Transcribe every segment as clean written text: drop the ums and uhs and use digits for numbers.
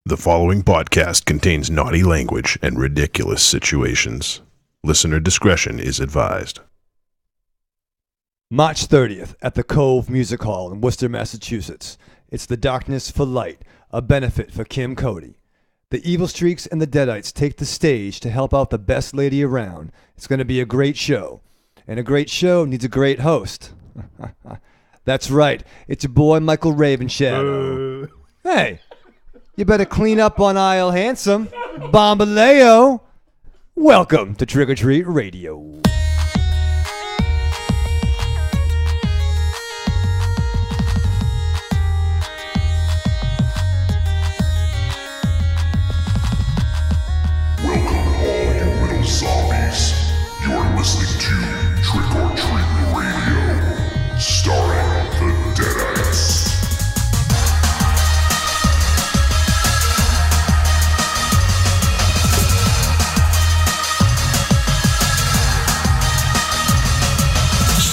The following podcast contains naughty language and ridiculous situations. Listener discretion is advised. March 30th at the Cove Music Hall in Worcester, Massachusetts. It's The Darkness for Light, a benefit for Kim Cody. The Evil Streaks and the Deadites take the stage to help out the best lady around. It's going to be a great show. And a great show needs a great host. That's right. It's your boy Michael Ravenshadow. Hey, you better clean up on aisle handsome. Bombaleo. Welcome to Trick or Treat Radio. Zombies. You're listening to Trick or Treat Radio, starring the Deadites.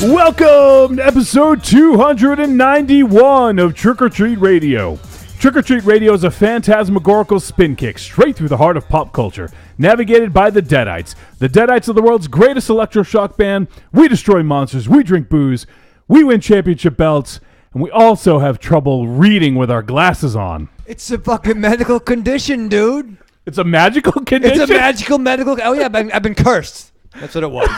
Welcome to episode 291 of Trick or Treat Radio. Trick or Treat Radio is a phantasmagorical spin kick straight through the heart of pop culture, navigated by the Deadites. The Deadites are the world's greatest electroshock band. We destroy monsters, we drink booze, we win championship belts, and we also have trouble reading with our glasses on. It's a fucking medical condition, dude. It's a magical condition? It's a magical medical... Oh, yeah, I've been cursed. That's what it was.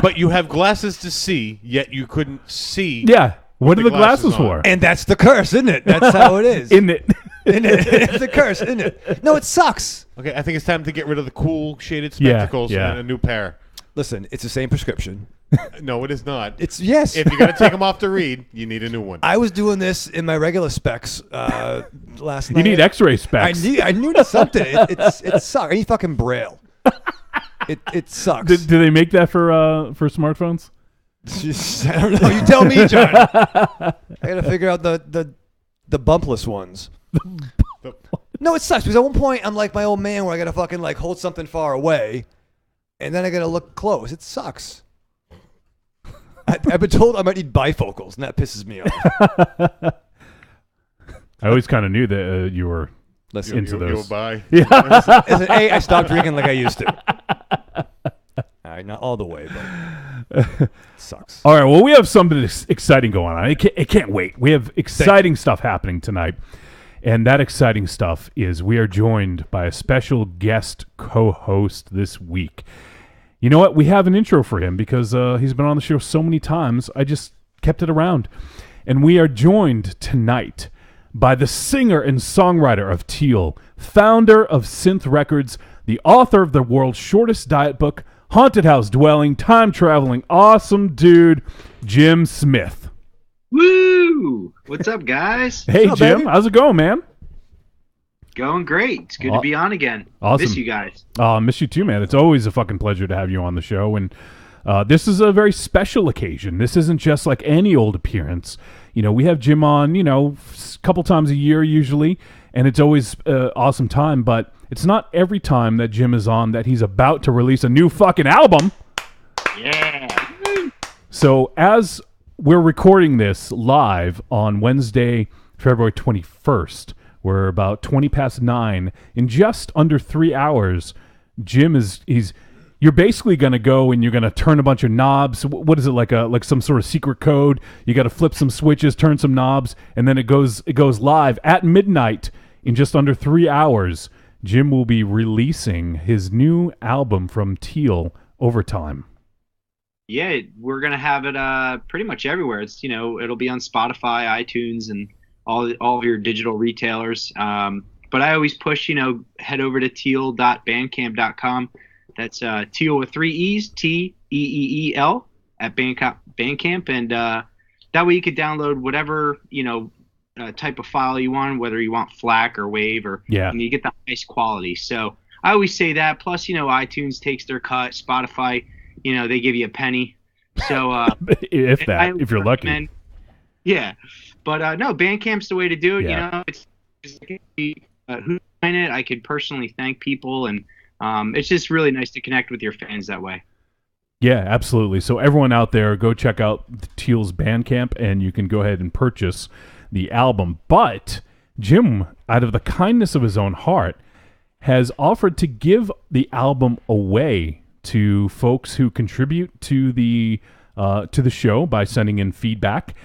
But you have glasses to see, yet you couldn't see. Yeah. What are the glasses for? And that's the curse, isn't it? That's how it is. Isn't it? Isn't it? It's the curse, isn't it? No, it sucks. Okay, I think it's time to get rid of the cool shaded spectacles yeah. and a new pair. Listen, it's the same prescription. No, it is not. Yes. If you're going to take them off to read, you need a new one. I was doing this in my regular specs last night. You need X-ray specs. I knew something. It sucks. I need fucking Braille. It sucks. Do they make that for smartphones? I don't know. You tell me, John. I gotta figure out the bumpless ones. No, it sucks because at one point I'm like my old man where I gotta fucking like hold something far away, and then I gotta look close. It sucks. I've been told I might need bifocals, and that pisses me off. I always kind of knew that you were into those. You'll buy. Yeah. Listen, I stopped drinking like I used to. All right, not all the way, but it sucks. All right, well, we have something exciting going on. It can't wait. We have exciting stuff happening tonight, and that exciting stuff is we are joined by a special guest co-host this week. You know what? We have an intro for him because he's been on the show so many times. I just kept it around. And we are joined tonight by the singer and songwriter of Teeel, founder of Synth Records, the author of the world's shortest diet book, haunted house dwelling, time traveling, awesome dude, Jim Smith. Woo! What's up, guys? Hey, up, Jim. baby? How's it going, man? Going great. It's good to be on again. Awesome. Miss you guys. Miss you too, man. It's always a fucking pleasure to have you on the show. And this is a very special occasion. This isn't just like any old appearance. You know, we have Jim on, a couple times a year usually, and it's always awesome time. But it's not every time that Jim is on that he's about to release a new fucking album. Yeah. So as we're recording this live on Wednesday, February 21st, we're about 20 past 9. In just under 3 hours, Jim you're basically going to go and you're going to turn a bunch of knobs. What is it, like some sort of secret code? You got to flip some switches, turn some knobs, and then it goes live at midnight. In just under 3 hours, Jim will be releasing his new album from Teeel, Overtime. Yeah, we're gonna have it pretty much everywhere. It's it'll be on Spotify, iTunes, and all of your digital retailers. But I always push head over to teeel.bandcamp.com. That's Teeel with 3 E's, Teeel at Bandcamp, and that way you could download whatever type of file you want, whether you want FLAC or WAV, or you get the highest quality. So I always say that. Plus, iTunes takes their cut. Spotify, they give you a penny. So if you're lucky. Yeah, but no, Bandcamp's the way to do it. Yeah. It's who's in it. I could personally thank people, and it's just really nice to connect with your fans that way. Yeah, absolutely. So everyone out there, go check out Teel's Bandcamp, and you can go ahead and purchase the album. But Jim, out of the kindness of his own heart, has offered to give the album away to folks who contribute to the show by sending in feedback,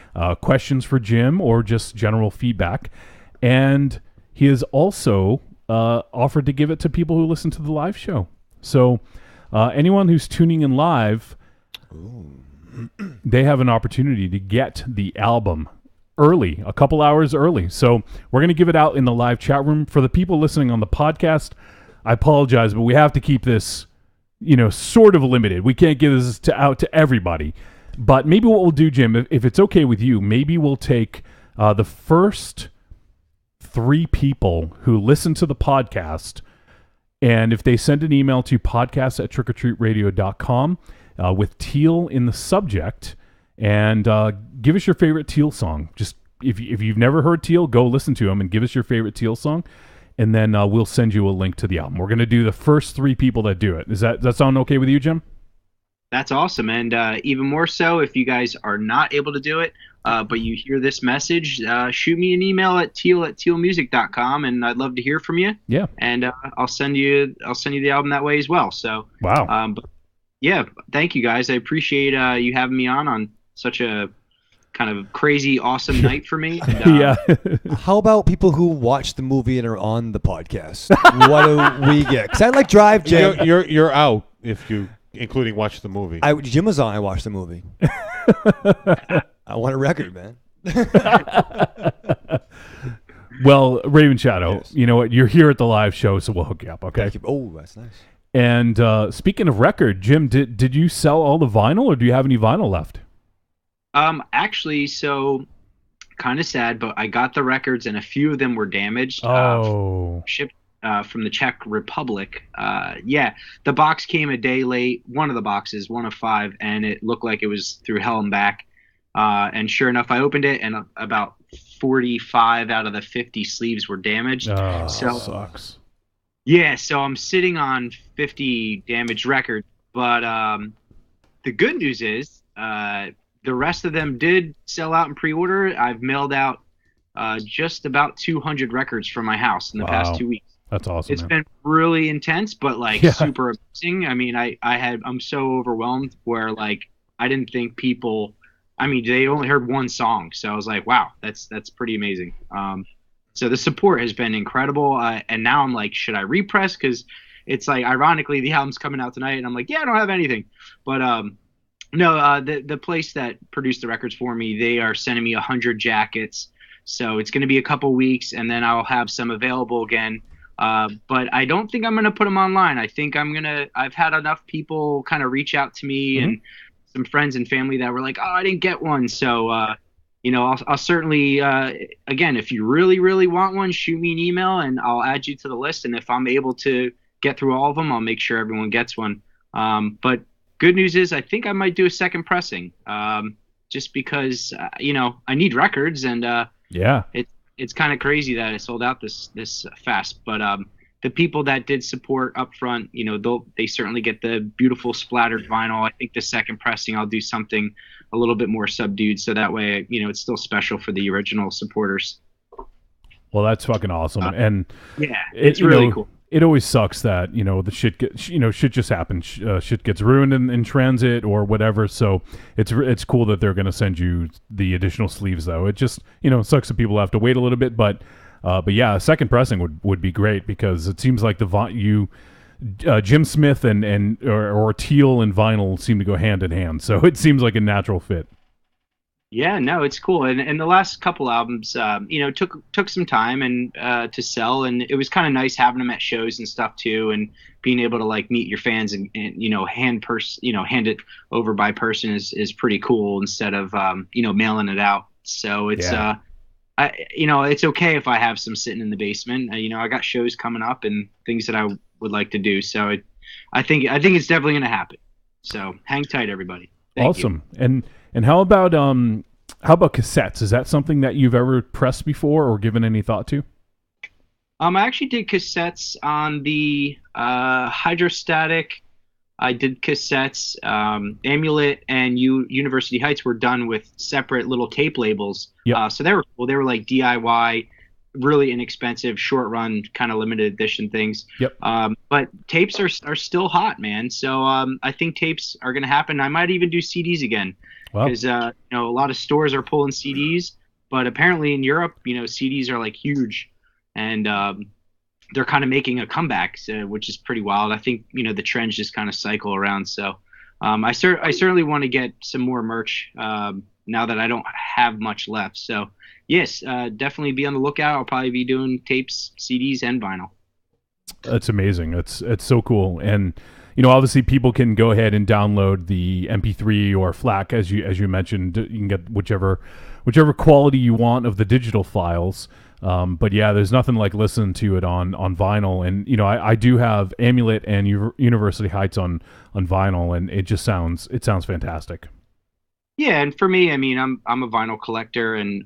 questions for Jim, or just general feedback. And he has also offered to give it to people who listen to the live show. So anyone who's tuning in live, they have an opportunity to get the album early, a couple hours early. So we're going to give it out in the live chat room. For the people listening on the podcast, I apologize, but we have to keep this, sort of limited. We can't give this out to everybody. But maybe what we'll do, Jim, if it's okay with you, maybe we'll take the first 3 people who listen to the podcast, and if they send an email to podcast@trickortreatradio.com with Teeel in the subject, and give us your favorite Teeel song. Just if you've never heard Teeel, go listen to him and give us your favorite Teeel song, and then we'll send you a link to the album. We're going to do the first 3 people that do it. Does that sound okay with you, Jim? That's awesome. And even more so, if you guys are not able to do it, but you hear this message, shoot me an email at teelmusic.com, and I'd love to hear from you. Yeah. And I'll send you the album that way as well. So wow. But yeah, thank you guys. I appreciate you having me on such a kind of crazy, awesome night for me. And, yeah. How about people who watch the movie and are on the podcast? What do we get? Because I like Drive, Jim. You're out if you, including watch the movie. Jim was on. I watched the movie. I want a record, man. Well, Raven Shadow, Yes. you know what? You're here at the live show, so we'll hook you up, okay? Thank you. Oh, that's nice. And speaking of record, Jim, did you sell all the vinyl, or do you have any vinyl left? Actually, so kind of sad, but I got the records and a few of them were damaged. Shipped from the Czech Republic. Yeah, the box came a day late. One of the boxes, one of 5, and it looked like it was through hell and back. And sure enough, I opened it, and about 45 out of the 50 sleeves were damaged. Oh, so sucks. Yeah, so I'm sitting on 50 damaged records. But the good news is the rest of them did sell out in pre-order. I've mailed out just about 200 records from my house in the past 2 weeks. That's awesome. It's been really intense, but super amazing. I mean, I'm so overwhelmed where I didn't think people. I mean, they only heard one song, so I was like, wow, that's pretty amazing. So the support has been incredible, and now I'm like, should I repress? Because it's ironically, the album's coming out tonight, and I'm like, yeah, I don't have anything, but no, the place that produced the records for me, they are sending me 100 jackets, so it's going to be a couple weeks, and then I'll have some available again. But I don't think I'm going to put them online. I think I've had enough people kind of reach out to me and some friends and family that were like, oh, I didn't get one. So, I'll certainly, again, if you really, really want one, shoot me an email and I'll add you to the list. And if I'm able to get through all of them, I'll make sure everyone gets one. But good news is I think I might do a second pressing, just because, I need records and, it's kind of crazy that it sold out this fast, but the people that did support up front, they certainly get the beautiful splattered vinyl. I think the second pressing, I'll do something a little bit more subdued, so that way, it's still special for the original supporters. Well, that's fucking awesome, and yeah, it's really cool. It always sucks that the shit just happens. Shit gets ruined in transit or whatever. So it's cool that they're going to send you the additional sleeves, though. It just sucks that people have to wait a little bit, but yeah, a second pressing would be great because it seems like Jim Smith or Teeel and vinyl seem to go hand in hand. So it seems like a natural fit. Yeah, no, it's cool. And the last couple albums, took some time and to sell, and it was kind of nice having them at shows and stuff too, and being able to meet your fans and hand it over by person is pretty cool instead of mailing it out. So it's it's okay if I have some sitting in the basement. I got shows coming up and things that I would like to do. So I think it's definitely going to happen. So hang tight, everybody. Thank awesome. You. And how about cassettes? Is that something that you've ever pressed before or given any thought to? I actually did cassettes on the Hydrostatic. I did cassettes. Amulet and University Heights were done with separate little tape labels. Yep. So they were cool. They were like DIY really inexpensive, short run, kind of limited edition things. Yep. But tapes are still hot, man. So I think tapes are going to happen. I might even do CDs again Wow. because a lot of stores are pulling CDs, but apparently in Europe, CDs are like huge, and they're kind of making a comeback, which is pretty wild. I think the trends just kind of cycle around. So I certainly want to get some more merch now that I don't have much left. So yes, definitely be on the lookout. I'll probably be doing tapes, CDs, and vinyl. That's amazing. It's so cool. And obviously people can go ahead and download the MP3 or FLAC as you mentioned. You can get whichever quality you want of the digital files. But yeah, there's nothing like listening to it on vinyl. And I do have Amulet and University Heights on vinyl, and it sounds fantastic. Yeah, and for me, I mean, I'm a vinyl collector, and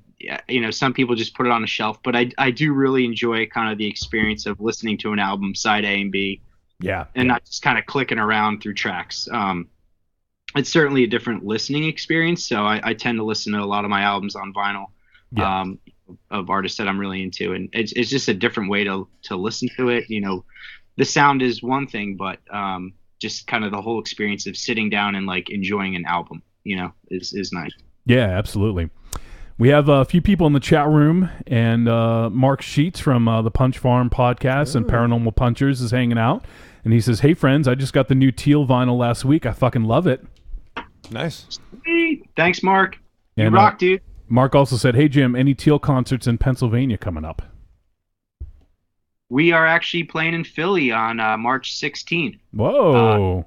some people just put it on a shelf, but I do really enjoy kind of the experience of listening to an album side A and B. Yeah. And not just kind of clicking around through tracks. It's certainly a different listening experience, so I tend to listen to a lot of my albums on vinyl. Yeah. Of artists that I'm really into, and it's just a different way to listen to it. The sound is one thing, but just kind of the whole experience of sitting down and like enjoying an album, is nice. Yeah, absolutely. We have a few people in the chat room, and Mark Sheets from the Punch Farm podcast and Paranormal Punchers is hanging out, and he says, "Hey friends, I just got the new Teeel vinyl last week. I fucking love it." Nice. Sweet. Thanks, Mark. You And, rock, dude. Mark also said, "Hey Jim, any Teeel concerts in Pennsylvania coming up?" We are actually playing in Philly on March 16th. Whoa.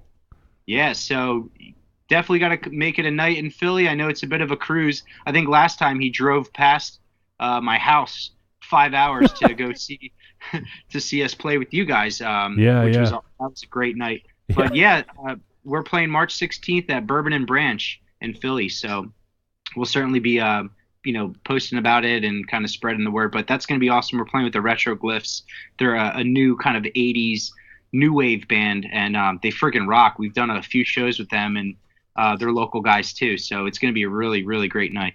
Yeah, so definitely got to make it a night in Philly. I know it's a bit of a cruise. I think last time he drove past my house 5 hours to go see us play with you guys. That was a great night. But we're playing March 16th at Bourbon and Branch in Philly. So we'll certainly be posting about it and kind of spreading the word. But that's going to be awesome. We're playing with the Retroglyphs. They're a new kind of 80s new wave band, and they freaking rock. We've done a few shows with them, and they're local guys too. So it's going to be a really, really great night.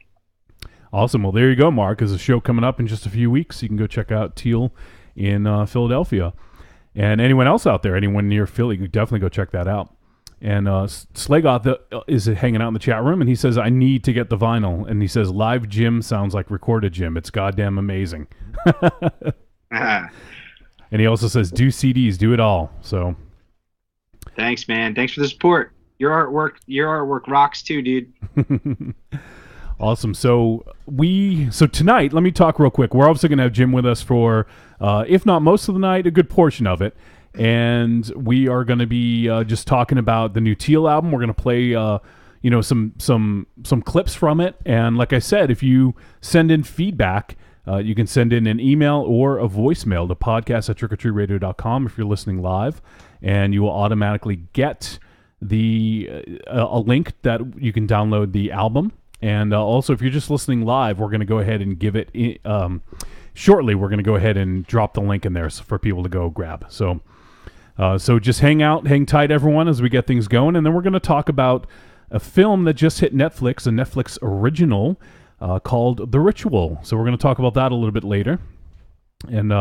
Awesome. Well, there you go, Mark. There's a show coming up in just a few weeks. You can go check out Teeel in Philadelphia. And anyone else out there, anyone near Philly, you definitely go check that out. And Slegoth is hanging out in the chat room, and he says, "I need to get the vinyl." And he says, "Live Jim sounds like recorded Jim. It's goddamn amazing." And he also says, "Do CDs, do it all." So, thanks, man. Thanks for the support. Your artwork rocks too, dude. Awesome. So tonight, let me talk real quick. We're obviously going to have Jim with us for, if not most of the night, a good portion of it. And we are going to be just talking about the new Teeel album. We're going to play, some clips from it. And like I said, if you send in feedback, you can send in an email or a voicemail to podcast@trickortreatradio.com if you're listening live, and you will automatically get a link that you can download the album. And also, if you're just listening live, we're going to go ahead and give it shortly. We're going to go ahead and drop the link in there for people to go grab. So just hang tight, everyone, as we get things going. And then we're going to talk about a film that just hit Netflix, a Netflix original called The Ritual. So we're going to talk about that a little bit later. And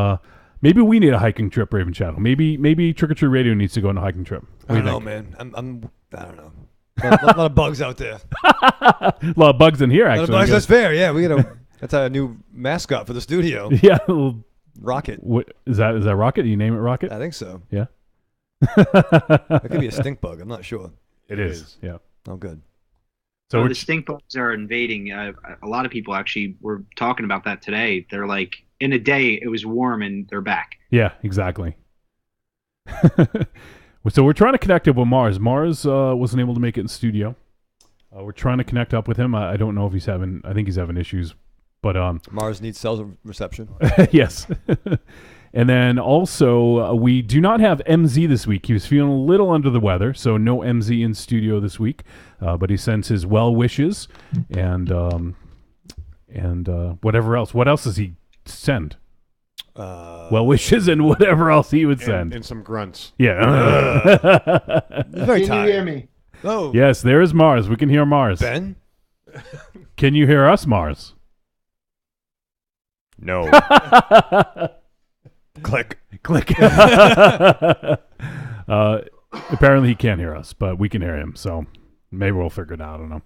maybe we need a hiking trip, Raven Shadow. Maybe Trick or Treat Radio needs to go on a hiking trip. I don't know, man. I don't know. A lot of bugs out there. A lot of bugs in here, actually. A lot of bugs, that's fair. Yeah, that's a new mascot for the studio. Yeah. Rocket. What is that? Is that Rocket? Do you name it Rocket? I think so. Yeah. It could be a stink bug. I'm not sure. It is. Yeah. Oh, good. So the stink bugs are invading. A lot of people actually were talking about that today. They're like, in a day, it was warm and they're back. Yeah, exactly. So we're trying to connect up with Mars. Mars wasn't able to make it in studio. We're trying to connect up with him. I don't know if I think he's having issues. But Mars needs cell reception. Yes. And then also, we do not have MZ this week. He was feeling a little under the weather, so no MZ in studio this week. But he sends his well wishes and whatever else. What else does he send? Well wishes and whatever else he would send. And some grunts. Yeah. Very Can tired. you hear me? Oh. Yes, there is Mars. We can hear Mars. Ben? Can you hear us, Mars? No. Click. Click. Apparently he can't hear us, but we can hear him, so maybe we'll figure it out. I don't know.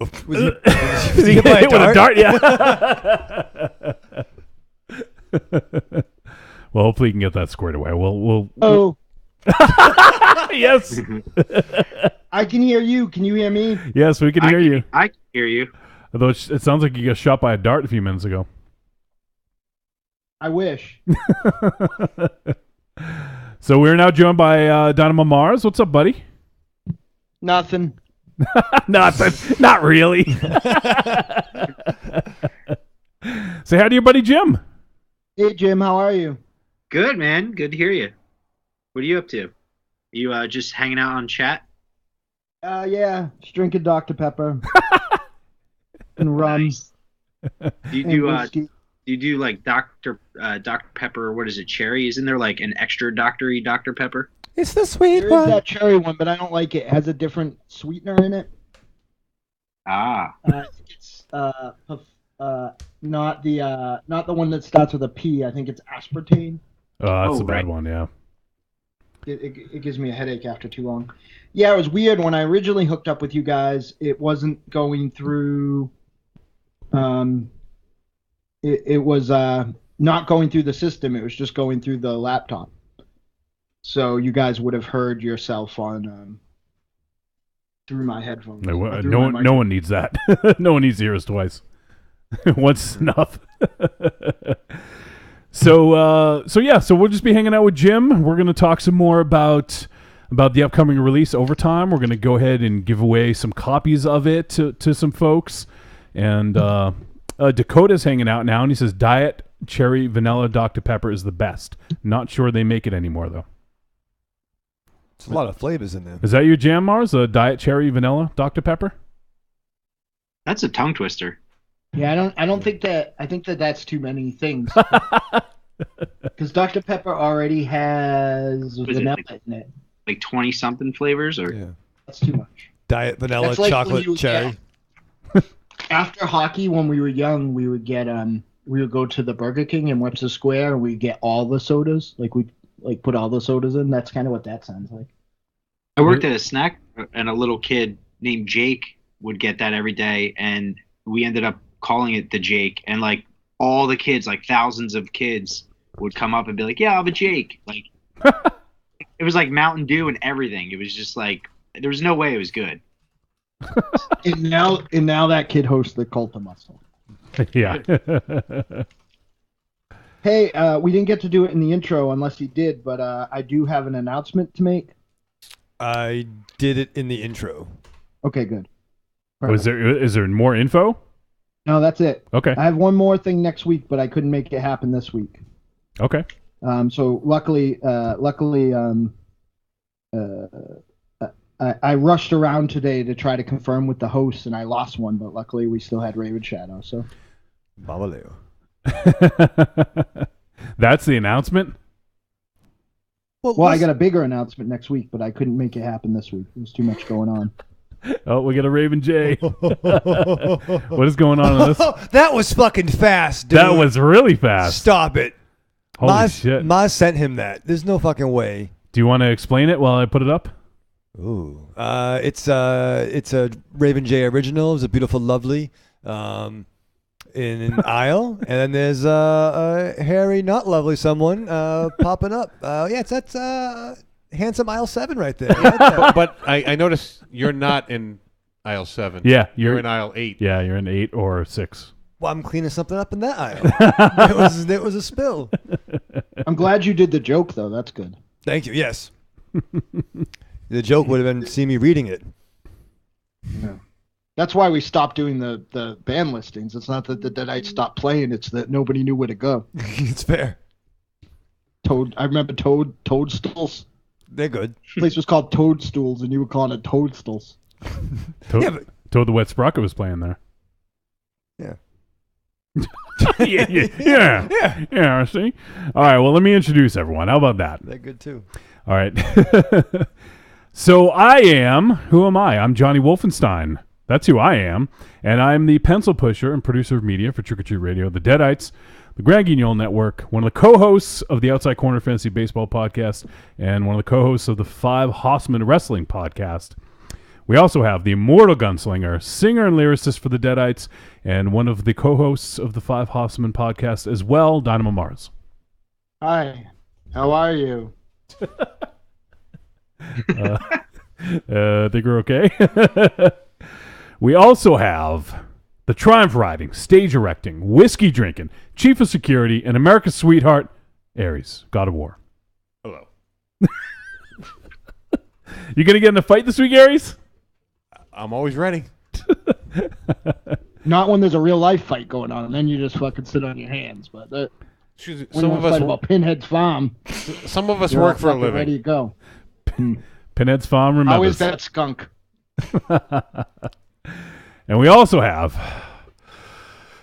Was he hit by a With a dart? dart, yeah. Well, hopefully you can get that squared away. We'll Oh, yes. I can hear you. Can you hear me? Yes, we can hear you. I can hear you. Although it sounds like you got shot by a dart a few minutes ago. I wish. So we're now joined by Dynamo Mars. What's up, buddy? Nothing. Not really. Say hi to your buddy Jim. Hey, Jim, how are you? Good, man. Good to hear you. What are you up to? You just hanging out on chat? Yeah, just drinking Dr. Pepper. And rum. Nice. Do you and do whiskey. do you do like Dr. Pepper? What is it? Cherry? Isn't there like an extra doctory Dr. Pepper? It's the sweet There is one. that cherry one, but I don't like it. It has a different sweetener in it. Ah, I think it's not the one that starts with a P. I think it's aspartame. That's Oh, a bad right. one, yeah. It gives me a headache after too long. Yeah, it was weird when I originally hooked up with you guys. It wasn't going through. It was not going through the system. It was just going through the laptop. So you guys would have heard yourself on through my headphones. No, or through no, my one- no microphone. one needs that. No one needs to hear us twice. Once is enough. So we'll just be hanging out with Jim. We're going to talk some more about the upcoming release, Overtime. We're going to go ahead and give away some copies of it to some folks. And Dakota's hanging out now, and he says Diet Cherry Vanilla Dr. Pepper is the best. Not sure they make it anymore, though. There's a lot of flavors in there. Is that your jam, Mars? Diet Cherry Vanilla Dr. Pepper? that's a tongue twister. Yeah, I don't think that. I think that that's too many things. Because Dr. Pepper already has What is it, vanilla like- in it. Like 20 something flavors, or Yeah. That's too much. Diet vanilla, That's like when chocolate, you- cherry. After hockey, when we were young, we would get we would go to the Burger King in Webster Square and we'd get all the sodas. Like we put all the sodas in. That's kind of what that sounds like. I worked at a snack, and a little kid named Jake would get that every day, and we ended up calling it the Jake. And like all the kids, like thousands of kids, would come up and be like, "Yeah, I'll have a Jake." Like it was like Mountain Dew and everything. It was just like there was no way it was good. And now that kid hosts the Cult of Muscle. Yeah. Hey, we didn't get to do it in the intro unless he did, but I do have an announcement to make. I did it in the intro. Okay, good. Is there more info? No, that's it. Okay. I have one more thing next week, but I couldn't make it happen this week. Okay. So luckily, I rushed around today to try to confirm with the hosts, and I lost one, but luckily we still had Raven Shadow. So Babaleo. That's the announcement? well, I got a bigger announcement next week, but I couldn't make it happen this week. There was too much going on. Oh, we got a Raven J. What is going on in this? That was fucking fast, dude. That was really fast. Stop it. Holy shit. Maz sent him that. There's no fucking way. Do you want to explain it while I put it up? Ooh. It's a Raven J original. It's a beautiful, lovely. In an aisle, and then there's a hairy, not lovely someone popping up. That's handsome aisle 7 right there. But I noticed you're not in aisle 7. Yeah, You're in aisle 8. Yeah, you're in 8 or 6. Well, I'm cleaning something up in that aisle. It was a spill. I'm glad you did the joke, though. That's good. Thank you. Yes. The joke would have been see me reading it. That's why we stopped doing the band listings. It's not that the Deadites stopped playing. It's that nobody knew where to go. It's fair. I remember Toadstools. They're good. The place was called Toadstools, and you were calling it Toadstools. Yeah, but Toad the Wet Sprocket was playing there. yeah. Yeah, see? All right, well, let me introduce everyone. How about that? They're good too. All right. So who am I? I'm Johnny Wolfenstein. That's who I am. And I'm the pencil pusher and producer of media for Trick or Treat Radio, the Deadites, the Grand Guignol Network, one of the co-hosts of the Outside Corner Fantasy Baseball podcast, and one of the co-hosts of the Five Hossman Wrestling podcast. We also have the immortal gunslinger, singer and lyricist for the Deadites, and one of the co-hosts of the Five Hossman podcast as well, Dynamo Mars. Hi, how are you? I think we're okay. We also have the triumph riding, stage erecting, whiskey drinking, chief of security, and America's sweetheart, Ares, God of War. Hello. You gonna get in a fight this week, Ares? I'm always ready. Not when there's a real life fight going on, and then you just fucking sit on your hands. But when Some of us, fight about Pinhead's farm, you're work for a all fucking ready living. to go. Pinhead's Farm remembers. How is that skunk? And we also have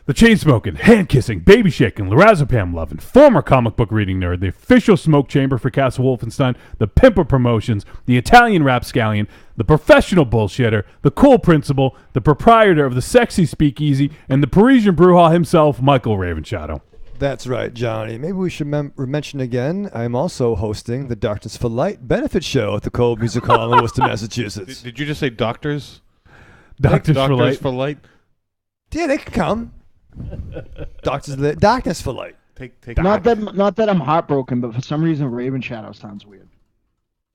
the chain-smoking, hand-kissing, baby-shaking, lorazepam loving, former comic book reading nerd, the official smoke chamber for Castle Wolfenstein, the pimp of promotions, the Italian rapscallion, the professional bullshitter, the cool principal, the proprietor of the sexy speakeasy, and the Parisian Bruja himself, Michael Ravenshadow. That's right, Johnny. Maybe we should mention again, I'm also hosting the Darkness for Light benefit show at the Cove Music Hall in Worcester, Massachusetts. Did you just say doctors? Doctors for Light. for Light. Yeah, they can come. Darkness for Light. Take. Not that I'm heartbroken, but for some reason Raven Shadow sounds weird.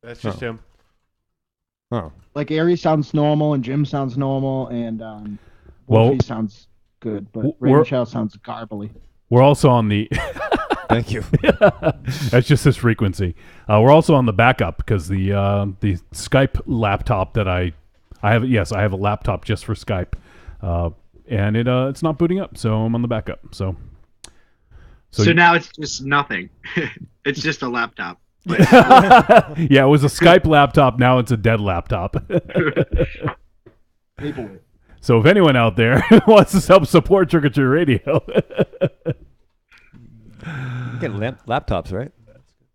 That's just him. Oh. Like Aries sounds normal, and Jim sounds normal, and Well, Wolfie sounds good, but we're- Raven Shadow sounds garbly. We're also on the... Thank you. That's just his frequency. We're also on the backup because the Skype laptop that I have. Yes, I have a laptop just for Skype, and it's not booting up, so I'm on the backup. So Now it's just nothing. It's just a laptop. yeah, it was a Skype laptop. Now it's a dead laptop. So if anyone out there wants to help support Trick or Treat Radio, Get laptops, right?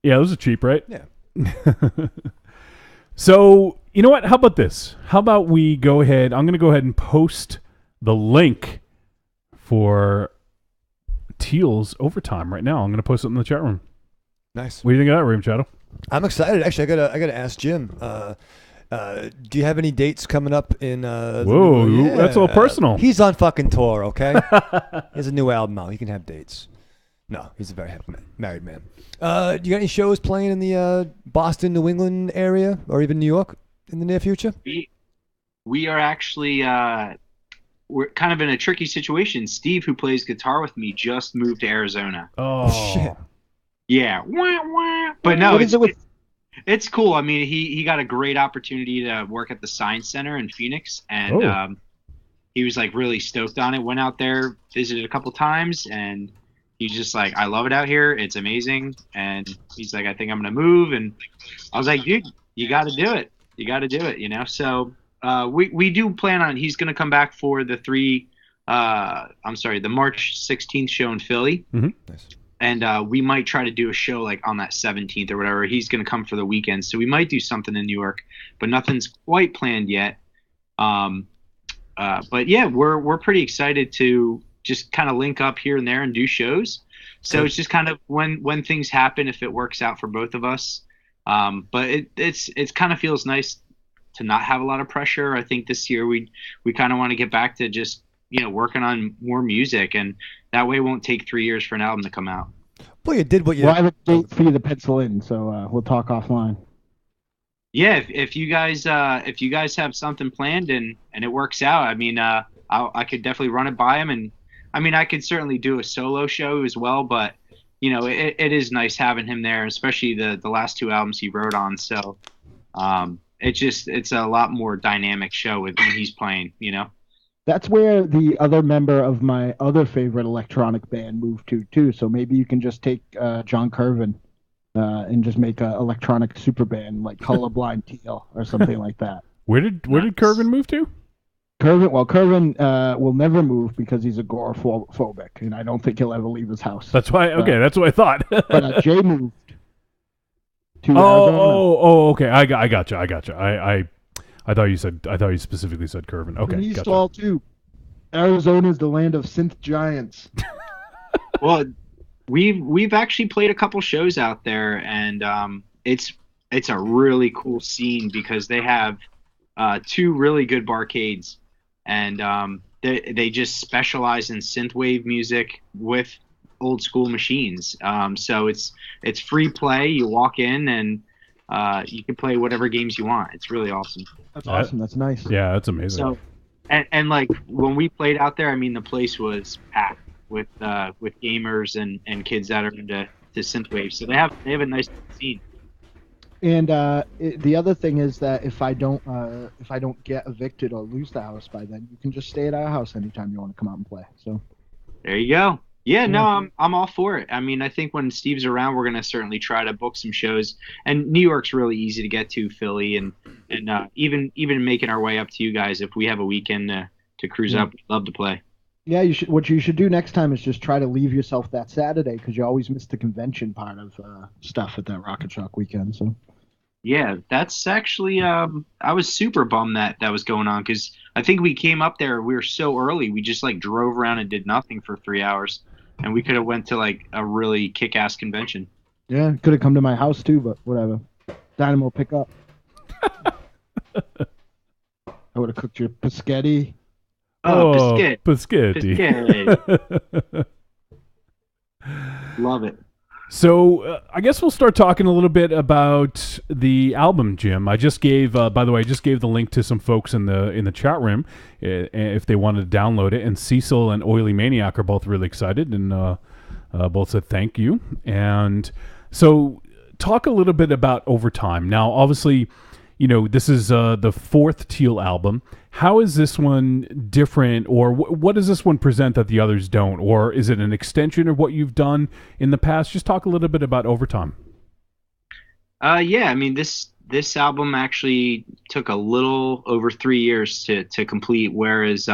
yeah, those are cheap, right? Yeah. So, you know what? How about this? How about we go ahead? I'm going to go ahead and post the link for Teal's overtime right now. I'm going to post it in the chat room. Nice. What do you think of that, Room Shadow? I'm excited. Actually, I gotta ask Jim. Do you have any dates coming up in? Whoa, that's a little personal. He's on fucking tour, okay? He has a new album out. He can have dates. No, he's a very happy married man. You got any shows playing in the Boston, New England area, or even New York in the near future? We are actually we're kind of in a tricky situation. Steve, who plays guitar with me, just moved to Arizona. Oh, shit. Yeah, wah, wah. But no, What is it with? it's cool. I mean, he got a great opportunity to work at the Science Center in Phoenix, and Oh. he was like really stoked on it. Went out there, visited a couple times, and he's just like, I love it out here. It's amazing. And he's like, I think I'm gonna move. And I was like, dude, you got to do it. You got to do it. You know. So we do plan on. He's gonna come back for the the March 16th show in Philly. Mm-hmm. Nice. And we might try to do a show like on that 17th or whatever. He's going to come for the weekend. So we might do something in New York, but nothing's quite planned yet. But yeah, we're pretty excited to just kind of link up here and there and do shows. So it's just kind of when things happen, if it works out for both of us. But it's kind of feels nice to not have a lot of pressure. I think this year we kind of want to get back to just, working on more music, and that way it won't take 3 years for an album to come out. Well, you did what you. Well, I have a date for you to pencil in, so we'll talk offline. Yeah, if you guys have something planned and it works out, I mean, I could definitely run it by him, and I mean, I could certainly do a solo show as well. But it is nice having him there, especially the last two albums he wrote on. So it's a lot more dynamic show when he's playing. That's where the other member of my other favorite electronic band moved to too. So maybe you can just take John Curvin and just make an electronic super band like Colorblind Teal or something like that. Where did Curvin move to? Curvin will never move because he's agoraphobic, and I don't think he'll ever leave his house. That's why. Okay, that's what I thought. But Jay moved to Arizona. Oh, okay. I gotcha. I I thought you specifically said Curvin. Okay, And East gotcha. Hall too. Arizona's the land of synth giants. Well, we've actually played a couple shows out there, and it's a really cool scene because they have two really good barcades, and they just specialize in synthwave music with old school machines. So it's free play. You walk in and you can play whatever games you want. It's really awesome. That's awesome. That's nice. Yeah, that's amazing. So, and like when we played out there, I mean, the place was packed with gamers and kids that are into synthwave. So they have a nice scene. And the other thing is that if I don't get evicted or lose the house by then, you can just stay at our house anytime you want to come out and play. So There you go. Yeah, no, I'm all for it. I mean, I think when Steve's around, we're gonna certainly try to book some shows. And New York's really easy to get to, Philly, and even making our way up to you guys if we have a weekend to cruise up. We'd love to play. yeah, you should. What you should do next time is just try to leave yourself that Saturday because you always miss the convention part of stuff at that Rocket Shock weekend. So Yeah, that's actually I was super bummed that was going on because I think we came up there, we were so early, we just like drove around and did nothing for 3 hours, and we could have went to like a really kick-ass convention. yeah, could have come to my house too, but whatever. Dynamo, pick up. I would have cooked your paschetti. Oh, biscuit. Biscotti. Love it. So I guess we'll start talking a little bit about the album, Jim. I just gave, by the way, the link to some folks in the chat room if they wanted to download it. And Cecil and Oily Maniac are both really excited and both said thank you. And so talk a little bit about Overtime. Now, obviously, you know, this is the fourth Teeel album. How is this one different, or what does this one present that the others don't? Or is it an extension of what you've done in the past? Just talk a little bit about Overtime. Yeah, I mean, this album actually took a little over 3 years to complete, whereas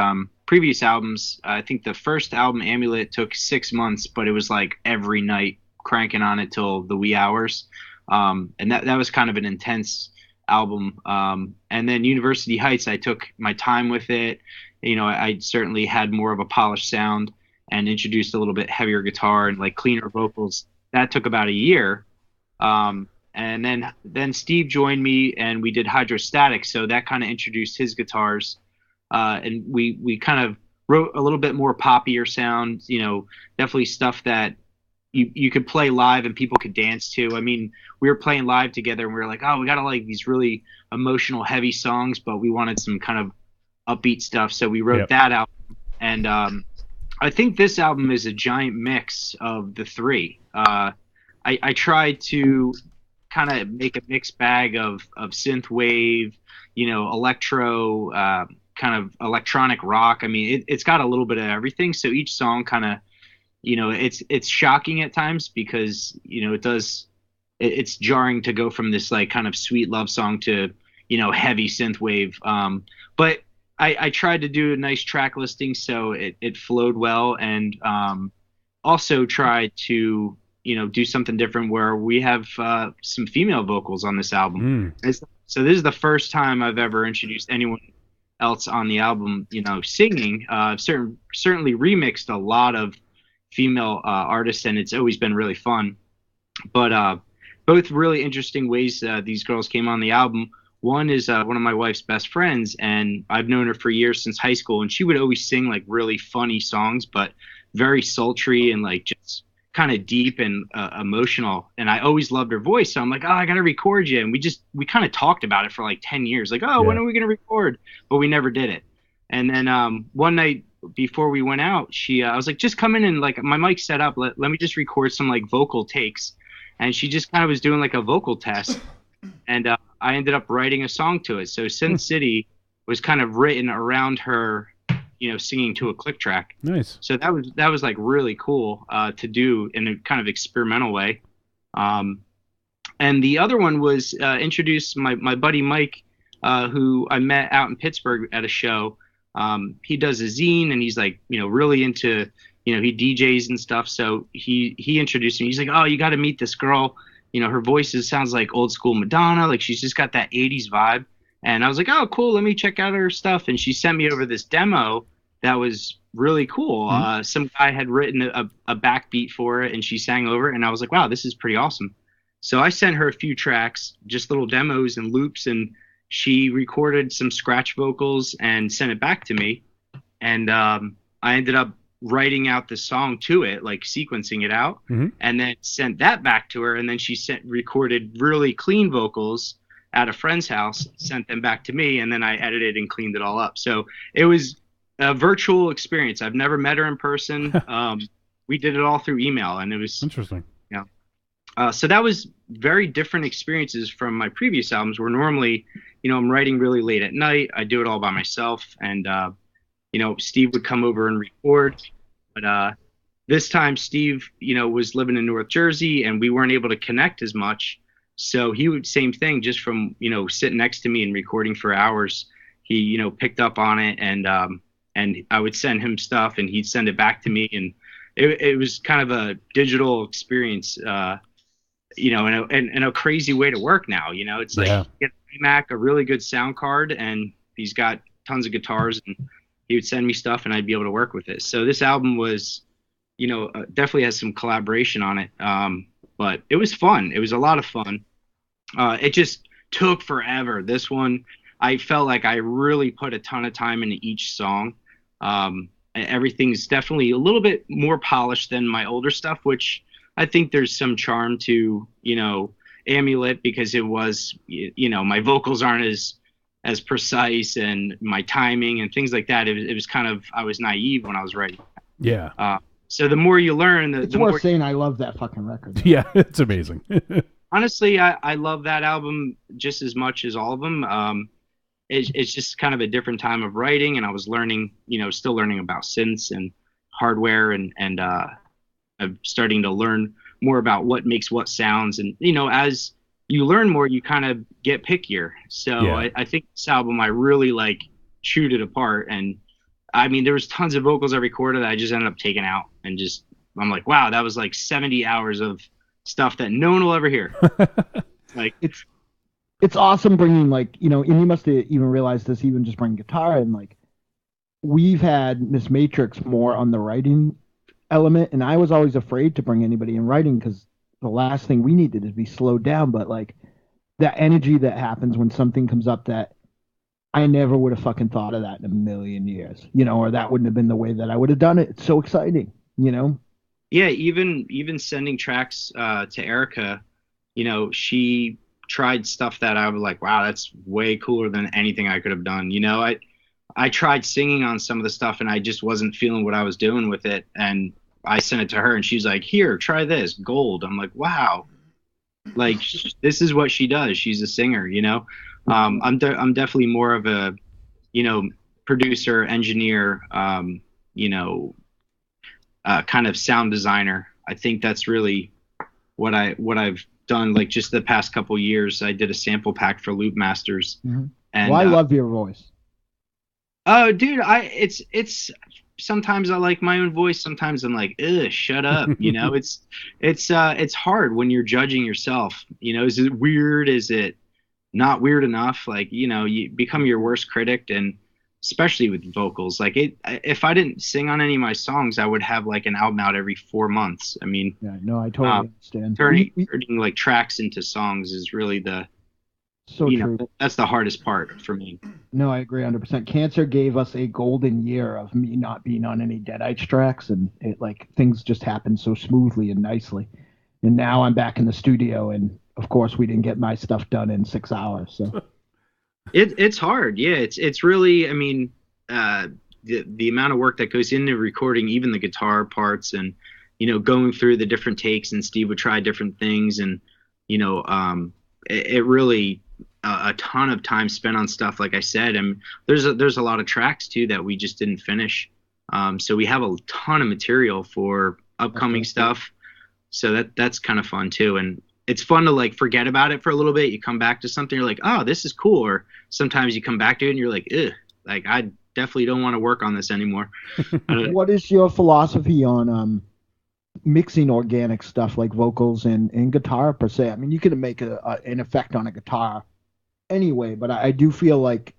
previous albums, I think the first album, Amulet, took 6 months, but it was like every night cranking on it till the wee hours. And that was kind of an intense album. And then University Heights, I took my time with it. You know, I certainly had more of a polished sound and introduced a little bit heavier guitar and like cleaner vocals. That took about a year. And then Steve joined me and we did Hydrostatic. So that kind of introduced his guitars. And we kind of wrote a little bit more poppier sound, you know, definitely stuff that you could play live and people could dance to. I mean, we were playing live together and we were like, oh, we got to like these really emotional, heavy songs, but we wanted some kind of upbeat stuff. So we wrote that out. And I think this album is a giant mix of the three. I tried to kind of make a mixed bag of synth wave, you know, electro, kind of electronic rock. I mean, it's got a little bit of everything. So each song kind of, you know, it's shocking at times because, you know, it's jarring to go from this like kind of sweet love song to, you know, heavy synth wave. But I tried to do a nice track listing so it flowed well, and also tried to, you know, do something different where we have some female vocals on this album. So this is the first time I've ever introduced anyone else on the album, you know, singing. Certainly remixed a lot of female artists, and it's always been really fun. But both really interesting ways these girls came on the album. One is one of my wife's best friends, and I've known her for years, since high school, and she would always sing like really funny songs, but very sultry and like just kind of deep and emotional. And I always loved her voice, so I'm like, oh, I gotta record you. And we kind of talked about it for like 10 years, like, oh, when are we gonna record? But we never did it. And then one night before we went out, I was like, just come in and like, my mic's set up, let me just record some like vocal takes. And she just kind of was doing like a vocal test, and I ended up writing a song to it. So Sin City was kind of written around her, you know, singing to a click track. Nice. So that was like really cool to do in a kind of experimental way. And the other one was introduced my buddy Mike, who I met out in Pittsburgh at a show. He does a zine, and he's like, you know, really into, you know, he DJs and stuff. So he introduced me. He's like, oh, you got to meet this girl. You know, her voice sounds like old school Madonna. Like she's just got that 80s vibe. And I was like, oh, cool. Let me check out her stuff. And she sent me over this demo that was really cool. Some guy had written a backbeat for it, and she sang over it. And I was like, wow, this is pretty awesome. So I sent her a few tracks, just little demos and loops, and she recorded some scratch vocals and sent it back to me. And I ended up writing out the song to it, like sequencing it out, and then sent that back to her. And then she recorded really clean vocals at a friend's house, sent them back to me, and then I edited and cleaned it all up. So it was a virtual experience. I've never met her in person. We did it all through email, and it was Interesting. so that was very different experiences from my previous albums, where normally, I'm writing really late at night. I do it all by myself, and Steve would come over and record. But this time, Steve, was living in North Jersey, and we weren't able to connect as much. So he would, same thing, just from, sitting next to me and recording for hours, he, picked up on it, and I would send him stuff and he'd send it back to me. And it was kind of a digital experience, and a crazy way to work now. It's like, you get an iMac, a really good sound card, and he's got tons of guitars, and he would send me stuff and I'd be able to work with it. So this album was, definitely has some collaboration on it. But it was fun. It was a lot of fun. It just took forever. This one, I felt like I really put a ton of time into each song. Everything's definitely a little bit more polished than my older stuff, which I think there's some charm to, Amulet, because it was, my vocals aren't as precise, and my timing and things like that. It was kind of, I was naive when I was writing. Yeah. So the more you learn, it's the worth more saying I love that fucking record. Yeah, it's amazing. Honestly, I love that album just as much as all of them. It's just kind of a different time of writing, and I was learning, still learning about synths and hardware, and I'm starting to learn more about what makes what sounds. And, as you learn more, you kind of get pickier. So Yeah. I think this album, I really chewed it apart. And I mean, there was tons of vocals I recorded that I just ended up taking out, and I'm like, wow, that was like 70 hours of stuff that no one will ever hear. It's awesome bringing and you must have even realized this, even just bringing guitar, and we've had Miss Matrix more on the writing element, and I was always afraid to bring anybody in writing because the last thing we needed is be slowed down. But that energy that happens when something comes up that I never would have fucking thought of that in a million years, or that wouldn't have been the way that I would have done it. It's so exciting, Yeah, even sending tracks to Erica, she tried stuff that I was like, wow, that's way cooler than anything I could have done. I tried singing on some of the stuff, and I just wasn't feeling what I was doing with it. And I sent it to her, and she's like, here, try this, gold. I'm like, wow, this is what she does. She's a singer, I'm definitely more of a, producer, engineer, kind of sound designer. I think that's really what I've done. Just the past couple years, I did a sample pack for Loop Masters. Mm-hmm. And I love your voice. Oh, dude, it's sometimes I like my own voice. Sometimes I'm like, ugh, shut up. It's hard when you're judging yourself. Is it weird? Is it not weird enough? You become your worst critic, and especially with vocals. If I didn't sing on any of my songs, I would have an album out every 4 months. I mean, yeah, no, I totally understand. Turning tracks into songs is really true. That's the hardest part for me. No, I agree 100%. Cancer gave us a golden year of me not being on any Deadites tracks, and it things just happened so smoothly and nicely. And now I'm back in the studio, and of course we didn't get my stuff done in 6 hours. So it's hard. Yeah, it's really, I mean, the amount of work that goes into recording, even the guitar parts, and going through the different takes, and Steve would try different things, and it really a ton of time spent on stuff. Like I said, and there's a lot of tracks too that we just didn't finish. So we have a ton of material for upcoming stuff. So that's kind of fun too. And it's fun to forget about it for a little bit. You come back to something, you're like, oh, this is cool. Or sometimes you come back to it and you're like, ugh, I definitely don't want to work on this anymore. What is your philosophy on mixing organic stuff like vocals and guitar per se? I mean, you can make an effect on a guitar anyway, but I do feel like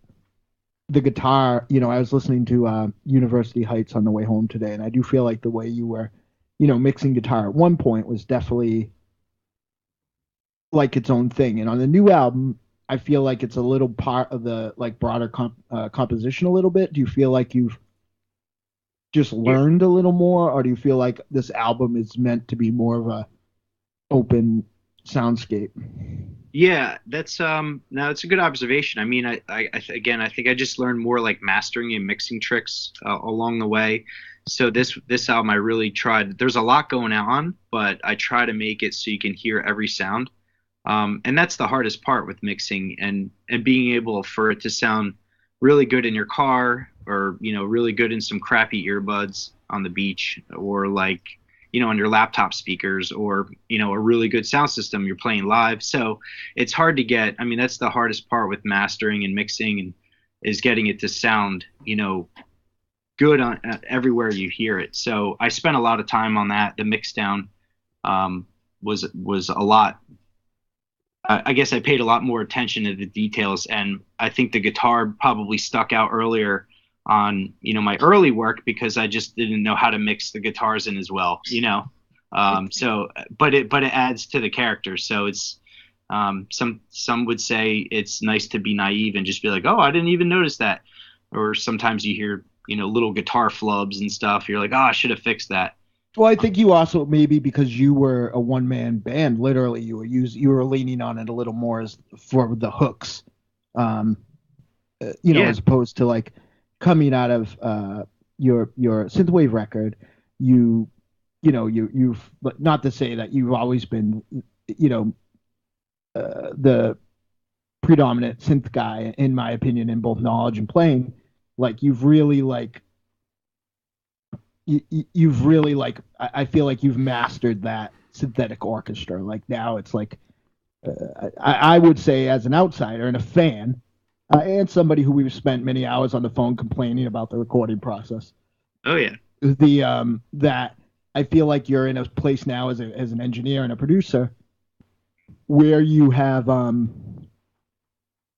the guitar, I was listening to University Heights on the way home today, and I do feel like the way you were, mixing guitar at one point was definitely like its own thing. And on the new album, I feel like it's a little part of the like broader composition a little bit. Do you feel like you've just learned a little more, or do you feel like this album is meant to be more of a open soundscape? Yeah, that's no, it's a good observation. I mean, again, I think I just learned more like mastering and mixing tricks along the way. So this album, I really tried. There's a lot going on, but I try to make it so you can hear every sound. And that's the hardest part with mixing and being able for it to sound really good in your car, or really good in some crappy earbuds on the beach, or like on your laptop speakers, or a really good sound system you're playing live. So it's hard to get. I mean, that's the hardest part with mastering and mixing, and is getting it to sound good on everywhere you hear it. So I spent a lot of time on that. The mix down was a lot. I guess I paid a lot more attention to the details, and I think the guitar probably stuck out earlier on my early work, because I just didn't know how to mix the guitars in as well. So but it adds to the character. So it's some would say it's nice to be naive and just be like, oh, I didn't even notice that. Or sometimes you hear little guitar flubs and stuff, you're like, oh, I should have fixed that. Well, I think you also, maybe because you were a one-man band, literally you were leaning on it a little more as for the hooks, as opposed to like coming out of your synthwave record. You've not to say that you've always been the predominant synth guy, in my opinion, in both knowledge and playing. Like you've really like. You've really like I feel like you've mastered that synthetic orchestra. Like now it's like I would say, as an outsider and a fan, and somebody who we've spent many hours on the phone complaining about the recording process. Oh yeah. That I feel like you're in a place now as an engineer and a producer where you have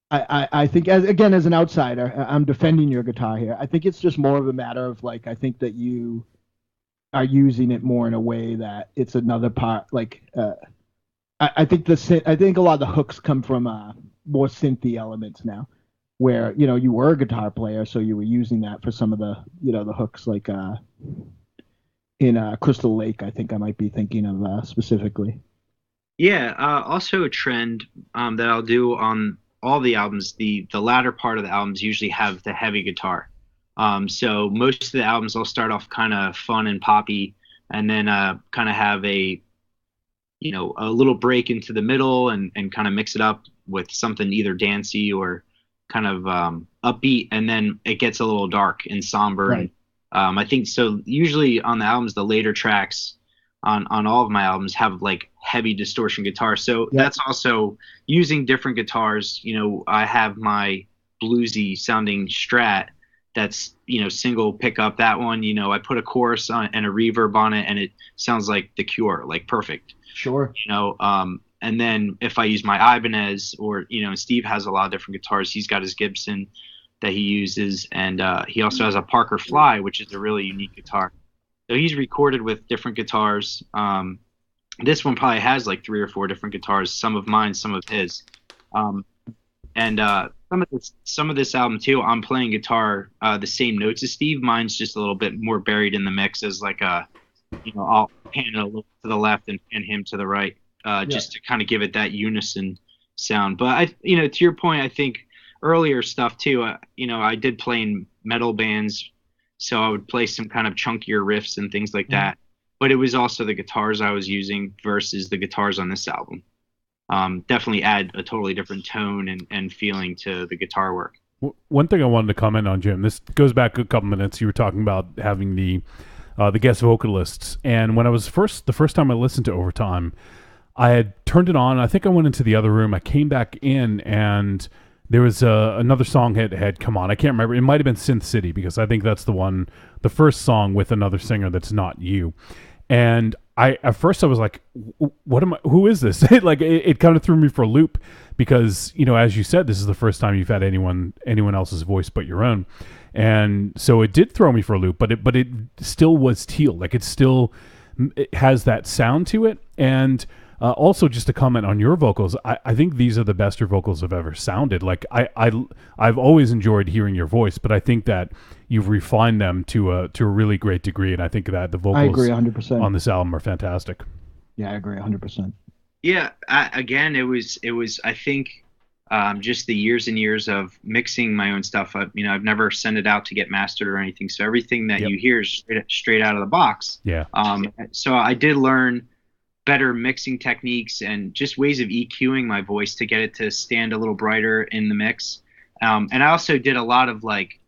I think as an outsider, I'm defending your guitar here. I think it's just more of a matter of like, I think that you are using it more in a way that it's another part. Like, I think a lot of the hooks come from more synthy elements now, where you were a guitar player, so you were using that for some of the the hooks, like in Crystal Lake. I think I might be thinking of specifically. Yeah. Also a trend that I'll do on all the albums, the latter part of the albums usually have the heavy guitar. So most of the albums I'll start off kind of fun and poppy, and then kind of have a little break into the middle, and kind of mix it up with something either dancey or kind of upbeat, and then it gets a little dark and somber. Right. I think so. Usually on the albums, the later tracks on all of my albums have like heavy distortion guitar. So that's also using different guitars. I have my bluesy sounding Strat that's, single pickup. That one, I put a chorus on and a reverb on it, and it sounds like The Cure, like perfect. Sure. And then if I use my Ibanez, or, Steve has a lot of different guitars. He's got his Gibson that he uses, and he also has a Parker Fly, which is a really unique guitar. So he's recorded with different guitars. This one probably has like 3 or 4 different guitars, some of mine, some of his. And some of this album too, I'm playing guitar the same notes as Steve. Mine's just a little bit more buried in the mix, as like I'll pan it a little to the left and him to the right, just to kind of give it that unison sound. But to your point, I think earlier stuff too. I did play in metal bands. So I would play some kind of chunkier riffs and things like that. But it was also the guitars I was using versus the guitars on this album. Definitely add a totally different tone and feeling to the guitar work. One thing I wanted to comment on, Jim, this goes back a couple minutes. You were talking about having the guest vocalists. And when I was the first time I listened to Overtime, I had turned it on. I think I went into the other room. I came back in, and there was another song had come on. I can't remember. It might have been Synth City, because I think that's the first song with another singer that's not you. And I at first I was like, what am I? Who is this? Like it kind of threw me for a loop because as you said, this is the first time you've had anyone else's voice but your own, and so it did throw me for a loop. But it still was Teeel. Like it has that sound to it, and also just to comment on your vocals, I think these are the best your vocals have ever sounded. Like I've always enjoyed hearing your voice, but I think that you've refined them to a really great degree, and I think that the vocals I agree 100%. on this album are fantastic. Yeah, I agree 100%. Yeah, again, it was I think just the years and years of mixing my own stuff. I've never sent it out to get mastered or anything, so everything that you hear is straight out of the box. Yeah. So I did learn better mixing techniques and just ways of EQing my voice to get it to stand a little brighter in the mix. And I also did a lot of like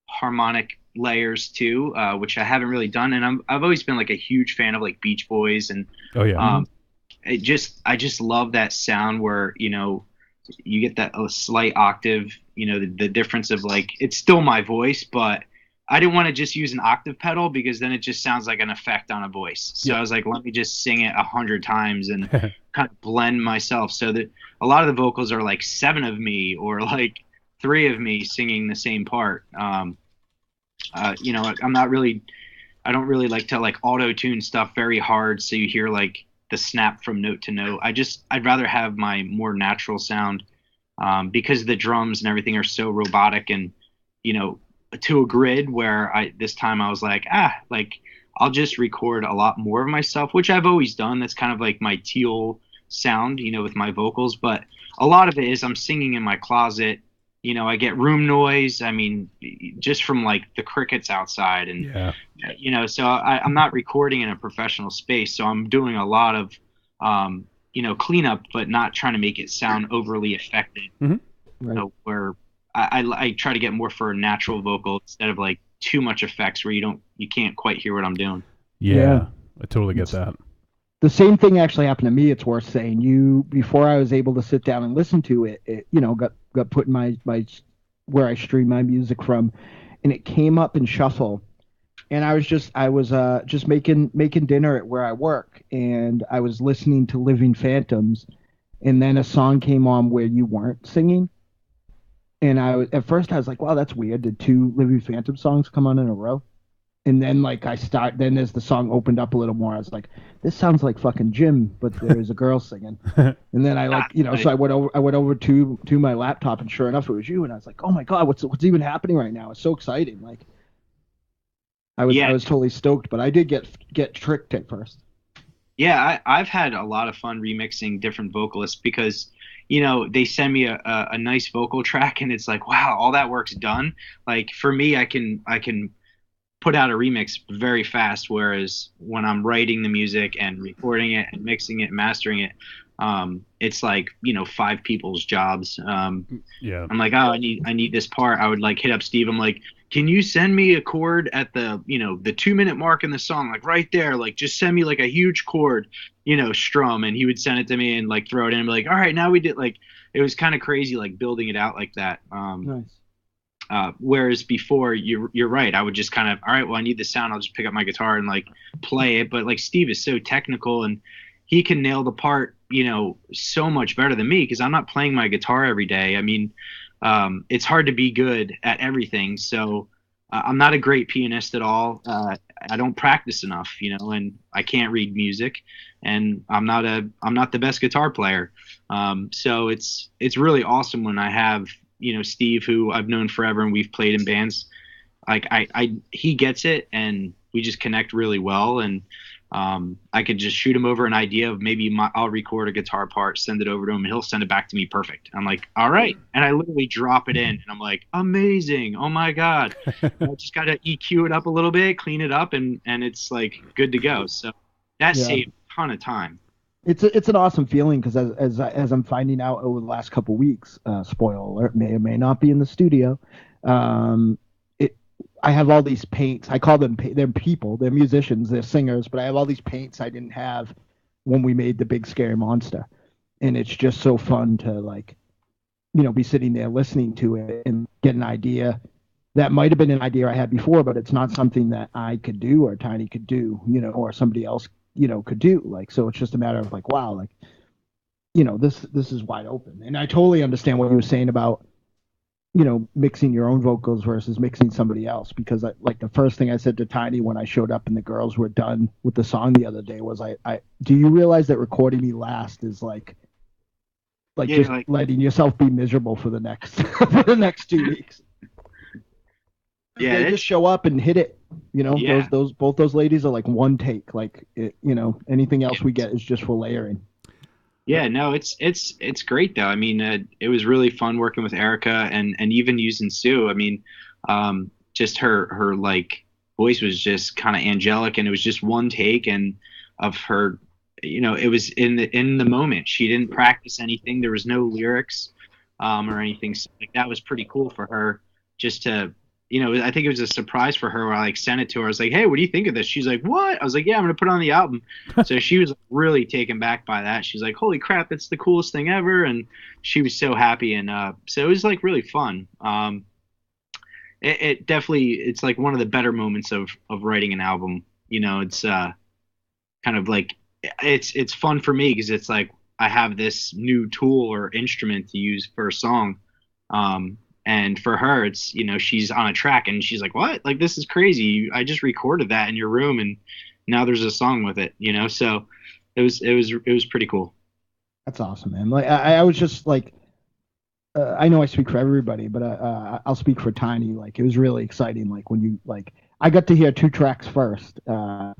harmonic layers too, which I haven't really done. And I've always been like a huge fan of like Beach Boys, and I just love that sound where you get that a slight octave, the difference of like it's still my voice, but I didn't want to just use an octave pedal because then it just sounds like an effect on a voice. So I was like, let me just sing it 100 times and kind of blend myself so that a lot of the vocals are like 7 of me or like 3 of me singing the same part. I don't really like to like auto-tune stuff very hard so you hear like the snap from note to note. I'd rather have my more natural sound because the drums and everything are so robotic and to a grid where this time I was like I'll just record a lot more of myself, which I've always done. That's kind of like my Teeel sound, with my vocals, but a lot of it is I'm singing in my closet. I get room noise. I mean, just from like the crickets outside and, so I'm not recording in a professional space. So I'm doing a lot of, cleanup, but not trying to make it sound overly affected. Mm-hmm. Right. Where I try to get more for a natural vocal instead of like too much effects where you can't quite hear what I'm doing. Yeah. I totally get that. The same thing actually happened to me. It's worth saying. Before I was able to sit down and listen to it, got put in my where I stream my music from, and it came up in shuffle, and I was just making dinner at where I work, and I was listening to Living Phantoms, and then a song came on where you weren't singing, and at first I was like, wow, that's weird. Did 2 Living Phantom songs come on in a row? And then like then as the song opened up a little more, I was like, this sounds like fucking Jim, but there's a girl singing. And then I so I went over to my laptop, and sure enough, it was you. And I was like, oh my God, what's even happening right now? It's so exciting. Like I was totally stoked, but I did get tricked at first. Yeah, I've had a lot of fun remixing different vocalists because, they send me a nice vocal track and it's like, wow, all that work's done. Like for me, I can put out a remix very fast, whereas when I'm writing the music and recording it and mixing it and mastering it, it's like 5 people's jobs. I'm like, oh, I need this part. I would like hit up Steve. I'm like, can you send me a chord at the the 2-minute mark in the song, like right there, like just send me like a huge chord, strum, and he would send it to me and like throw it in and be like, all right, now we did. Like it was kind of crazy, like building it out like that. Nice. Whereas before, you're right, I would just kind of, all right, well, I need the sound, I'll just pick up my guitar and like play it. But like Steve is so technical and he can nail the part so much better than me because I'm not playing my guitar every day. I mean, it's hard to be good at everything. So I'm not a great pianist at all. I don't practice enough, and I can't read music, and I'm not the best guitar player. So it's really awesome when I have Steve, who I've known forever and we've played in bands. Like he gets it and we just connect really well. And I could just shoot him over an idea of maybe I'll record a guitar part, send it over to him, and he'll send it back to me perfect. I'm like, all right. And I literally drop it in and I'm like, amazing. Oh my God. I just got to EQ it up a little bit, clean it up, and it's like good to go. So that saved a ton of time. It's an awesome feeling because as I'm finding out over the last couple weeks, spoiler alert, may or may not be in the studio. I have all these paints. I call them they're people, they're musicians, they're singers, but I have all these paints I didn't have when we made the Big Scary Monster, and it's just so fun to like, be sitting there listening to it and get an idea that might have been an idea I had before, but it's not something that I could do or Tiny could do, or somebody else could do. Like, so it's just a matter of like, wow, like, this is wide open. And I totally understand what you were saying about, mixing your own vocals versus mixing somebody else. Because like the first thing I said to Tiny when I showed up and the girls were done with the song the other day was, I do you realize that recording me last is like Yeah, just like- letting yourself be miserable for the next for the next 2 weeks. Yeah, They just show up and hit it. Yeah. Those both those ladies are like one take. Like anything else we get is just for layering. Yeah, no, it's great though. I mean, it was really fun working with Erica and even using Sue. I mean, just her like voice was just kind of angelic, and it was just one take and of her. It was in the moment. She didn't practice anything. There was no lyrics, or anything. So, like, that was pretty cool for her just to. I think it was a surprise for her when I like sent it to her. I was like, "Hey, what do you think of this?" She's like, "What?" I was like, "Yeah, I'm gonna put it on the album." So she was really taken back by that. She's like, "Holy crap, it's the coolest thing ever!" And she was so happy. And so it was like really fun. It definitely it's like one of the better moments of writing an album. It's kind of like it's fun for me because it's like I have this new tool or instrument to use for a song. And for her, it's, she's on a track and she's like, what? Like, this is crazy. I just recorded that in your room and now there's a song with it, So it was pretty cool. That's awesome, man. Like I was just like, I know I speak for everybody, but I'll speak for Tiny. Like, it was really exciting. Like when you I got to hear 2 tracks first, and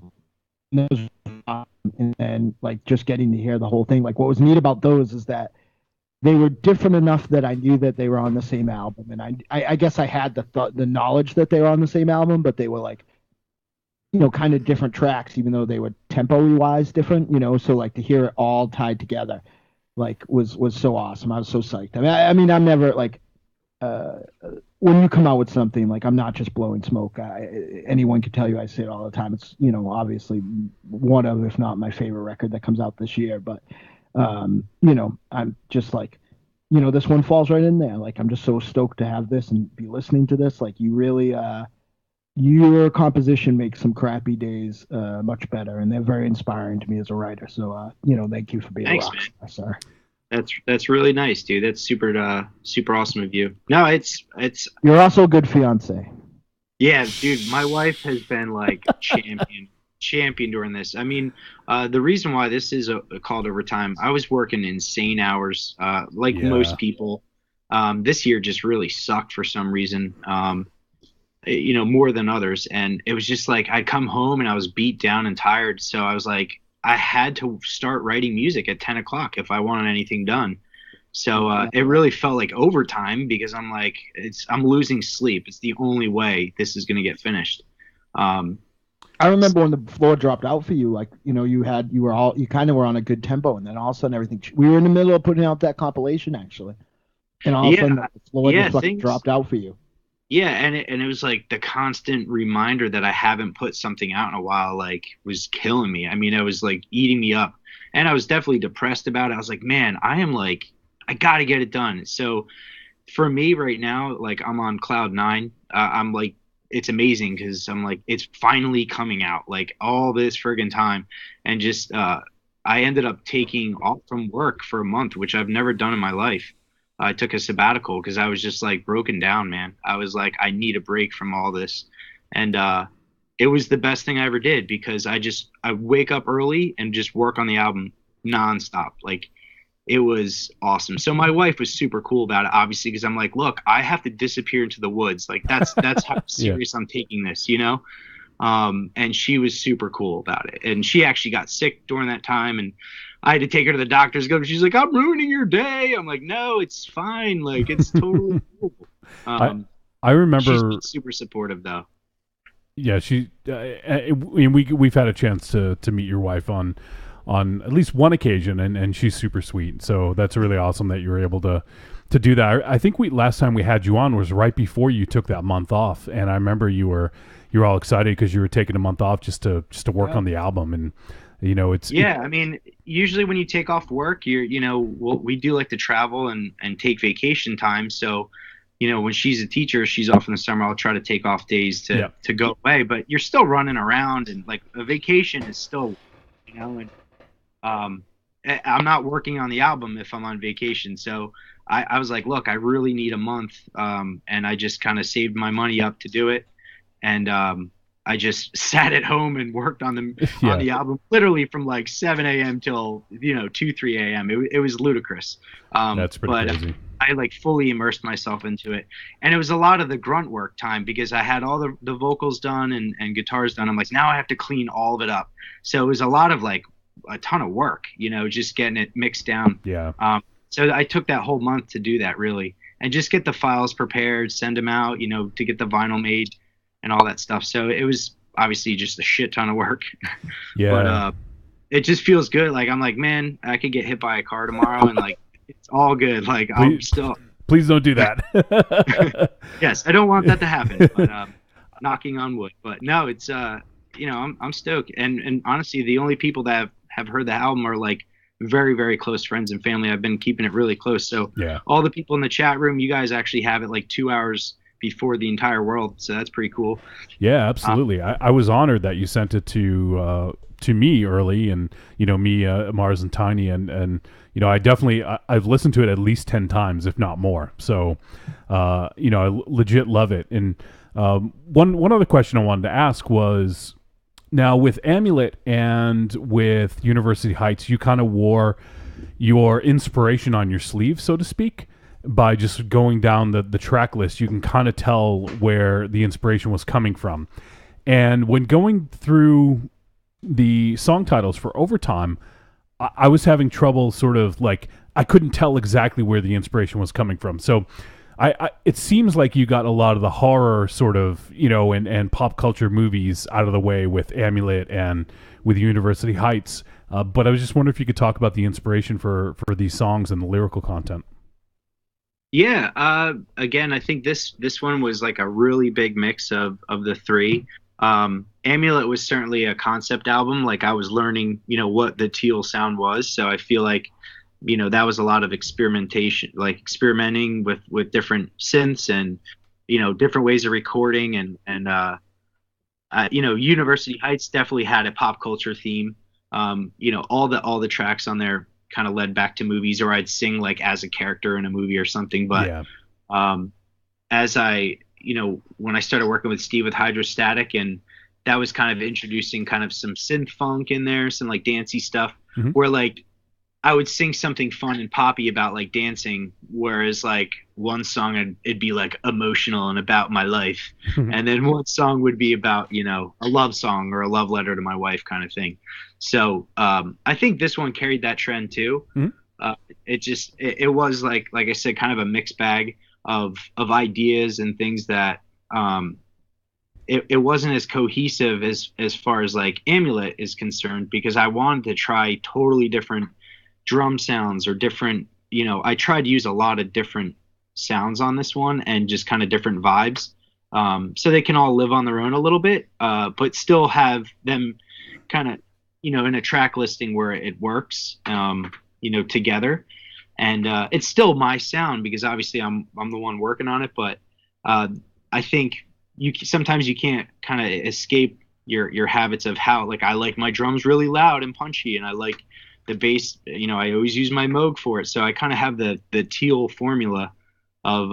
then like just getting to hear the whole thing. Like, what was neat about those is that they were different enough that I knew that they were on the same album, and I guess I had the knowledge that they were on the same album, but they were like, kind of different tracks, even though they were tempo wise different, So like to hear it all tied together, like was so awesome. I was so psyched. I mean, I'm never like, when you come out with something, like, I'm not just blowing smoke. Anyone can tell you I say it all the time. It's obviously one of, if not my favorite record that comes out this year, but. I'm just like, this one falls right in there. Like, I'm just so stoked to have this and be listening to this. Like, you really, your composition makes some crappy days much better, and they're very inspiring to me as a writer. So, thank you for being Thanks, a rock star. That's really nice, dude. That's super awesome of you. No, it's You're also a good fiance. yeah, dude. My wife has been like champion during this. I mean, the reason why this is called overtime, I was working insane hours, like most people. This year just really sucked for some reason, more than others. And it was just like I'd come home and I was beat down and tired. So I was like, I had to start writing music at 10 o'clock if I wanted anything done. So it really felt like overtime because I'm like, I'm losing sleep. It's the only way this is going to get finished. I remember when the floor dropped out for you, like, you kind of were on a good tempo, and then all of a sudden everything, we were in the middle of putting out that compilation actually. And all of a sudden the floor just fucking dropped out for you. Yeah. And it was like the constant reminder that I haven't put something out in a while, like, was killing me. I mean, it was like eating me up, and I was definitely depressed about it. I was like, man, I got to get it done. So for me right now, like, I'm on cloud 9. I'm like, it's amazing because I'm like, it's finally coming out, like, all this friggin' time. And just I ended up taking off from work for a month, which I've never done in my life. I took a sabbatical because I was just like broken down, man. I was like, I need a break from all this. And it was the best thing I ever did because I wake up early and just work on the album nonstop. Like, it was awesome. So my wife was super cool about it, obviously, because I'm like, look, I have to disappear into the woods. Like, that's how serious I'm taking this, And she was super cool about it. And she actually got sick during that time, and I had to take her to the doctor's. She's like, I'm ruining your day. I'm like, no, it's fine. Like, it's totally cool. I remember she's super supportive though. Yeah, we've had a chance to meet your wife on at least one occasion, and she's super sweet. So that's really awesome that you were able to do that. I think last time we had you on was right before you took that month off, and I remember you were all excited because you were taking a month off just to work on the album. And I mean, usually when you take off work, we do like to travel and take vacation time. So, when she's a teacher, she's off in the summer. I'll try to take off days to go away, but you're still running around, and like a vacation is still you know, and I'm not working on the album if I'm on vacation. So I was like, look, I really need a month. And I just kind of saved my money up to do it. And I just sat at home and worked on Yeah. the album literally from like 7 a.m. till 2 3 a.m. It was ludicrous. That's pretty But crazy. I like fully immersed myself into it, and it was a lot of the grunt work time because I had all the vocals done and guitars done. I'm like, now I have to clean all of it up. So it was a lot of like a ton of work, just getting it mixed down. Yeah. So I took that whole month to do that really, and just get the files prepared, send them out, to get the vinyl made and all that stuff. So it was obviously just a shit ton of work. Yeah. But it just feels good. Like I'm like, man, I could get hit by a car tomorrow and like it's all good. Like I'm still. Please don't do that. Yes, I don't want that to happen. But knocking on wood. But no, it's I'm stoked. And honestly, the only people that have heard the album are like very, very close friends and family. I've been keeping it really close. So Yeah. all the people in the chat room, you guys actually have it like 2 hours before the entire world. So that's pretty cool. Yeah, absolutely. I was honored that you sent it to me early, and me, Mars, and Tiny, and I definitely I've listened to it at least 10 times, if not more. So, I legit love it. And one other question I wanted to ask was, now with Amulet and with University Heights, you kind of wore your inspiration on your sleeve, so to speak. By just going down the track list, you can kind of tell where the inspiration was coming from. And when going through the song titles for Overtime, I was having trouble sort of like, I couldn't tell exactly where the inspiration was coming from. So it seems like you got a lot of the horror sort of, and pop culture movies out of the way with Amulet and with University Heights. But I was just wondering if you could talk about the inspiration for these songs and the lyrical content. Yeah. Again, I think this one was like a really big mix of the three. Amulet was certainly a concept album. Like I was learning, what the Teeel sound was. So I feel like, that was a lot of experimentation, like experimenting with different synths and, different ways of recording and University Heights definitely had a pop culture theme. All the tracks on there kind of led back to movies, or I'd sing like as a character in a movie or something. But as I, when I started working with Steve with Hydrostatic, and that was kind of introducing kind of some synth funk in there, some like dancey stuff, where like I would sing something fun and poppy about like dancing, whereas like one song it'd be like emotional and about my life, and then one song would be about a love song or a love letter to my wife kind of thing. So I think this one carried that trend too. It was like I said, kind of a mixed bag of ideas and things that it wasn't as cohesive as far as like Amulet is concerned, because I wanted to try totally different drum sounds or different, I tried to use a lot of different sounds on this one and just kind of different vibes. So they can all live on their own a little bit, but still have them kind of, in a track listing where it works, together. And it's still my sound because obviously I'm the one working on it, but I think sometimes you can't kind of escape your habits of how, like, I like my drums really loud and punchy, and I like the bass, I always use my Moog for it. So I kind of have the Teeel formula of,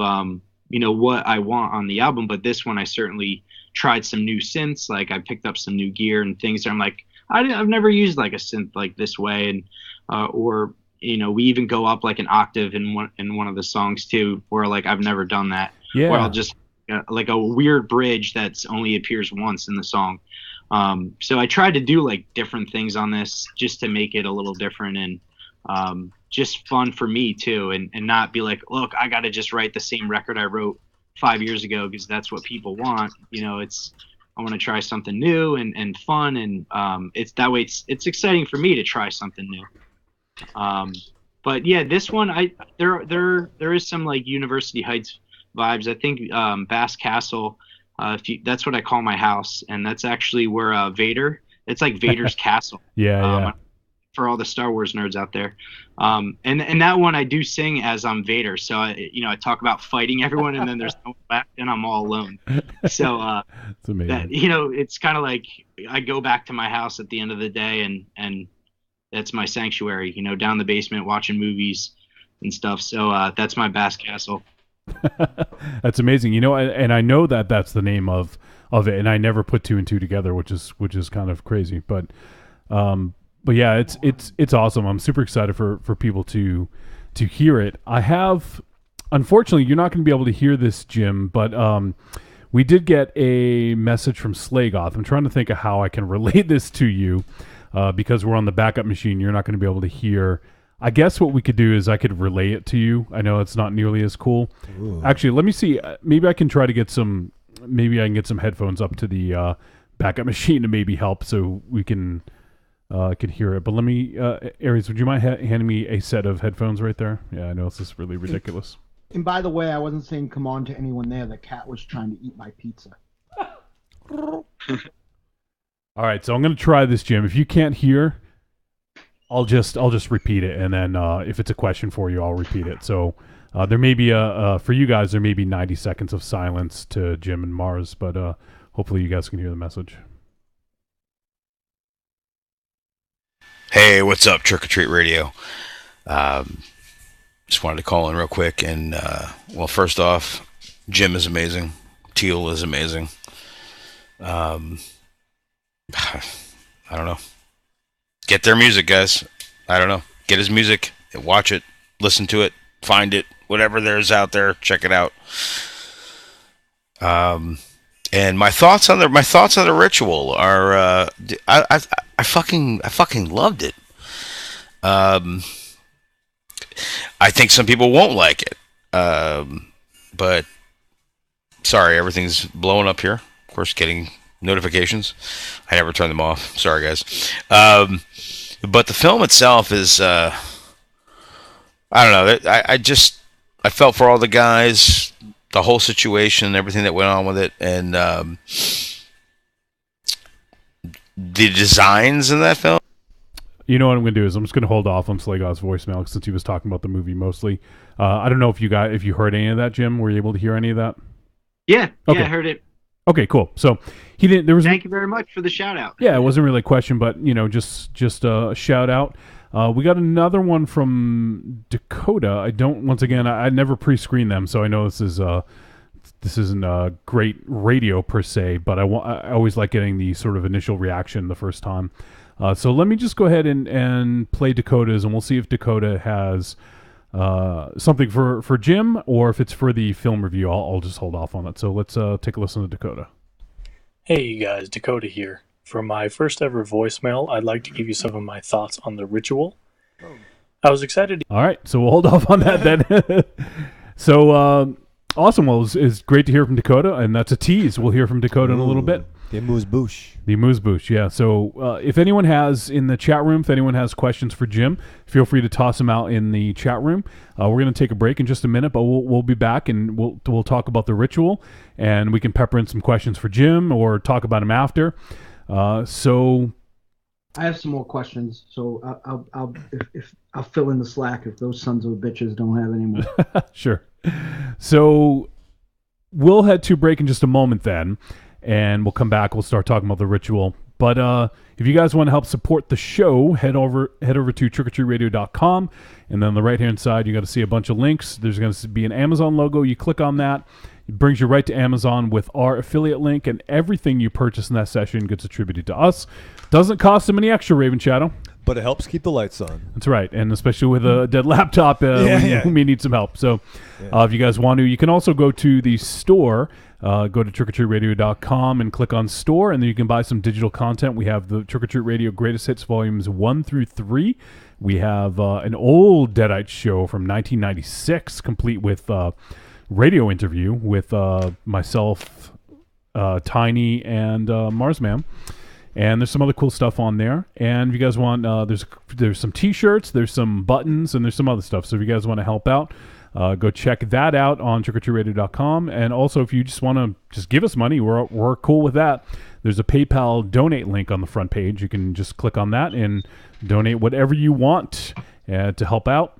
what I want on the album. But this one, I certainly tried some new synths. Like I picked up some new gear and things that I'm like, I've never used like a synth like this way. And, or, we even go up like an octave in one of the songs too, where like, I've never done that. Yeah. Or I'll just like a weird bridge that's only appears once in the song. So I tried to do like different things on this just to make it a little different and just fun for me too, and not be like, look, I got to just write the same record I wrote 5 years ago because that's what people want. I want to try something new and fun, and it's that way. It's exciting for me to try something new. But yeah, this one, there is some like University Heights vibes. I think Bass Castle. That's what I call my house, and that's actually where Vader. It's like Vader's castle. Yeah. for all the Star Wars nerds out there. And that one I do sing as I'm Vader. So I talk about fighting everyone, and then there's no one left, and I'm all alone. So It's amazing. that it's kind of like I go back to my house at the end of the day, and that's my sanctuary. Down in the basement watching movies and stuff. So that's my Bass Castle. That's amazing. And I know that that's the name of it, and I never put two and two together, which is kind of crazy. But yeah, it's awesome. I'm super excited for people to hear it. Unfortunately, you're not going to be able to hear this, Jim, but we did get a message from Slagoth. I'm trying to think of how I can relate this to you, because we're on the backup machine. You're not going to be able to hear. I guess what we could do is I could relay it to you. I know it's not nearly as cool. Ooh. Actually, let me see. Maybe I can try to get some. Maybe I can get some headphones up to the backup machine to maybe help, so we can hear it. But let me, Aries, would you mind handing me a set of headphones right there? Yeah, I know this is really ridiculous. And by the way, I wasn't saying come on to anyone there. The cat was trying to eat my pizza. All right, so I'm going to try this, Jim. If you can't hear, I'll just repeat it, and then if it's a question for you, I'll repeat it. So there may be for you guys, there may be 90 seconds of silence to Jim and Mars, but hopefully you guys can hear the message. Hey, what's up, Trick or Treat Radio? Just wanted to call in real quick, and well, first off, Jim is amazing. Teeel is amazing. I don't know. Get their music, guys. I don't know. Get his music, watch it, listen to it, find it, whatever there's out there, check it out. And my thoughts on the ritual are, I fucking loved it. I think some people won't like it, but sorry, everything's blowing up here. Of course, getting notifications. I never turn them off. Sorry, guys. But the film itself is, I don't know. I felt for all the guys, the whole situation, everything that went on with it, and the designs in that film. You know what I'm going to do is I'm just going to hold off on Slagoth's voicemail since he was talking about the movie mostly. I don't know if you heard any of that, Jim. Were you able to hear any of that? Yeah, okay. Yeah, I heard it. Okay, cool. So he didn't. There was. Thank you very much for the shout out. Yeah, it wasn't really a question, but just a shout out. We got another one from Dakota. I never pre-screen them, so I know this isn't great radio per se, but I always like getting the sort of initial reaction the first time. So let me just go ahead and play Dakota's, and we'll see if Dakota has something for Jim, or if it's for the film review. I'll just hold off on it. So let's take a listen to Dakota. Hey you guys, Dakota here. For my first ever voicemail, I'd like to give you some of my thoughts on the ritual. I was excited. All right, so we'll hold off on that then. So awesome. Well, it's great to hear from Dakota, and that's a tease. We'll hear from Dakota in a little bit. The amuse-bouche. The amuse-bouche, yeah. So if anyone has, in the chat room, if anyone has questions for Jim, feel free to toss them out in the chat room. We're going to take a break in just a minute, but we'll be back, and we'll talk about the ritual, and we can pepper in some questions for Jim or talk about him after. So I have some more questions, so I'll fill in the slack if those sons of bitches don't have any more. Sure. So we'll head to break in just a moment then, and we'll come back. We'll start talking about the ritual. But if you guys want to help support the show, head over to trickortreatradio.com, and then on the right-hand side, you got to see a bunch of links. There's going to be an Amazon logo. You click on that. It brings you right to Amazon with our affiliate link, and everything you purchase in that session gets attributed to us. Doesn't cost them any extra, Raven Shadow. But it helps keep the lights on. That's right, and especially with a dead laptop, we may need some help. So if you guys want to, you can also go to the store, go to trickortreatradio.com and click on store, and then you can buy some digital content. We have the Trick or Treat Radio Greatest Hits Volumes 1 through 3. We have an old Deadite show from 1996, complete with radio interview with myself, Tiny, and Marsman. And there's some other cool stuff on there. And if you guys want, there's some T-shirts, there's some buttons, and there's some other stuff. So if you guys want to help out, go check that out on trickortreatradio.com. And also, if you just want to just give us money, we're cool with that. There's a PayPal donate link on the front page. You can just click on that and donate whatever you want to help out.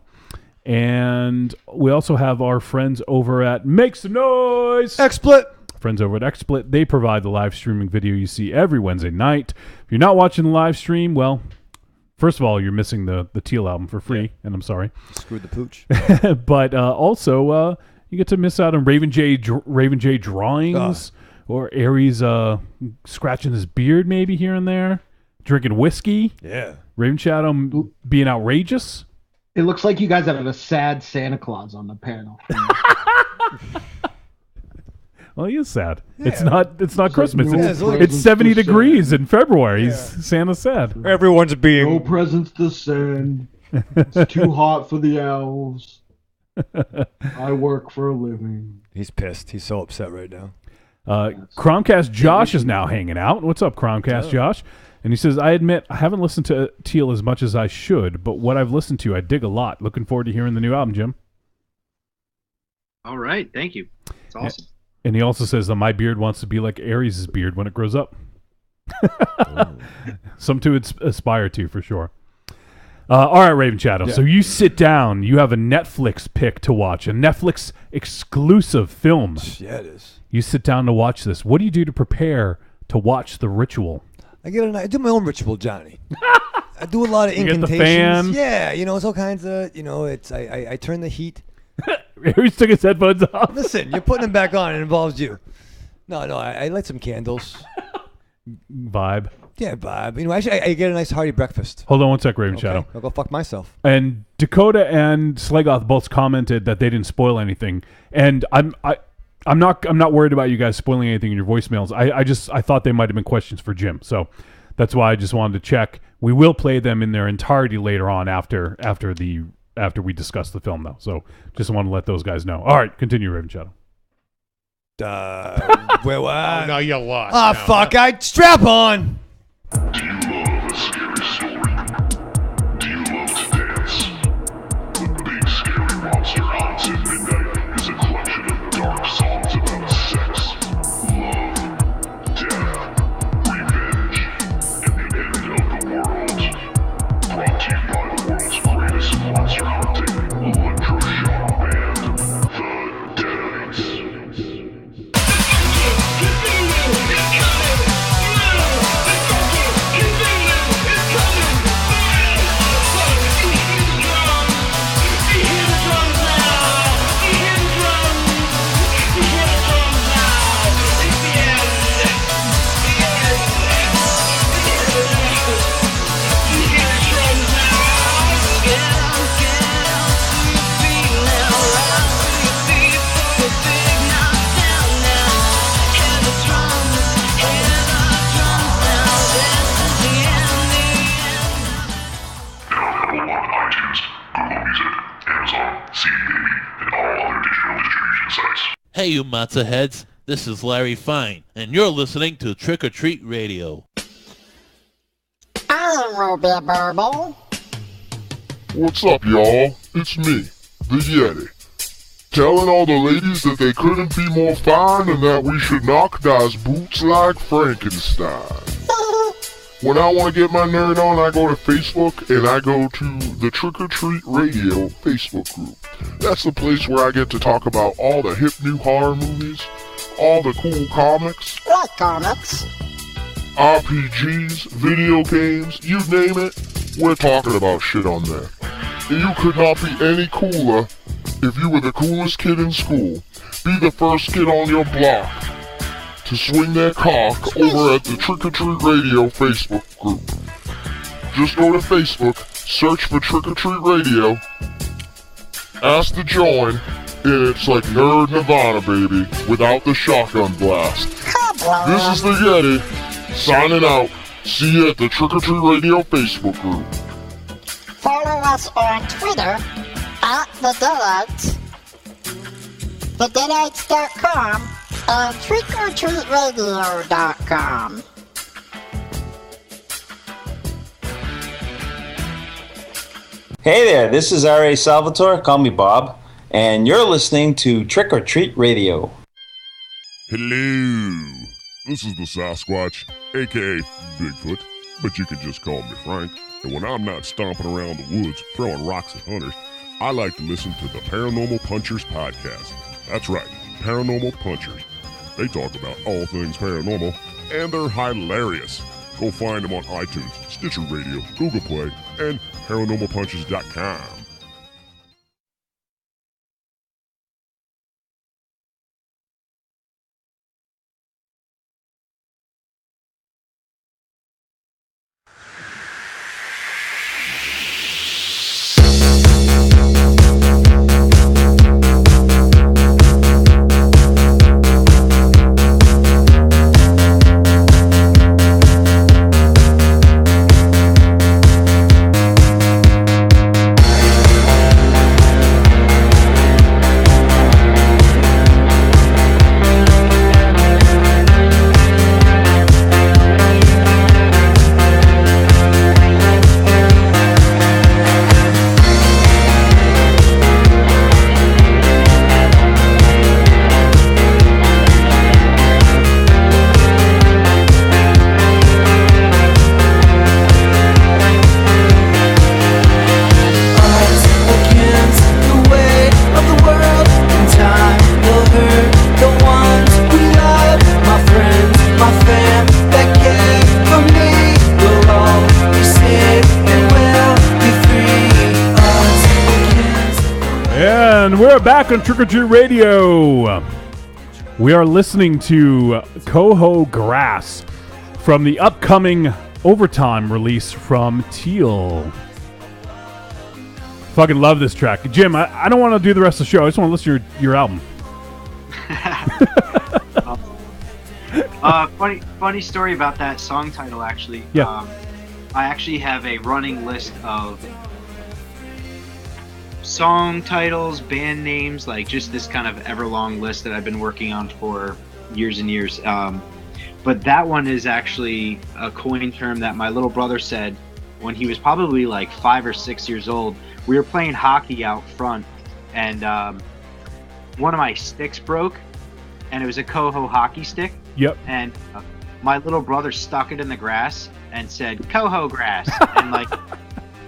And we also have our friends over at Make Some Noise! XSplit! Friends over at XSplit. They provide the live streaming video you see every Wednesday night. If you're not watching the live stream, well, first of all, you're missing the Teeel album for free, and I'm sorry. Screwed the pooch. But also, you get to miss out on Raven J drawings, or Aries scratching his beard maybe here and there, drinking whiskey. Yeah. Raven Shadow being outrageous. It looks like you guys have a sad Santa Claus on the panel. Well, he is sad. Yeah. It's not Christmas. No It's 70 presents to degrees send. in February. Yeah. Santa's sad. Everyone's being... No presents to send. It's too hot for the elves. I work for a living. He's pissed. He's so upset right now. Cromcast Josh is now hanging out. What's up, Cromcast Josh? And he says, I admit I haven't listened to Teeel as much as I should, but what I've listened to, I dig a lot. Looking forward to hearing the new album, Jim. All right. Thank you. It's awesome. And he also says that my beard wants to be like Aries' beard when it grows up. Something to aspire to, for sure. All right, Raven Shadow. Yeah. So you sit down. You have a Netflix pick to watch, a Netflix exclusive film. Yeah, it is. You sit down to watch this. What do you do to prepare to watch The Ritual? I do my own ritual, Johnny. I do a lot of You get the incantations. fan. Yeah, it's all kinds of, it's I turn the heat. Aries took his headphones off. Listen, you're putting them back on. It involves you. No, I light some candles. Vibe. Yeah, Bob. Actually, I get a nice hearty breakfast. Hold on one sec, Raven Okay, Shadow. I'll go fuck myself. And Dakota and Slegoth both commented that they didn't spoil anything. And I'm not worried about you guys spoiling anything in your voicemails. I thought they might have been questions for Jim. So that's why I just wanted to check. We will play them in their entirety later on after we discuss the film, though. So just want to let those guys know. All right, continue, Raven Shadow. Where what? Oh, no, you lost. Ah, No. fuck! I strap on. Do you love a scary story? Do you love to dance? The Big Scary Monster Haunts at Midnight is a collection of dark songs about sex, love, death, revenge, and the end of the world. Brought to you by the world's greatest monster hunting electroshock band, the Deadites. Hey, you matzo heads. This is Larry Fine, and you're listening to Trick or Treat Radio. I will be Burble. What's up, y'all? It's me, the Yeti. Telling all the ladies that they couldn't be more fine and that we should knock those boots like Frankenstein. When I want to get my nerd on, I go to Facebook and I go to the Trick or Treat Radio Facebook group. That's the place where I get to talk about all the hip new horror movies, all the cool comics, Like comics. RPGs, video games, you name it, we're talking about shit on there. And you could not be any cooler if you were the coolest kid in school. Be the first kid on your block to swing their cock over at the Trick or Treat Radio Facebook group. Just go to Facebook, search for Trick or Treat Radio, ask to join, and it's like Nerd Nirvana, baby, without the shotgun blast. This is the Yeti, signing out. See you at the Trick or Treat Radio Facebook group. Follow us on Twitter at The Deadites, TheDeadites.com, and TrickOrTreatRadio.com. Hey there, this is R.A. Salvatore, call me Bob, and you're listening to Trick or Treat Radio. Hello. This is the Sasquatch, aka Bigfoot, but you can just call me Frank. And when I'm not stomping around the woods throwing rocks at hunters, I like to listen to the Paranormal Punchers podcast. That's right, Paranormal Punchers. They talk about all things paranormal, and they're hilarious. Go find them on iTunes, Stitcher Radio, Google Play, and paranormalpunchers.com. Back on Trick or Treat Radio. We are listening to Coho Grass from the upcoming Overtime release from Teeel. Fucking love this track. Jim, I don't want to do the rest of the show. I just want to listen to your album. Funny story about that song title, actually. Yeah. I actually have a running list of song titles, band names, like just this kind of ever-long list that I've been working on for years and years. But that one is actually a coined term that my little brother said when he was probably like 5 or 6 years old. We were playing hockey out front, and one of my sticks broke, and it was a Coho hockey stick. Yep. And my little brother stuck it in the grass and said, "Coho grass," and like.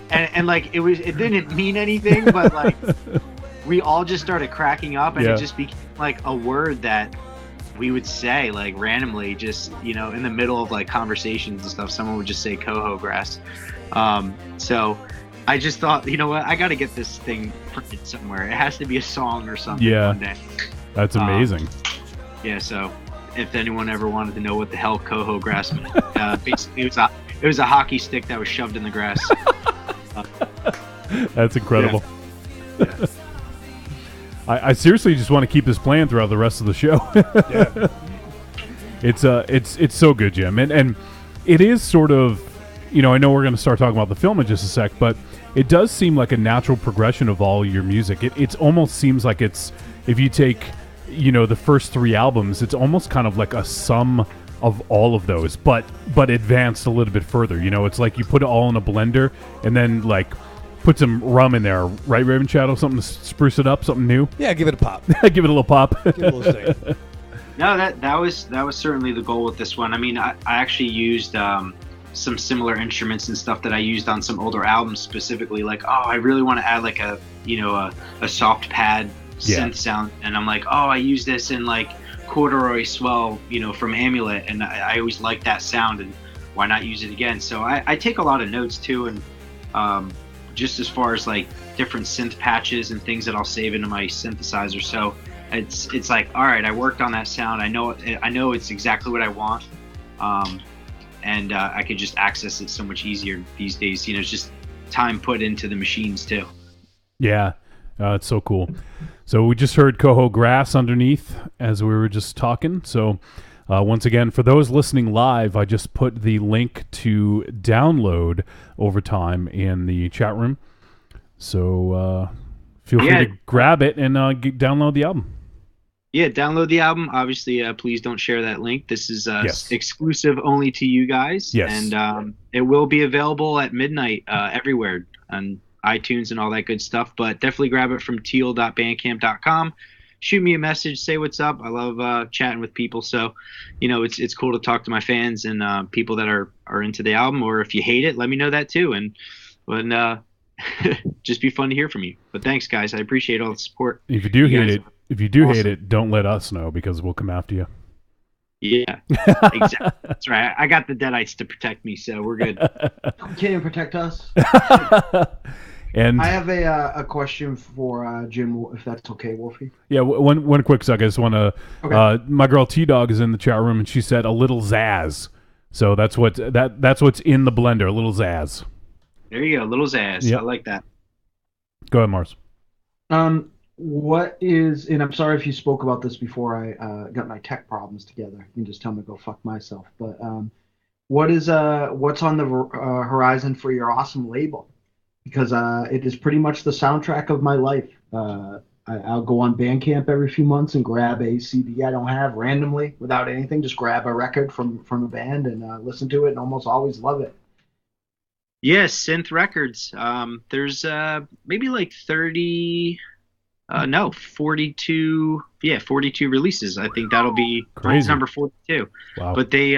And like it didn't mean anything, but like we all just started cracking up, and it just became like a word that we would say like randomly, just in the middle of like conversations and stuff. Someone would just say Coho grass. So I just thought, you know what, I got to get this thing printed somewhere. It has to be a song or something. Yeah, one day. That's amazing. Yeah. So if anyone ever wanted to know what the hell Coho grass meant, basically it was a hockey stick that was shoved in the grass. That's incredible. Yeah. I seriously just want to keep this playing throughout the rest of the show. Yeah. It's so good, Jim, and it is sort of, I know we're going to start talking about the film in just a sec, but it does seem like a natural progression of all your music. It almost seems like it's, if you take the first 3 albums, it's almost kind of like a sum of all of those, but advanced a little bit further. It's like you put it all in a blender and then like put some rum in there, right, Raven Shadow? Something to spruce it up, something new. Yeah, give it a pop. Give it a little pop. Give it a little sing. No, that was certainly the goal with this one. I mean, I actually used some similar instruments and stuff that I used on some older albums specifically. Like, I really want to add like a soft pad synth sound, and I'm like, I use this in like corduroy swell, from Amulet, and I always liked that sound, and why not use it again? So I take a lot of notes too, and just as far as like different synth patches and things that I'll save into my synthesizer. So it's like, all right, I worked on that sound. I know it's exactly what I want, and I could just access it so much easier these days. It's just time put into the machines too. Yeah, it's so cool. So we just heard Coho Grass underneath as we were just talking. So once again, for those listening live, I just put the link to download Overtime in the chat room. So feel free to grab it and download the album. Yeah, download the album. Obviously, please don't share that link. This is exclusive only to you guys. Yes. And it will be available at midnight everywhere on iTunes and all that good stuff. But definitely grab it from teal.bandcamp.com. shoot me a message, say what's up. I love chatting with people. So, it's cool to talk to my fans and people that are into the album. Or if you hate it, let me know that too. And just be fun to hear from you. But thanks, guys. I appreciate all the support. If you do hate it, don't let us know because we'll come after you. Yeah, exactly. That's right. I got the Deadites to protect me, so we're good. You can't even protect us. And I have a question for Jim, if that's okay, Wolfie. Yeah, one quick sec. I just want to. Okay. My girl T Dog is in the chat room, and she said a little zazz. So that's what's in the blender. A little zazz. There you go, little zazz. Yep. I like that. Go ahead, Mars. What is, and I'm sorry if you spoke about this before I got my tech problems together. You can just tell me to go fuck myself. But what's on the horizon for your awesome label? Because it is pretty much the soundtrack of my life. I'll go on Bandcamp every few months and grab a CD I don't have randomly without anything. Just grab a record from a band and listen to it, and almost always love it. Yes, Synth Records. There's maybe like 42 releases. I think that'll be Crazy. number 42. Wow. But they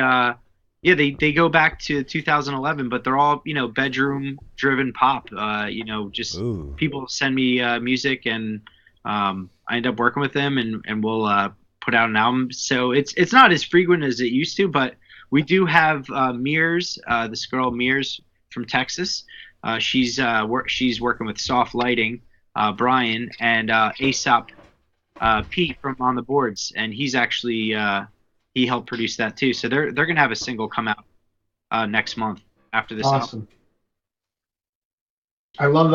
go back to 2011, but they're all bedroom driven pop. Just people send me music, and I end up working with them, and we'll put out an album. So it's not as frequent as it used to, but we do have Mears, this girl Mears from Texas. She's working with Soft Lighting, Brian, and Aesop Pete from On the Boards, and he's actually he helped produce that too. So they're gonna have a single come out next month after this Awesome. album. I love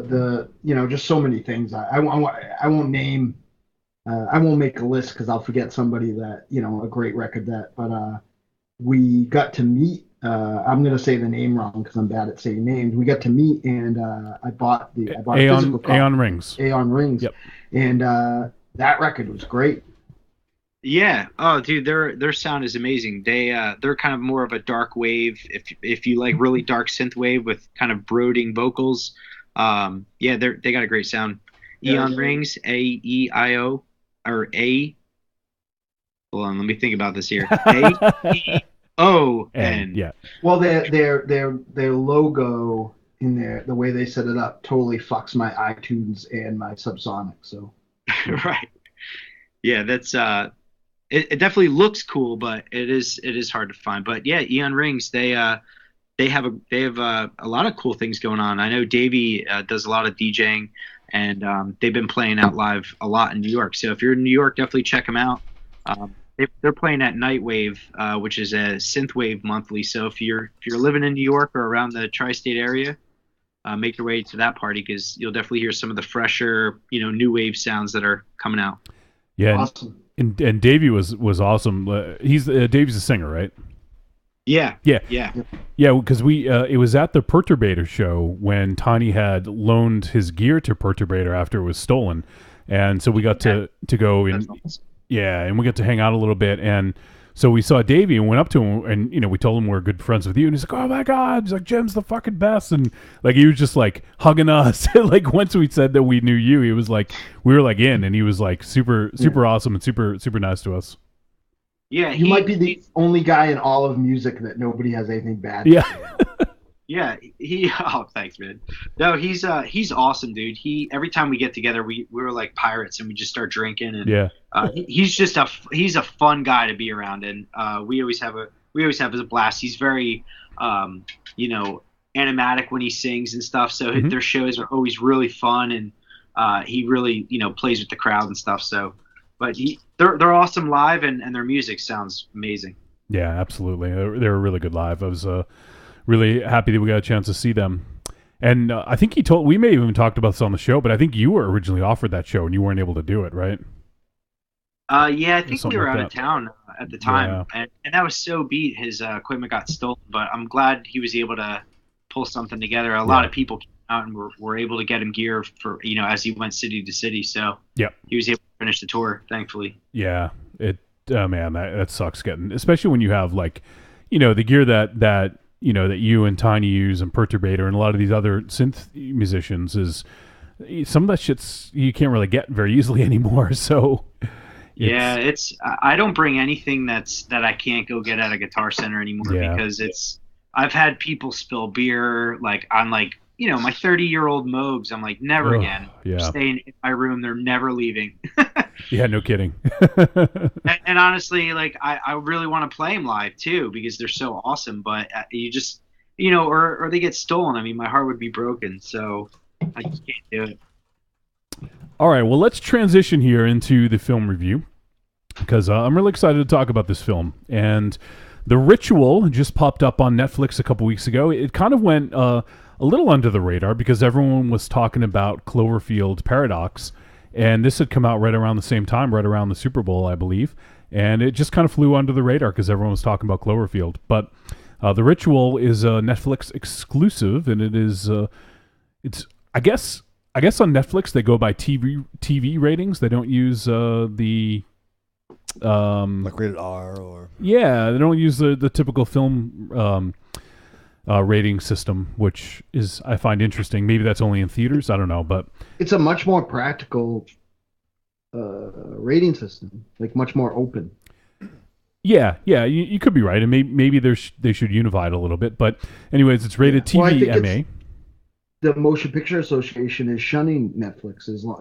the just so many things. I won't name. I won't make a list because I'll forget somebody that a great record that. But we got to meet. I'm gonna say the name wrong because I'm bad at saying names. We got to meet, and I bought a physical copy. Aeon Rings. Aeon Rings. Yep. And that record was great. Yeah. Oh, dude, their sound is amazing. They're kind of more of a dark wave. If you like really dark synth wave with kind of brooding vocals, they got a great sound. Aeon Rings, AEIO or A. Hold on, let me think about this here. AEON. Yeah. Well, their logo in there, the way they set it up, totally fucks my iTunes and my Subsonic. So. Right. Yeah, that's it definitely looks cool, but it is hard to find. But yeah, Aeon Rings, they have a lot of cool things going on. I know Davey does a lot of DJing, and they've been playing out live a lot in New York. So if you're in New York, definitely check them out. They're playing at Nightwave, which is a synthwave monthly. So if you're living in New York or around the tri-state area, make your way to that party because you'll definitely hear some of the fresher, new wave sounds that are coming out. Yeah, Awesome. And Davey was awesome. He's Davey's a singer, right? Yeah. Yeah. Because we it was at the Perturbator show when Tiny had loaned his gear to Perturbator after it was stolen, and so we got to go and and we got to hang out a little bit, and so we saw Davey and went up to him, and we told him we're good friends with you, and he's like, "Oh my God!" He's like, "Jim's the fucking best," and like he was just like hugging us. Like once we said that we knew you, he was like, we were like in, and he was like super awesome and super nice to us. Yeah, You might be the only guy in all of music that nobody has anything bad. Yeah. Yeah, oh, thanks, man. No, he's awesome, dude. He every time we get together, we were like pirates, and we just start drinking, and he's a fun guy to be around, and we always have a blast. He's very animatic when he sings and stuff. So their shows are always really fun, and he really plays with the crowd and stuff. So, but they're awesome live, and their music sounds amazing. Yeah, absolutely. They were really good live. I was really happy that we got a chance to see them. And I think we may have even talked about this on the show, but I think you were originally offered that show and you weren't able to do it, right? Yeah, I think we were out of town at the time, and that was so beat. His equipment got stolen, but I'm glad he was able to pull something together. A lot of people came out and were able to get him gear for as he went city to city. So he was able to finish the tour, thankfully. Yeah, man, that sucks getting, especially when you have like, the gear that you and Tiny use and Perturbator and a lot of these other synth musicians is, some of that shit's you can't really get very easily anymore. So Yeah, I don't bring anything that I can't go get at a Guitar Center anymore because I've had people spill beer like on like my 30-year-old Moogs. I'm like, never again. Yeah. They're staying in my room. They're never leaving. Yeah, no kidding. and honestly, like I really want to play them live too because they're so awesome. But you just or they get stolen. I mean, my heart would be broken. So I just can't do it. All right, well, let's transition here into the film review because I'm really excited to talk about this film. And The Ritual just popped up on Netflix a couple weeks ago. It kind of went a little under the radar because everyone was talking about Cloverfield Paradox, and this had come out right around the same time, right around the Super Bowl, I believe. And it just kind of flew under the radar because everyone was talking about Cloverfield. But The Ritual is a Netflix exclusive, and it is it's I guess on Netflix they go by TV ratings. They don't use the like rated R or they don't use the typical film rating system, which is I find interesting. Maybe that's only in theaters. I don't know, but it's a much more practical rating system, like much more open. Yeah, you could be right, and maybe they should unify it a little bit. But anyways, it's rated TV MA. The Motion Picture Association is shunning Netflix as well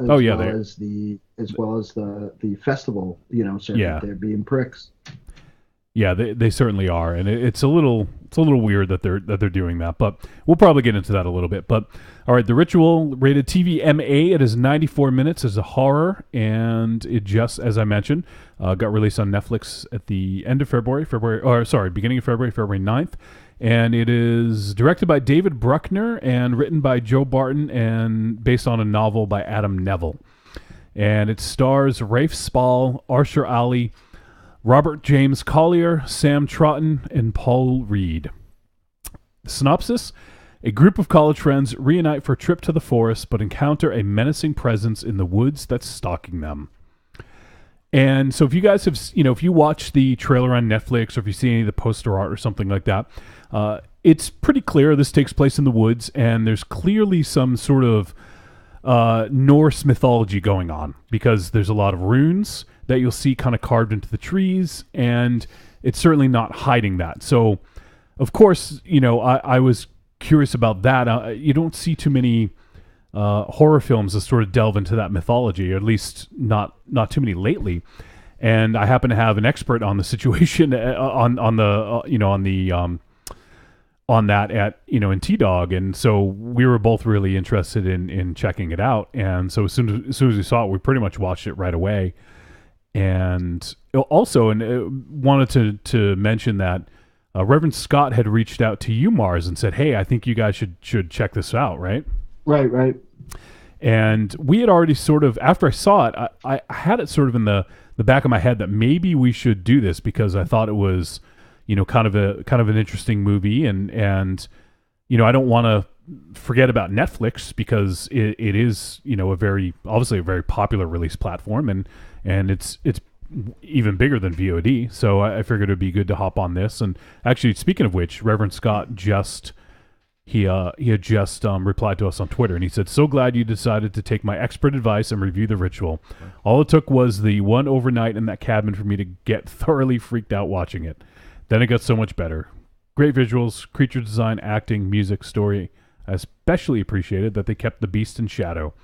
as the festival, circuit. Yeah. They're being pricks. Yeah, they certainly are, and it's a little weird that they're doing that, but we'll probably get into that a little bit. But all right, The Ritual, rated TV MA. It is 94 minutes as a horror, and it just, as I mentioned, got released on Netflix at the end of beginning of February 9th. And it is directed by David Bruckner and written by Joe Barton and based on a novel by Adam Neville. And it stars Rafe Spall, Arthur Ali, Robert James Collier, Sam Troughton, and Paul Reed. The synopsis: a group of college friends reunite for a trip to the forest but encounter a menacing presence in the woods that's stalking them. And so if you guys have, if you watch the trailer on Netflix or if you see any of the poster art or something like that, it's pretty clear this takes place in the woods, and there's clearly some sort of Norse mythology going on because there's a lot of runes that you'll see kind of carved into the trees, and it's certainly not hiding that. So, of course, I was curious about that. You don't see too many horror films that sort of delve into that mythology, or at least not too many lately. And I happen to have an expert on the situation on that at in T-Dog, and so we were both really interested in checking it out. And so as soon as we saw it, we pretty much watched it right away. And also, wanted to mention that Reverend Scott had reached out to you, Mars, and said, "Hey, I think you guys should check this out." Right. Right. And we had already sort of, after I saw it, I had it sort of in the back of my head that maybe we should do this because I thought it was, kind of an interesting movie, and I don't want to forget about Netflix because it is, obviously a very popular release platform, and it's even bigger than VOD. So I figured it'd be good to hop on this. And actually, speaking of which, Reverend Scott he had just replied to us on Twitter, and he said, "So glad you decided to take my expert advice and review The Ritual. All it took was the one overnight in that cabin for me to get thoroughly freaked out watching it. Then it got so much better. Great visuals, creature design, acting, music, story. I especially appreciated that they kept the beast in shadow."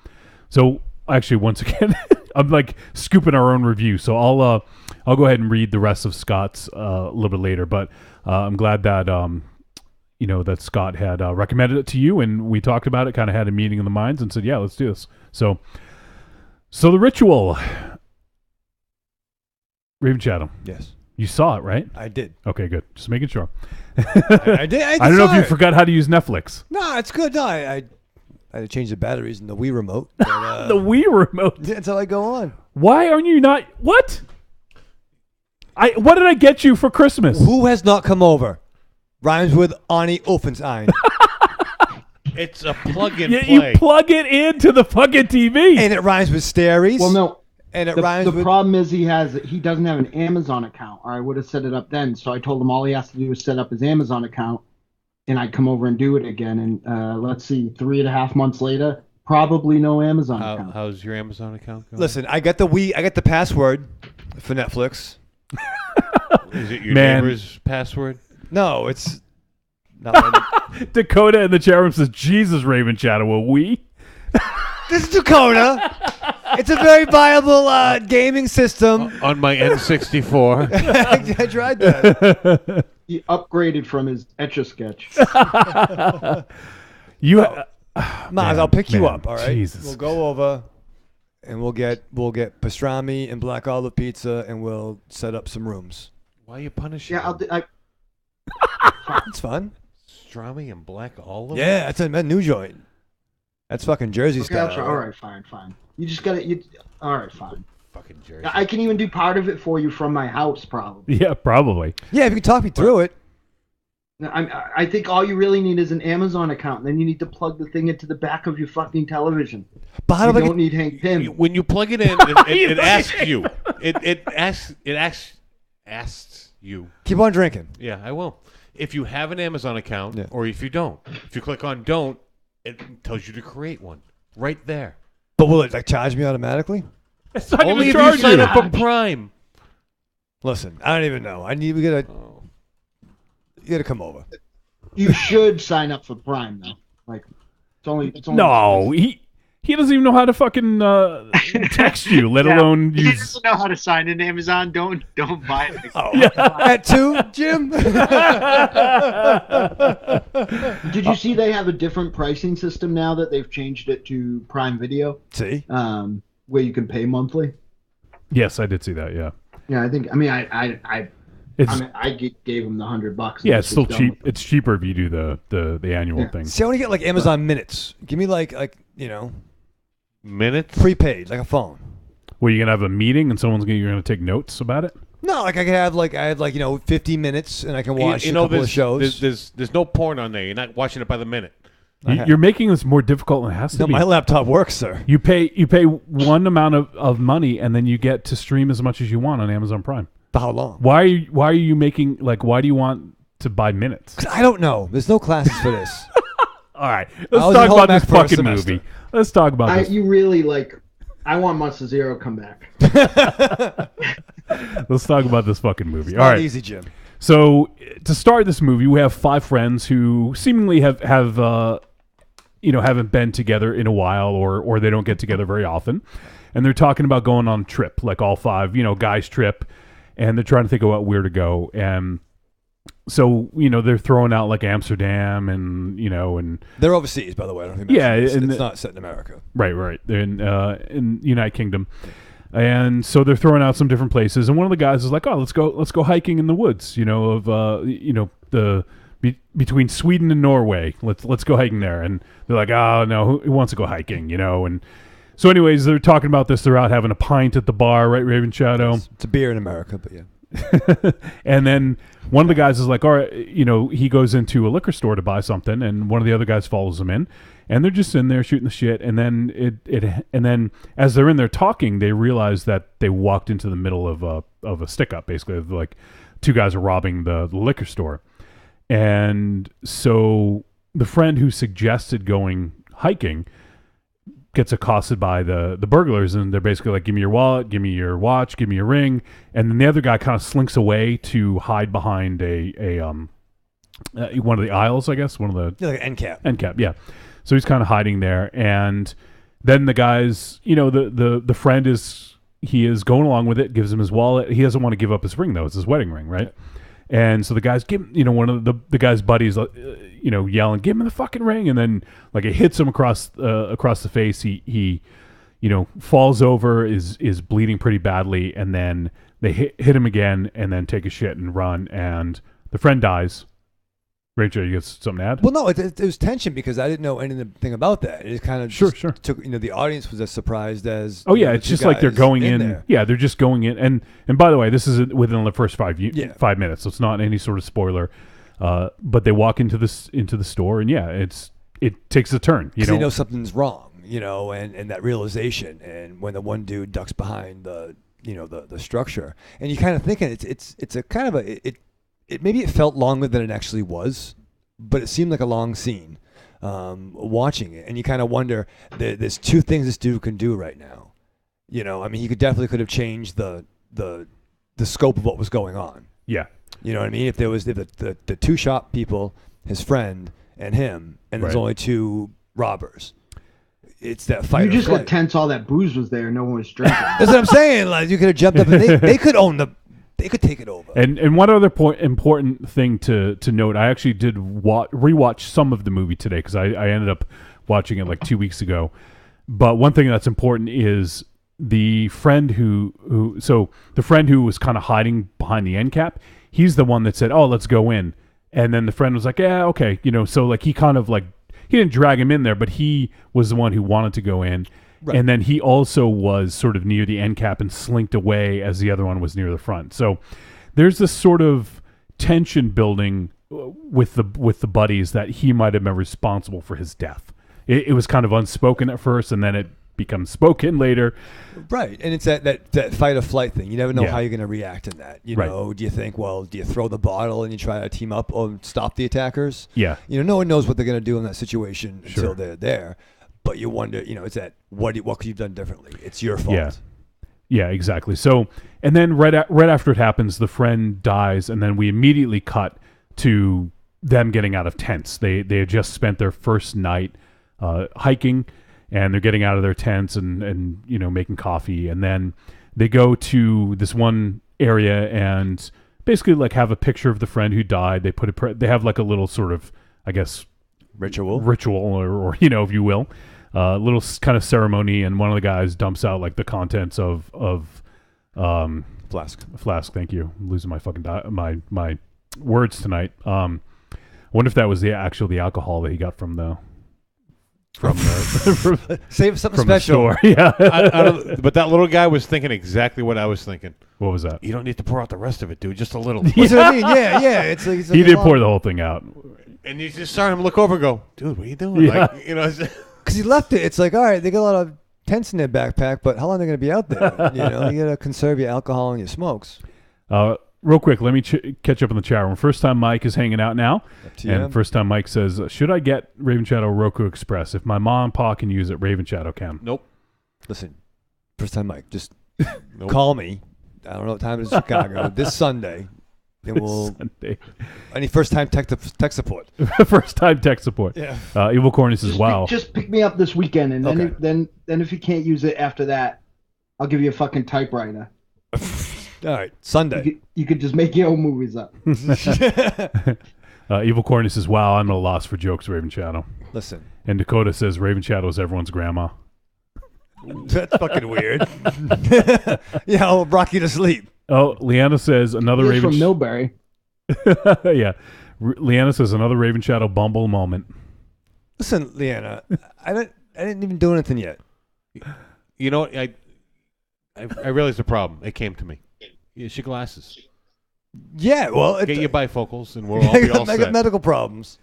So actually, once again, I'm like scooping our own review. So I'll go ahead and read the rest of Scott's a little bit later. But I'm glad that that Scott had recommended it to you, and we talked about it, kind of had a meeting in the minds, and said, "Yeah, let's do this." So The Ritual. Raven Chatham. Yes. You saw it, right? I did. Okay, good. Just making sure. I did. I don't know if you forgot how to use Netflix. No, it's good. No, I had to change the batteries in the Wii remote. But, the Wii remote? That's how I go on. Why aren't you not... What? What did I get you for Christmas? Who has not come over? Rhymes with Ani Offenstein. It's a plug-in play. play. You plug it into the fucking TV. And it rhymes with Staries. Well, no. And it rhymes with... The problem is he doesn't have an Amazon account, or I would have set it up then. So I told him all he has to do is set up his Amazon account, and I'd come over and do it again. And let's see, 3.5 months later, probably no Amazon account. How's your Amazon account going? Listen, I got the password for Netflix. Is it your Man. neighbor's password? No, it's not. Dakota in the chat room says, Jesus, Raven Shadow, a we? This is Dakota. It's a very viable gaming system. On my N64. I tried that. He upgraded from his Etch-a-Sketch. Maz, I'll pick you man, up, all right? Jesus. We'll go over and we'll get pastrami and black olive pizza and we'll set up some rooms. Why are you punishing Yeah, me? It's fun. Pastrami and black olive? Yeah, that's a new joint. That's fucking Jersey Okay, style. I'll try. All right, fine. You just gotta. All right, fine. Fucking Jersey. I can even do part of it for you from my house, probably. Yeah, probably. Yeah, if you can talk me through it. I think all you really need is an Amazon account. And then you need to plug the thing into the back of your fucking television. But how you do I don't need Hank Pym. When you plug it in, it asks you. It asks you. Keep on drinking. Yeah, I will. If you have an Amazon account or if you don't. If you click on don't, it tells you to create one right there. But will it charge me automatically? It's not Only even if you charge sign you. up for Prime. Listen, I don't even know. You gotta come over. You should sign up for Prime though. Like it's only. No, he doesn't even know how to fucking text you, let alone He use. doesn't know how to sign into Amazon. Don't buy it. At 2, Jim? Did you see they have a different pricing system now that they've changed it to Prime Video? See? Where you can pay monthly. Yes, I did see that. Yeah. Yeah, I think. I mean, I gave him the $100. Yeah, it's still cheap. It's cheaper if you do the annual thing. See, I want to get like Amazon minutes. Give me like minutes prepaid, like a phone. Where you're gonna have a meeting and you're gonna take notes about it. No, like I have 50 minutes and I can watch a couple of shows. There's no porn on there. You're not watching it by the minute. You're making this more difficult than it has to No, be. my laptop works, sir. You pay one amount of money and then you get to stream as much as you want on Amazon Prime. For how long? Why are you making why do you want to buy minutes? 'Cause I don't know. There's no classes for this. All right, I let's was talk at home about this ec for a fucking semester. movie. Let's talk about this. You really I want Monster Zero come back. Let's talk about this fucking movie. It's All not right, easy, Jim. So to start this movie, we have 5 friends who seemingly have haven't been together in a while, or they don't get together very often, and they're talking about going on a trip, like all 5, guys trip, and they're trying to think about where to go, and so they're throwing out like Amsterdam and They're overseas, by the way. I don't think it's not set in America. Right. They're in United Kingdom. And so they're throwing out some different places, and one of the guys is like, "Oh, let's go hiking in the woods, between Sweden and Norway. Let's go hiking there." And they're like, "Oh no, who wants to go hiking?" And so, anyways, they're talking about this. They're out having a pint at the bar, right, Raven Shadow? It's a beer in America, but yeah. And then one of the guys is like, all right, he goes into a liquor store to buy something, and one of the other guys follows him in, and they're just in there shooting the shit. And then and then as they're in there talking, they realize that they walked into the middle of a stick up, basically. Like 2 guys are robbing the liquor store, and so the friend who suggested going hiking gets accosted by the burglars, and they're basically like, "Give me your wallet, give me your watch, give me your ring." And then the other guy kind of slinks away to hide behind one of the aisles, I guess, one of the like an end cap. End cap, yeah. So he's kind of hiding there, and then the guys, the friend is going along with it, gives him his wallet. He doesn't want to give up his ring though; it's his wedding ring, right? And so the guys give, one of the guy's buddies, yelling, "Give him the fucking ring!" And then like it hits him across the face. He falls over, is bleeding pretty badly, and then they hit him again, and then take a shit and run, and the friend dies. Rachel, you got something to add? Well, no, it was tension because I didn't know anything about that. It kind of sure. took, the audience was as surprised as. Oh yeah, it's just like they're going in. There. Yeah, they're just going in, and by the way, this is within the first 5 minutes, so it's not any sort of spoiler. But they walk into the store, and yeah, it takes a turn. They know something's wrong, and that realization, and when the one dude ducks behind the structure, and you kind of thinking it's a kind of it maybe it felt longer than it actually was, but it seemed like a long scene. watching it, and you kind of wonder. There's two things this dude can do right now. You know, I mean, he could have changed the scope of what was going on. Yeah. You know what I mean? If there was the two shop people, his friend and him, and there's Right. only two robbers. It's that fight. You or just flight. got tense. All that booze was there. No one was drinking. That's what I'm saying. Like you could have jumped up and they could they could take it over. And one other important thing to note, I actually did rewatch some of the movie today because I ended up watching it like 2 weeks ago. But one thing that's important is the friend who was kind of hiding behind the end cap. He's the one that said, "Oh, let's go in," and then the friend was like, "Yeah, okay," you know. So like he kind of like he didn't drag him in there, but he was the one who wanted to go in. Right. And then he also was sort of near the end cap and slinked away as the other one was near the front. So there's this sort of tension building with the buddies that he might have been responsible for his death. It was kind of unspoken at first, and then it becomes spoken later. Right, and it's that fight or flight thing. You never know Yeah. how you're going to react in that. You Right. know, do you think, well, do you throw the bottle and you try to team up or stop the attackers? Yeah. You know, no one knows what they're going to do in that situation Sure. until they're there. But you wonder, you know, it's that what could you have done differently? It's your fault. Yeah. Yeah, exactly. So, and then right after it happens, the friend dies, and then we immediately cut to them getting out of tents. They had just spent their first night hiking, and they're getting out of their tents and you know making coffee, and then they go to this one area and basically like have a picture of the friend who died. They they have like a little sort of, I guess, ritual or you know, if you will. Little kind of ceremony, and one of the guys dumps out like the contents of flask. Thank you. I'm losing my fucking my words tonight. I wonder if that was the alcohol that he got from the save something from the special. store. Yeah, but that little guy was thinking exactly what I was thinking. What was that? You don't need to pour out the rest of it, dude. Just a little. You know what I mean? Yeah. It's like he did pour the whole thing out, and you just saw him look over and go, "Dude, what are you doing?" Yeah. Like, you know. Because he left it. It's like, all right, they got a lot of tents in their backpack, but how long are they going to be out there? You know, you got to conserve your alcohol and your smokes. Real quick, let me catch up on the chat room. First time Mike is hanging out now. Up to you. And first time Mike says, should I get Raven Shadow Roku Express? If my mom and pa can use it, Raven Shadow can. Nope. Listen, first time Mike, just call me. I don't know what time it is in Chicago. This Sunday. Then we'll. Sunday. Any first time tech support. First time tech support. Yeah. Evil Corny says, wow. Just pick me up this weekend, and then Okay. then if you can't use it after that, I'll give you a fucking typewriter. All right, Sunday. You could just make your own movies up. Evil Corny says, wow, I'm at a loss for jokes, Raven Shadow. Listen. And Dakota says, Raven Shadow is everyone's grandma. That's fucking weird. Yeah, I'll rock you to sleep. Oh, Leanna says another He's Raven from Millbury. Yeah. Leanna says another Raven Shadow Bumble moment. Listen, Leanna, I didn't even do anything yet. You know what? I realized the problem. It came to me. It's your glasses. Yeah, well, Get your bifocals, and we'll all be all I got set. medical problems.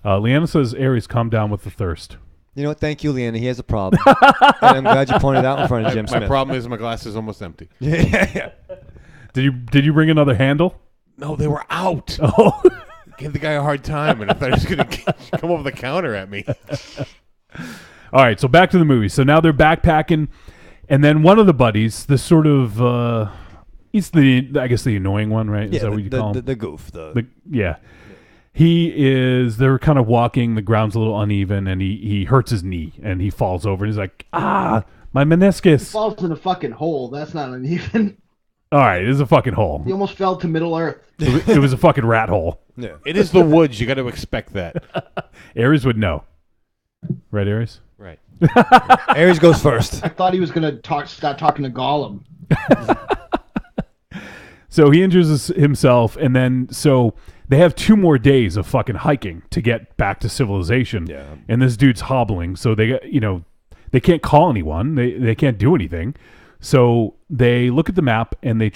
Leanna says, Aries, calm down with the thirst. You know what? Thank you, Leanna. He has a problem, and I'm glad you pointed out in front of Jim Smith. My problem is my glass is almost empty. Yeah. Did you bring another handle? No, they were out. Oh. Give the guy a hard time, and I thought he was going to come over the counter at me. All right, so back to the movie. So now they're backpacking, and then one of the buddies, this sort of, he's I guess the annoying one, right? Yeah, Is that what you call him? the goof. Yeah. They're kind of walking, the ground's a little uneven, and he hurts his knee, and he falls over, and he's like, my He meniscus. falls in a fucking hole. That's not uneven. All right, it is a fucking hole. He almost fell to Middle Earth. It was a fucking rat hole. Yeah. It is the woods. You got to expect that. Aries would know. Right, Aries? Right. Aries goes first. I thought he was going to start talking to Gollum. So he injures himself, and then so they have 2 more days of fucking hiking to get back to civilization. Yeah. And this dude's hobbling, so they they can't call anyone. They can't do anything. So they look at the map and they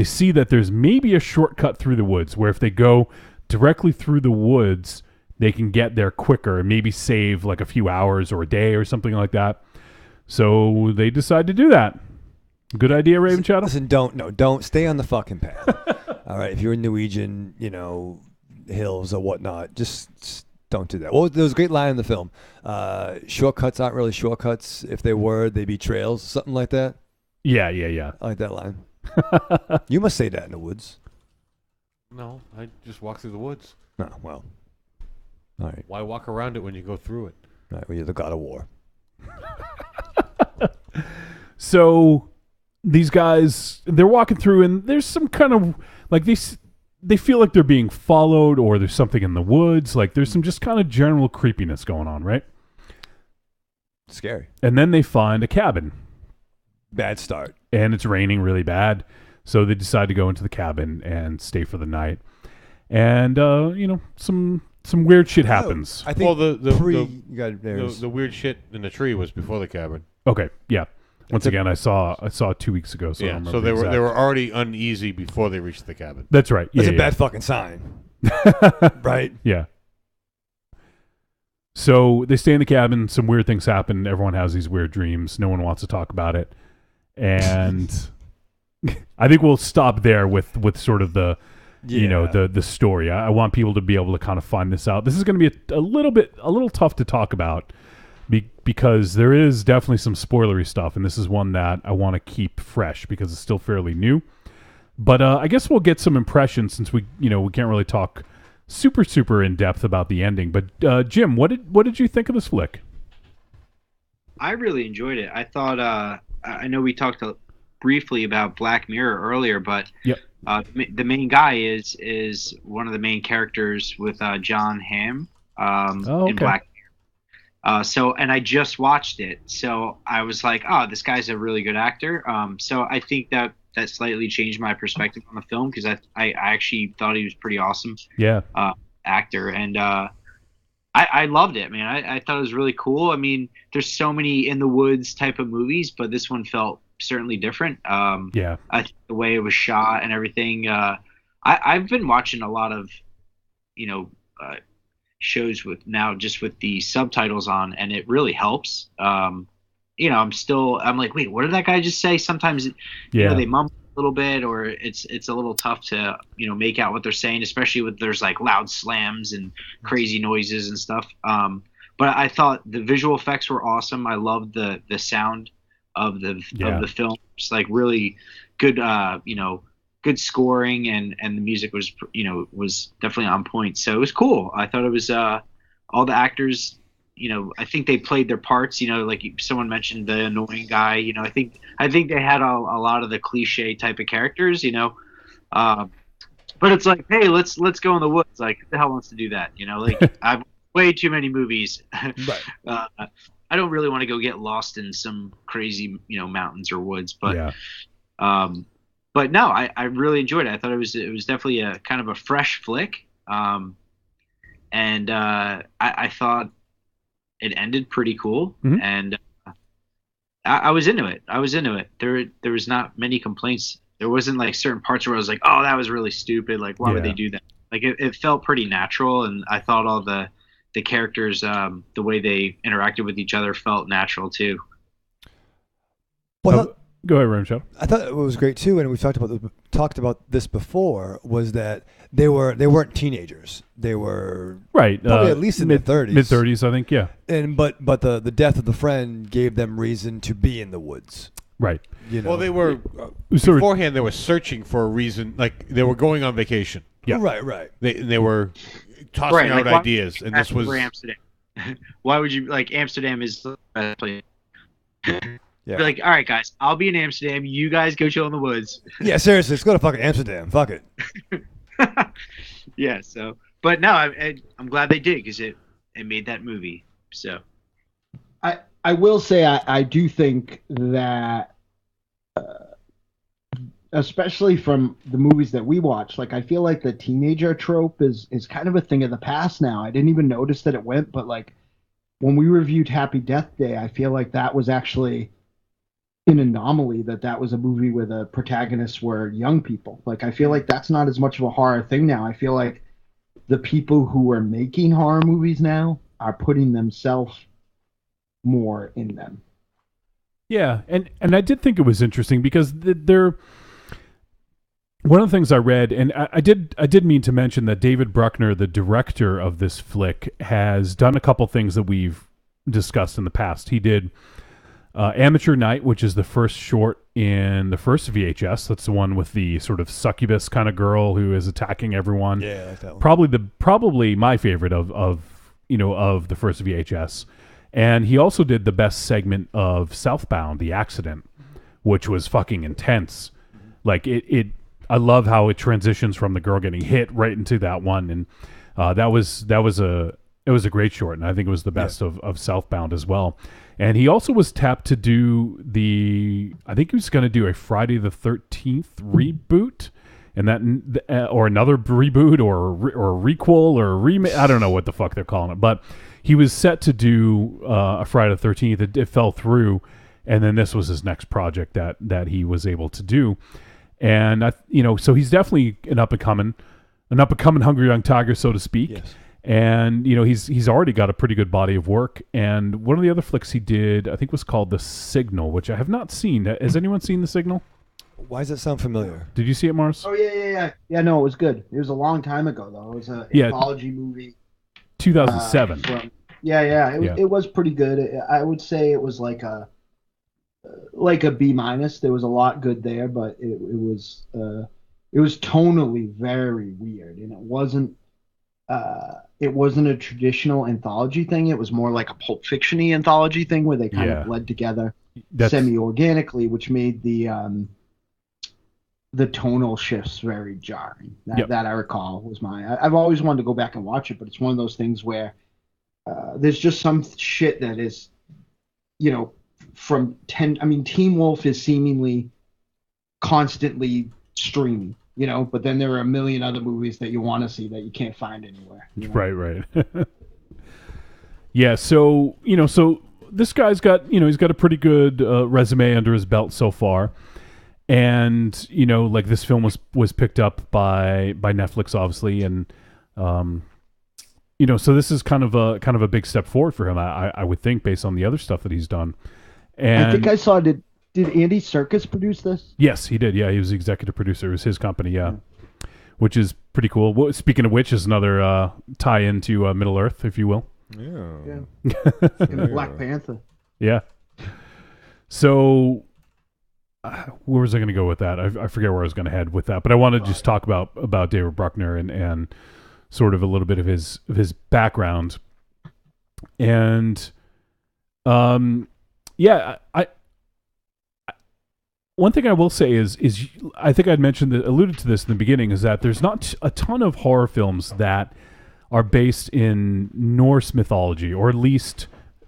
see that there's maybe a shortcut through the woods where if they go directly through the woods, they can get there quicker and maybe save like a few hours or a day or something like that. So they decide to do that. Good idea, Raven Shadow? Listen, don't stay on the fucking path. All right, if you're in Norwegian, hills or whatnot, just Don't do that. Well, there was a great line in the film. Shortcuts aren't really shortcuts. If they were, they'd be trails. Something like that. Yeah. I like that line. You must say that in the woods. No, I just walk through the woods. No, well. All right. Why walk around it when you go through it? All right, well, you're the god of war. So these guys, they're walking through, and there's some kind of like they feel like they're being followed, or there's something in the woods. Like there's some just kind of general creepiness going on, right? Scary. And then they find a cabin. Bad start. And it's raining really bad. So they decide to go into the cabin and stay for the night. And, some weird shit happens. I think the weird shit in the tree was before the cabin. Okay, yeah. Once again, I saw it 2 weeks ago. So I don't remember they exactly. were already uneasy before they reached the cabin. That's right. That's a bad fucking sign. Right? Yeah. So they stay in the cabin. Some weird things happen. Everyone has these weird dreams. No one wants to talk about it. And I think we'll stop there with sort of the the story. I want people to be able to kind of find this out. This is going to be a little tough to talk about because there is definitely some spoilery stuff, and this is one that I want to keep fresh because it's still fairly new. But I guess we'll get some impressions since we can't really talk super in depth about the ending. But Jim, what did you think of this flick? I really enjoyed it. I thought I know we talked briefly about Black Mirror earlier, but yep. The main guy is one of the main characters with John Hamm in Black Mirror. And I just watched it, so I was like, oh, this guy's a really good actor. So I think that slightly changed my perspective on the film because I actually thought he was pretty awesome. Yeah. Actor, and I loved it, man. I thought it was really cool. I mean, there's so many in the woods type of movies, but this one felt certainly different. Yeah. I think the way it was shot and everything. I've been watching a lot of, shows with the subtitles on, and it really helps. I'm like, wait, what did that guy just say? Sometimes, they mumble a little bit, or it's a little tough to, make out what they're saying, especially with there's like loud slams and crazy noises and stuff. But I thought the visual effects were awesome. I loved the sound of the film. It's like really good, good scoring, and the music was, was definitely on point. So it was cool. I thought it was all the actors, I think they played their parts. Like someone mentioned the annoying guy. I think they had a lot of the cliche type of characters. But it's like, hey, let's go in the woods. Like, who the hell wants to do that? Like I've way too many movies. Right. I don't really want to go get lost in some crazy, mountains or woods. But but no, I really enjoyed it. I thought it was definitely a kind of a fresh flick. And I thought it ended pretty cool, and I was into it. There was not many complaints. There wasn't like certain parts where I was like, oh, that was really stupid. Like, why would they do that? Like, it felt pretty natural, and I thought all the characters, the way they interacted with each other felt natural too. Well, go ahead, Ramshaw. I thought it was great too, and we talked about this before. Was that they weren't teenagers? They were right, probably at least in their 30s. Mid 30s, I think. Yeah. And but the death of the friend gave them reason to be in the woods. Right. Well, they were beforehand. They were searching for a reason. Like they were going on vacation. Yeah. Right. They were tossing out ideas, and this was Amsterdam. Why would you like Amsterdam is the best place? Yeah. Be like, all right, guys, I'll be in Amsterdam. You guys go chill in the woods. Yeah, seriously, let's go to fucking Amsterdam. Fuck it. Yeah. So, but no, I'm glad they did because it made that movie. So, I will say I do think that, especially from the movies that we watch, like I feel like the teenager trope is kind of a thing of the past now. I didn't even notice that it went, but like when we reviewed Happy Death Day, I feel like that was actually an anomaly that was a movie where the protagonists were young people. Like I feel like that's not as much of a horror thing now. I feel like the people who are making horror movies now are putting themselves more in them. Yeah, and I did think it was interesting because one of the things I read, and I did mean to mention that David Bruckner, the director of this flick, has done a couple things that we've discussed in the past. He did Amateur Night, which is the first short in the first VHS. That's the one with the sort of succubus kind of girl who is attacking everyone. Yeah, I like that one. Probably my favorite of the first VHS. And he also did the best segment of Southbound, The Accident, which was fucking intense. Like I love how it transitions from the girl getting hit right into that one, and it was a great short, and I think it was the best of Southbound as well. And he also was tapped to do I think he was going to do a Friday the 13th reboot, and that or another reboot or a requel or a remake. I don't know what the fuck they're calling it, but he was set to do a Friday the 13th. It fell through, and then this was his next project that he was able to do. And so he's definitely an up and coming hungry young tiger, so to speak. Yes. And he's already got a pretty good body of work. And one of the other flicks he did, I think, was called The Signal, which I have not seen. Has anyone seen The Signal? Why does that sound familiar? Did you see it, Mars? Oh yeah. No, it was good. It was a long time ago though. It was an anthology movie. 2007. It was pretty good. I would say it was like a B-. There was a lot good there, but it was tonally very weird, and it wasn't a traditional anthology thing. It was more like a Pulp Fiction-y anthology thing where they kind of bled together semi-organically, which made the tonal shifts very jarring. That I recall was I've always wanted to go back and watch it, but it's one of those things where there's just some shit that is, Teen Wolf is seemingly constantly streaming, but then there are a million other movies that you want to see that you can't find anywhere. Right. Yeah, so this guy's got, he's got a pretty good resume under his belt so far. And, like this film was picked up by Netflix, obviously, and so this is kind of a big step forward for him, I would think, based on the other stuff that he's done. And I think I saw, did Andy Serkis produce this? Yes, he did. Yeah, he was the executive producer. It was his company, which is pretty cool. Well, speaking of which, is another tie-in to Middle Earth, if you will. Yeah. Black Panther. Yeah. So, where was I going to go with that? I forget where I was going to head with that, but I wanted to just talk about David Bruckner and sort of a little bit of his background. And one thing I will say is I think I'd alluded to this in the beginning, is that there's not a ton of horror films that are based in Norse mythology, or at least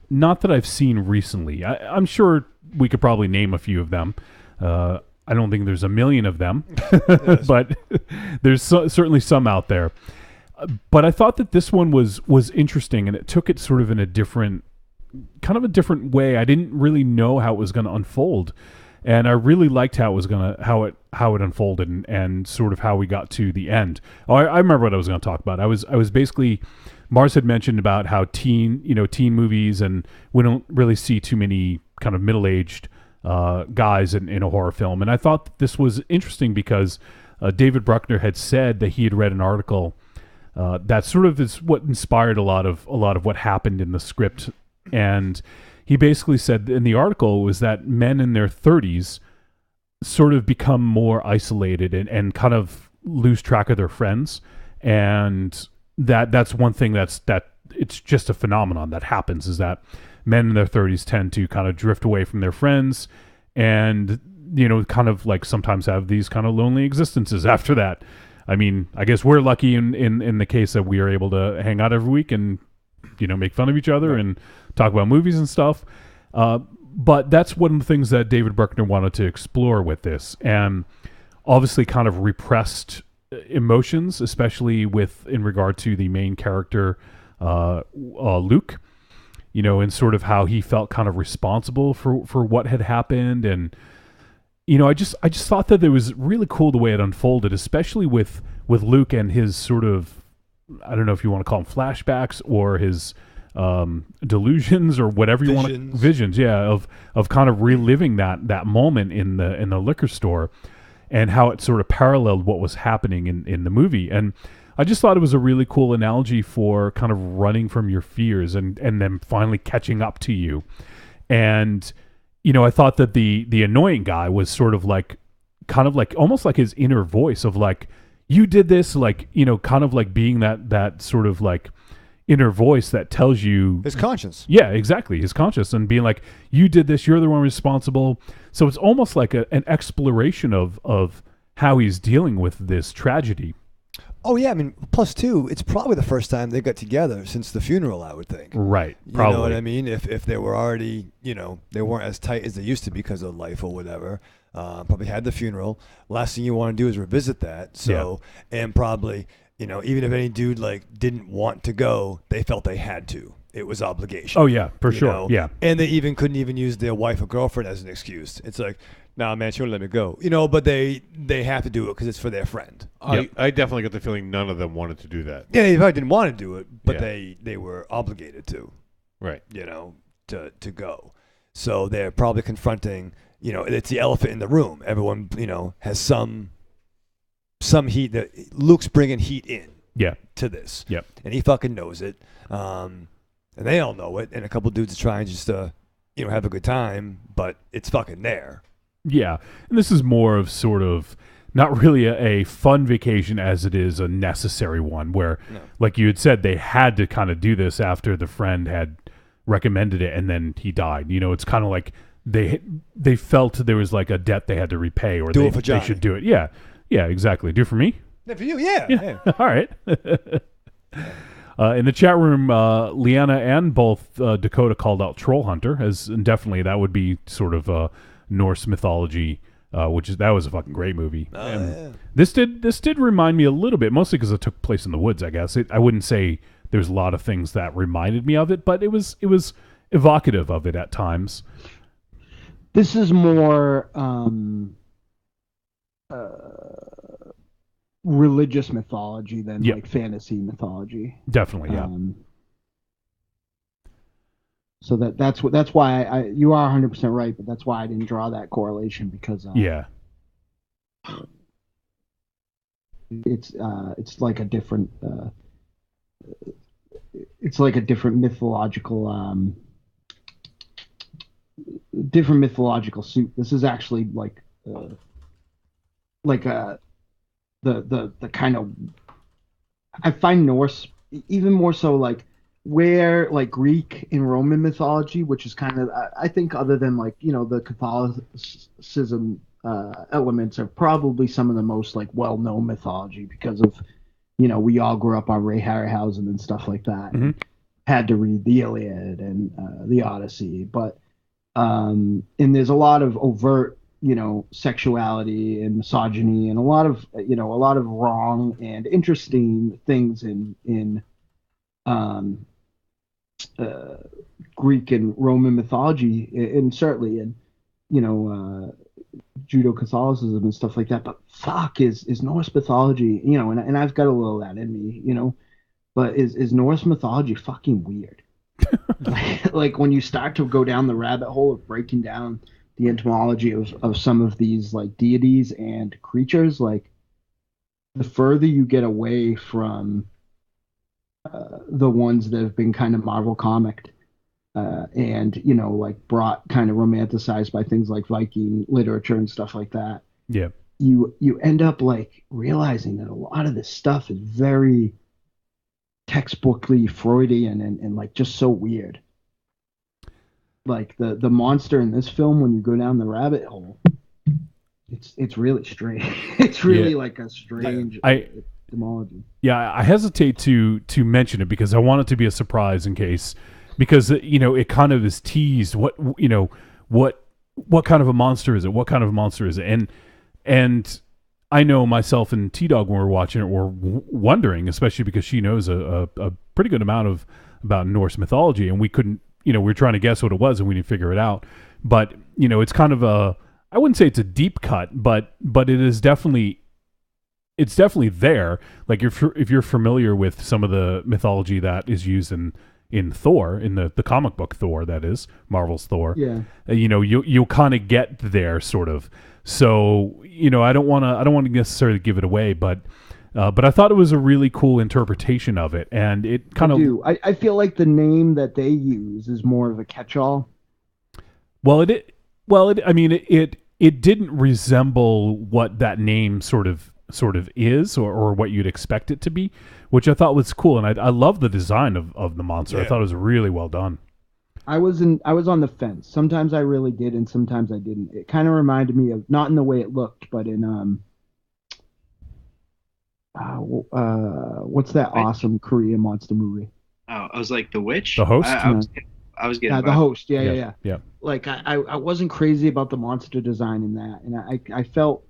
not that I've seen recently. I'm sure we could probably name a few of them. I don't think there's a million of them, but there's certainly some out there. But I thought that this one was interesting, and it took it sort of in a different way. I didn't really know how it was going to unfold, and I really liked how it unfolded and sort of how we got to the end. Oh, I remember what I was going to talk about. I was basically, Mars had mentioned about how teen movies, and we don't really see too many kind of middle-aged guys in a horror film. And I thought that this was interesting because David Bruckner had said that he had read an article that sort of is what inspired a lot of what happened in the script. And he basically said in the article was that men in their 30s sort of become more isolated and kind of lose track of their friends. And that's one thing that it's just a phenomenon that happens, is that men in their 30s tend to kind of drift away from their friends and, kind of like sometimes have these kind of lonely existences after that. I mean, I guess we're lucky in the case that we are able to hang out every week and, make fun of each other and talk about movies and stuff. But that's one of the things that David Bruckner wanted to explore with this, and obviously kind of repressed emotions, especially in regard to the main character, Luke, and sort of how he felt kind of responsible for what had happened. And, I just thought that it was really cool the way it unfolded, especially with Luke and his sort of, I don't know if you want to call them flashbacks or his delusions or whatever you want to, visions, of kind of reliving that moment in the liquor store. and how it sort of paralleled what was happening in the movie. And I just thought it was a really cool analogy for kind of running from your fears and then finally catching up to you. And, you know, I thought that the annoying guy was sort of like, kind of like, almost like his inner voice of like, you did this, like, you know, kind of like being that sort of like inner voice that tells you his conscience. Yeah, exactly. His conscience, and being like, you did this, you're the one responsible. So it's almost like an exploration of how he's dealing with this tragedy. Oh yeah, I mean, plus two, it's probably the first time they got together since the funeral, I would think. Right. Probably. You know what I mean? If they were already, you know, they weren't as tight as they used to because of life or whatever. Probably had the funeral. Last thing you want to do is revisit that. So, and probably, you know, even if any dude like didn't want to go, they felt they had to. It was obligation. Oh yeah, for sure. Know? Yeah. And they even couldn't even use their wife or girlfriend as an excuse. It's like, nah, man, she won't let me go. You know, but they have to do it because it's for their friend. I definitely got the feeling none of them wanted to do that. Yeah, they probably didn't want to do it, but they were obligated to. Right. You know, to go. So they're probably confronting, you know, it's the elephant in the room. Everyone, you know, has some heat. That Luke's bringing heat in. Yeah. To this. Yep. And he fucking knows it. And they all know it. And a couple dudes are trying just to, you know, have a good time, but it's fucking there. Yeah. And this is more of sort of not really a fun vacation as it is a necessary one where, like you had said, they had to kind of do this after the friend had recommended it and then he died. You know, it's kind of like they felt there was like a debt they had to repay or do it for they should do it. Yeah. Yeah, exactly. Do it for me? Yeah, for you, yeah. All right. In the chat room, Leanna and both Dakota called out Troll Hunter, and definitely that would be sort of Norse mythology, that was a fucking great movie. This did remind me a little bit, mostly because it took place in the woods, I guess. I wouldn't say there's a lot of things that reminded me of it, but it was evocative of it at times. This is more religious mythology than like fantasy mythology. Definitely, yeah. So that's why you are 100% right, but that's why I didn't draw that correlation because it's like a different mythological suit. This is actually like the kind of, I find Norse even more so like where like Greek and Roman mythology, which is kind of, I think other than like, you know, the Catholicism elements are probably some of the most like well-known mythology because of, you know, we all grew up on Ray Harryhausen and stuff like that. Mm-hmm. And had to read the Iliad and the Odyssey, but and there's a lot of overt, you know, sexuality and misogyny and a lot of wrong and interesting things in Greek and Roman mythology, and certainly in, you know, Judo-Catholicism and stuff like that. But fuck, is Norse mythology, you know, and I've got a little of that in me, you know, but is Norse mythology fucking weird? Like when you start to go down the rabbit hole of breaking down the etymology of some of these like deities and creatures, like the further you get away from the ones that have been kind of Marvel comicked and, you know, like brought kind of romanticized by things like Viking literature and stuff like that. Yeah. You end up like realizing that a lot of this stuff is very textbookly Freudian and like just so weird. Like the monster in this film, when you go down the rabbit hole, it's really strange. It's really like a strange etymology. Yeah, I hesitate to mention it because I want it to be a surprise in case, because you know it kind of is teased. What kind of a monster is it? What kind of a monster is it? And I know myself and T-Dog when we were watching it were wondering, especially because she knows a pretty good amount about Norse mythology, and we couldn't. You know, we were trying to guess what it was and we didn't figure it out. But, you know, it's kind of I wouldn't say it's a deep cut, but it is definitely there. Like if you're familiar with some of the mythology that is used in in Thor, in the comic book Thor, that is Marvel's Thor. Yeah. You'll kind of get there sort of. So I don't want to necessarily give it away, but I thought it was a really cool interpretation of it, and it kind of. I feel like the name that they use is more of a catch-all. Well, it didn't resemble what that name sort of is, or what you'd expect it to be, which I thought was cool, and I love the design of the monster. I thought it was really well done. I was on the fence. Sometimes I really did, and sometimes I didn't. It kind of reminded me of, not in the way it looked, but in what's that awesome Korean monster movie? Oh, I was like The Witch. The Host. I was getting The Host. Yeah. Like I wasn't crazy about the monster design in that, and I felt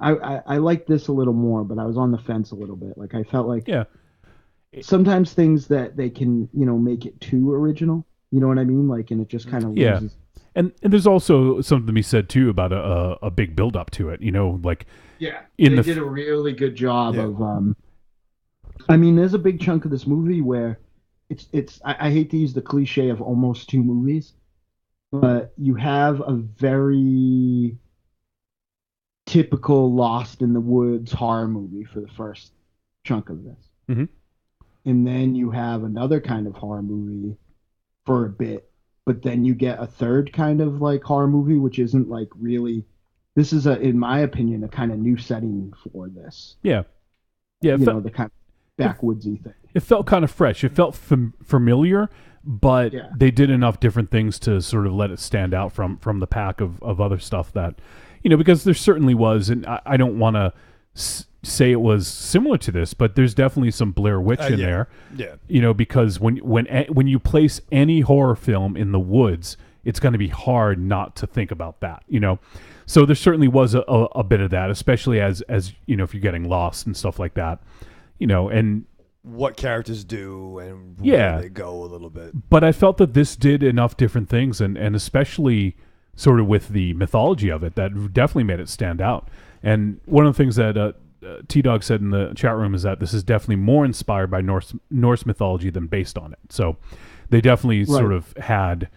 I liked this a little more, but I was on the fence a little bit. Like I felt like sometimes things that they can make it too original. You know what I mean? Like, and it just kind of loses. And there's also something to be said too about a big build up to it. Like they did a really good job of. I mean, there's a big chunk of this movie where it's. I hate to use the cliche of almost two movies, but you have a very typical Lost in the Woods horror movie for the first chunk of this, and then you have another kind of horror movie for a bit, but then you get a third kind of like horror movie, which isn't like really. This is in my opinion, a kind of new setting for this. Yeah. The kind of backwoodsy thing. It felt kind of fresh. It felt familiar, but they did enough different things to sort of let it stand out from the pack of other stuff that, because there certainly was, and I don't want to say it was similar to this, but there's definitely some Blair Witch in there. Yeah. Because when you place any horror film in the woods, it's going to be hard not to think about that. So there certainly was a bit of that, especially as if you're getting lost and stuff like that. And what characters do and where they go a little bit. But I felt that this did enough different things, and especially sort of with the mythology of it, that definitely made it stand out. And one of the things that T-Dog said in the chat room is that this is definitely more inspired by Norse mythology than based on it. So they definitely sort of had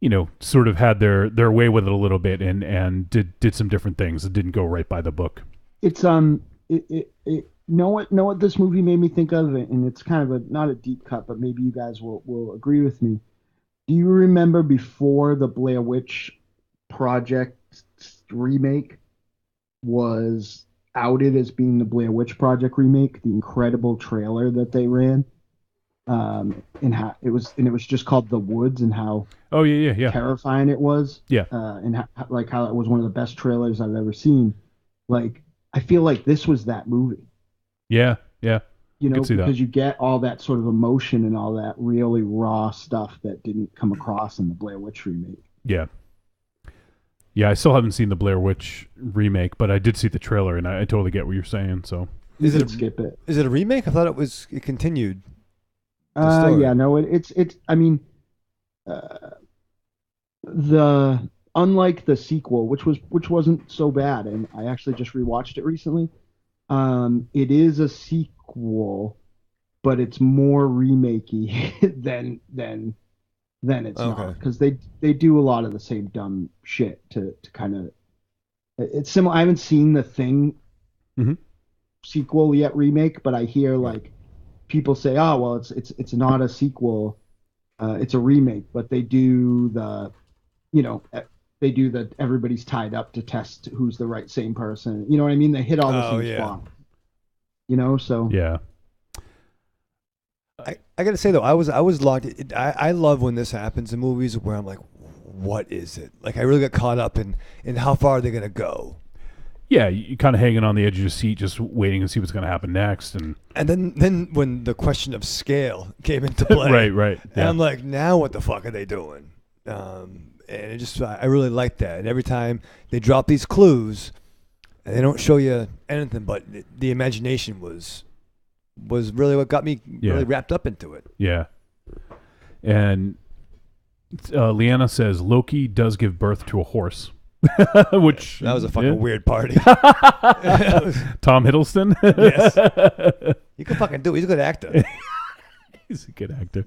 their way with it a little bit, and did some different things. It didn't go right by the book. It's know what this movie made me think of, and it's kind of not a deep cut, but maybe you guys will agree with me. Do you remember before the Blair Witch Project remake was outed as being the Blair Witch Project remake, the incredible trailer that they ran, and how it was just called The Woods, and how terrifying it was, and how it was one of the best trailers I've ever seen. Like, I feel like this was that movie. Yeah. Because you get all that sort of emotion and all that really raw stuff that didn't come across in the Blair Witch remake. Yeah, I still haven't seen the Blair Witch remake, but I did see the trailer, and I totally get what you're saying. So, skip it. Is it a remake? I thought it continued. Yeah, no, it's. I mean, unlike the sequel, which wasn't so bad, and I actually just rewatched it recently. It is a sequel, but it's more remakey than it's not, because they do a lot of the same dumb shit to kind of. It's similar. I haven't seen the Thing sequel yet, remake, but I hear like people say, "Oh, well, it's not a sequel, it's a remake," but they do the, everybody's tied up to test who's the right same person. You know what I mean? They hit all the same spots. So yeah. I gotta say though, I was locked. I love when this happens in movies where I'm like, what is it? Like I really got caught up in how far are they gonna go. Yeah, you kind of hanging on the edge of your seat, just waiting to see what's going to happen next, and then when the question of scale came into play, right, and I'm like, now what the fuck are they doing? And it just, I really like that. And every time they drop these clues, and they don't show you anything, but the imagination was really what got me really wrapped up into it. Yeah, and Leanna says Loki does give birth to a horse. Which that was a fucking weird party. Tom Hiddleston. Yes, you can fucking do it. He's a good actor. He's a good actor.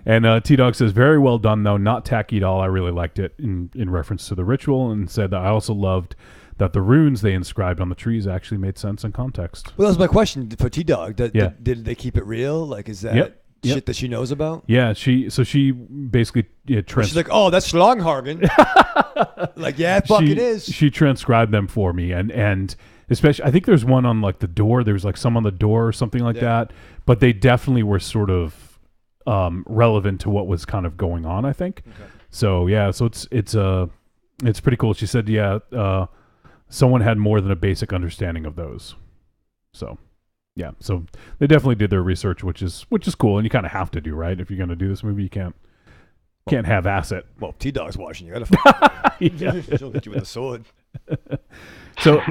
And T-Dog says, very well done, though. Not tacky at all. I really liked it in reference to the ritual, and said that I also loved that the runes they inscribed on the trees actually made sense in context. Well, that was my question for T-Dog. Yeah. Did they keep it real? Like, is that shit that she knows about? Yeah, she basically she's like, oh, that's Schlonghagen. Like, yeah, fuck it is. She transcribed them for me, and especially, I think there's one on like the door. There's like some on the door or something like that. But they definitely were sort of relevant to what was kind of going on, I think. Okay. So yeah, so it's pretty cool. She said, someone had more than a basic understanding of those. So yeah, so they definitely did their research, which is cool, and you kind of have to do, right? If you're going to do this movie, you can't have it. Well, T-Dog's watching. You gotta she'll hit you with a sword. So,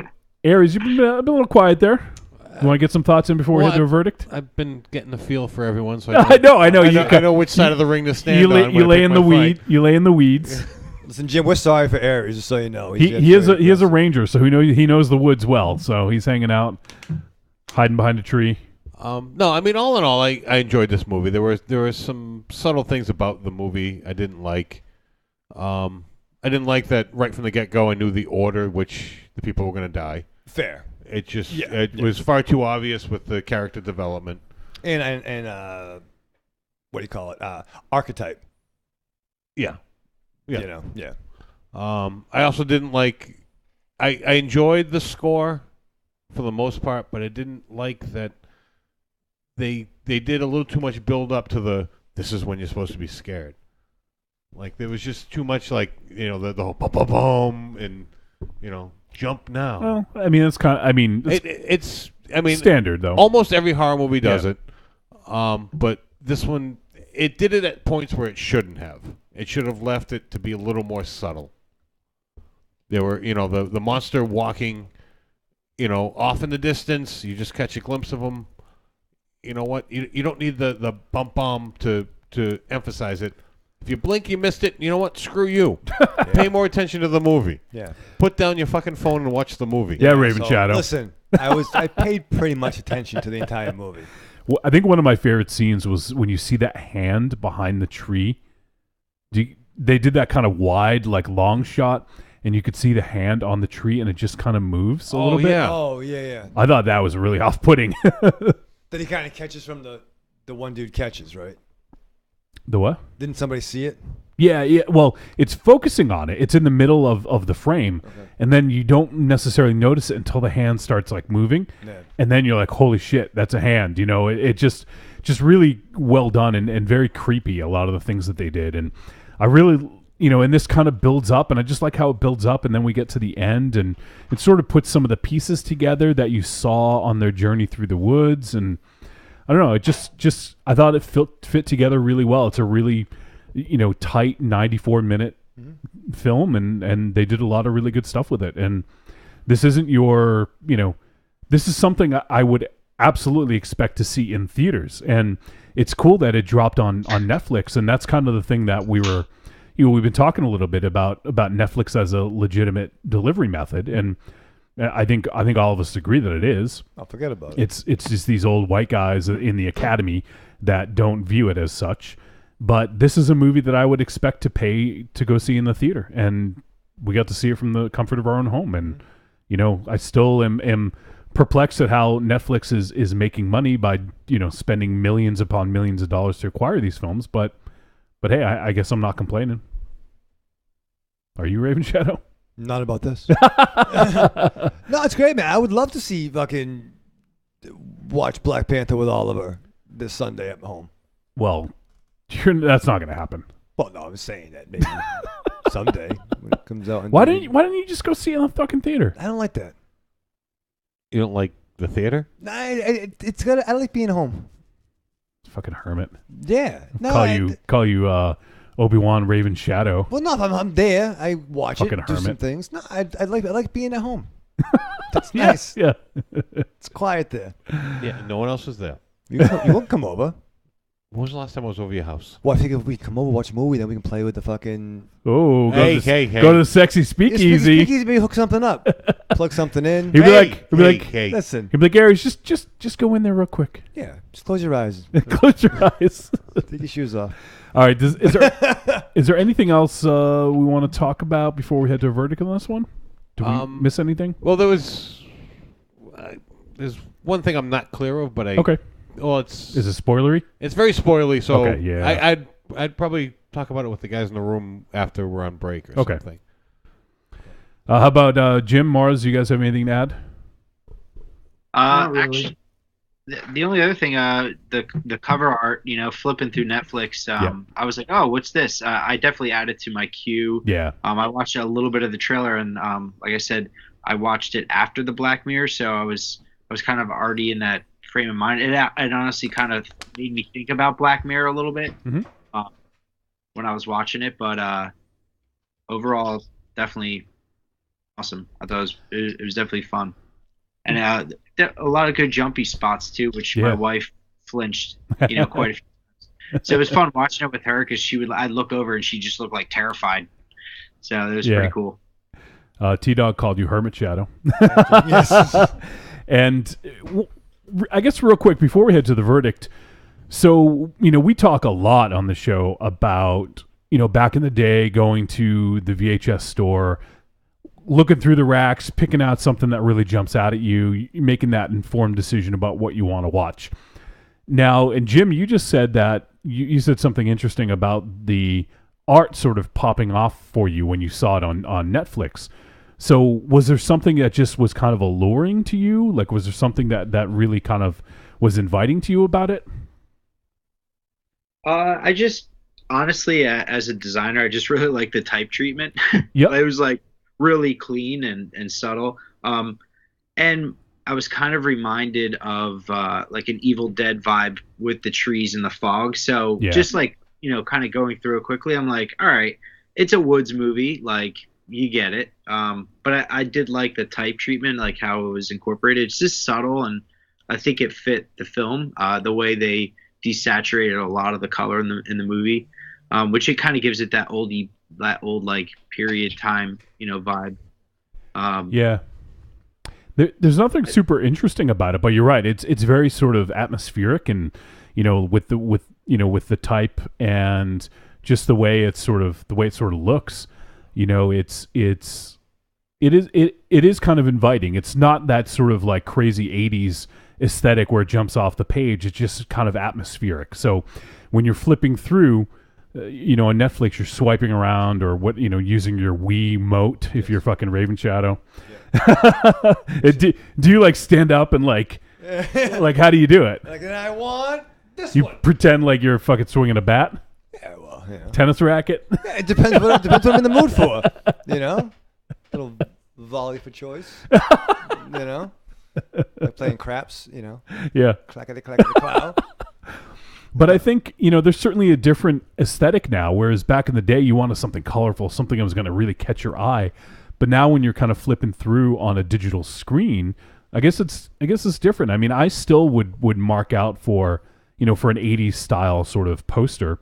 Aries, you've been a little quiet there. You want to get some thoughts in before we head to a verdict? I've been getting a feel for everyone, so I know. I know which side of the ring to stand on. You lay in the weed. You lay in the weeds. Listen, Jim, we're sorry for Aries, just so you know. He is a ranger, so he knows the woods well. So he's hanging out, hiding behind a tree. No, I mean, all in all, I enjoyed this movie. There were some subtle things about the movie I didn't like. I didn't like that right from the get-go I knew the order which the people were going to die. Fair. It just was far too obvious with the character development. And what do you call it? Archetype. Yeah. You know, yeah. I also didn't like. I enjoyed the score for the most part, but I didn't like that they did a little too much build up to this is when you're supposed to be scared. Like there was just too much, like, you know, the whole boom and, you know, jump now. Well, I mean, it's kind of, it's standard though. Almost every horror movie does it. But this one, it did it at points where it shouldn't have. It should have left it to be a little more subtle. There were, you know, the monster walking, you know, off in the distance. You just catch a glimpse of him. You know what? You don't need the bump bomb to emphasize it. If you blink, you missed it. You know what? Screw you. Pay more attention to the movie. Yeah. Put down your fucking phone and watch the movie. Yeah, Raven Shadow. Listen, I paid pretty much attention to the entire movie. Well, I think one of my favorite scenes was when you see that hand behind the tree. They did that kind of wide, like long shot, and you could see the hand on the tree, and it just kind of moves a little bit. Oh, yeah. I thought that was really off-putting. That he kind of catches from the one dude catches, right? The what? Didn't somebody see it? Yeah. Well, it's focusing on it. It's in the middle of the frame, and then you don't necessarily notice it until the hand starts like moving, and then you're like, "Holy shit, that's a hand!" You know, it just really well done and very creepy. A lot of the things that they did, and I really, you know, and this kind of builds up, and I just like how it builds up, and then we get to the end, and it sort of puts some of the pieces together that you saw on their journey through the woods, and I don't know, it just I thought it fit together really well. It's a really, you know, tight 94-minute film, and they did a lot of really good stuff with it. And this isn't your, you know, this is something I would absolutely expect to see in theaters, and it's cool that it dropped on Netflix, and that's kind of the thing that we've been talking a little bit about Netflix as a legitimate delivery method, and I think all of us agree that it is. I'll forget about it. It's just these old white guys in the academy that don't view it as such. But this is a movie that I would expect to pay to go see in the theater, and we got to see it from the comfort of our own home. And you know, I still am perplexed at how Netflix is making money by, you know, spending millions upon millions of dollars to acquire these films. But hey, I guess I'm not complaining. Are you, Raven Shadow? Not about this. No, it's great, man. I would love to see fucking watch Black Panther with Oliver this Sunday at home. Well, that's not going to happen. Well, no, I'm saying that maybe someday when it comes out. Why didn't you just go see it in the fucking theater? I don't like that. You don't like the theater? No, it's good. I like being home. Fucking hermit. Yeah. No, call you Obi-Wan Raven Shadow. Well, no, if I'm there, I watch fucking it, do hermit. some things. No, I like being at home. That's nice. Yeah. It's quiet there. Yeah, no one else is there. You won't come over. When was the last time I was over your house? Well, I think if we come over, watch a movie, then we can play with the fucking. Oh, Hey. go to the sexy speakeasy. Speakeasy, maybe hook something up, plug something in. He'd be like, listen. He'd be like, Gary, just go in there real quick. Yeah, just close your eyes. Close your eyes. Take your shoes off. All right. Is there anything else we want to talk about before we head to a verdict on this one? Do we miss anything? Well, there's one thing I'm not clear of, but okay. Well, is it spoilery? It's very spoilery, so okay, yeah. I'd probably talk about it with the guys in the room after we're on break or something. How about Jim, Mars? You guys have anything to add? Not really. Actually, the only other thing, the cover art, flipping through Netflix, I was like, oh, what's this? I definitely added to my queue. Yeah. I watched a little bit of the trailer, and like I said, I watched it after the Black Mirror, so I was kind of already in that frame of mind. It honestly kind of made me think about Black Mirror a little bit when I was watching it, but overall, definitely awesome. I thought it was definitely fun, and a lot of good jumpy spots too, which my wife flinched, quite a few times. So it was fun watching it with her because I'd look over and she just looked like terrified. So it was pretty cool. T-Dog called you Hermit Shadow. Yes. And I guess real quick before we head to the verdict, so we talk a lot on the show about back in the day going to the VHS store, looking through the racks, picking out something that really jumps out at you, making that informed decision about what you want to watch. Now, and Jim, you just said that you said something interesting about the art sort of popping off for you when you saw it on Netflix. So was there something that just was kind of alluring to you? Like, was there something that really kind of was inviting to you about it? I just, honestly, as a designer, I just really like the type treatment. Yep. It was like really clean and subtle. And I was kind of reminded of like an Evil Dead vibe with the trees and the fog. So just like, kind of going through it quickly, I'm like, all right, it's a woods movie. Like, you get it. But I did like the type treatment, like how it was incorporated. It's just subtle, and I think it fit the film, the way they desaturated a lot of the color in the movie, which it kind of gives it that old like period time, vibe. There's nothing super interesting about it, but you're right. It's very sort of atmospheric, and with the type and just the way it sort of looks. It is kind of inviting. It's not that sort of like crazy 80s aesthetic where it jumps off the page. It's just kind of atmospheric. So when you're flipping through, on Netflix, you're swiping around or using your Wii mote if you're fucking Raven Shadow. Yeah. Do you like stand up and like how do you do it? Like, I want this you one. You pretend like you're fucking swinging a bat? Yeah, well, tennis racket? Yeah, it depends what I'm in the mood for. Little volley for choice. Like playing craps. Yeah. Clackety clow. But I think there's certainly a different aesthetic now. Whereas back in the day, you wanted something colorful, something that was going to really catch your eye. But now, when you're kind of flipping through on a digital screen, I guess it's different. I mean, I still would mark out for an 80s style sort of poster.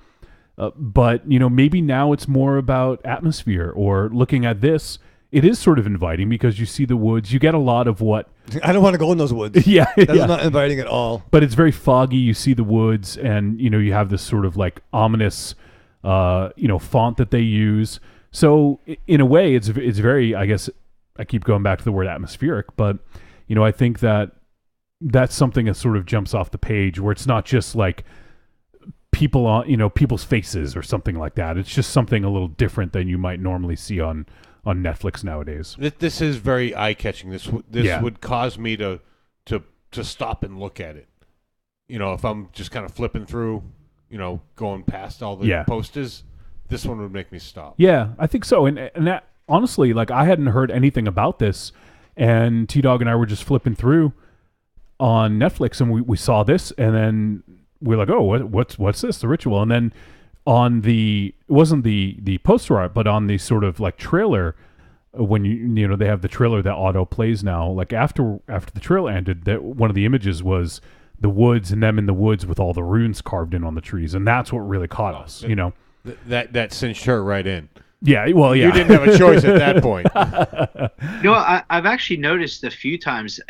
But, maybe now it's more about atmosphere, or looking at this, it is sort of inviting because you see the woods. You get a lot of what... I don't want to go in those woods. Yeah. That's not inviting at all. But it's very foggy. You see the woods, and, you have this sort of like ominous, font that they use. So in a way, it's very, I guess, I keep going back to the word atmospheric, but, I think that's something that sort of jumps off the page, where it's not just like people on, people's faces or something like that. It's just something a little different than you might normally see on Netflix nowadays. This is very eye-catching. This would cause me to stop and look at it. If I'm just kind of flipping through, going past all the posters, this one would make me stop. Yeah, I think so. And that, honestly, like, I hadn't heard anything about this, and T-Dog and I were just flipping through on Netflix, and we saw this, and then we're like, oh, what's this? The Ritual. And then on it wasn't the poster art, but on the sort of like trailer, when they have the trailer that auto plays now, like after the trailer ended, that one of the images was the woods and them in the woods with all the runes carved in on the trees, and that's what really caught us. That cinched her right in. Yeah, well, yeah. You didn't have a choice at that point. I've actually noticed a few times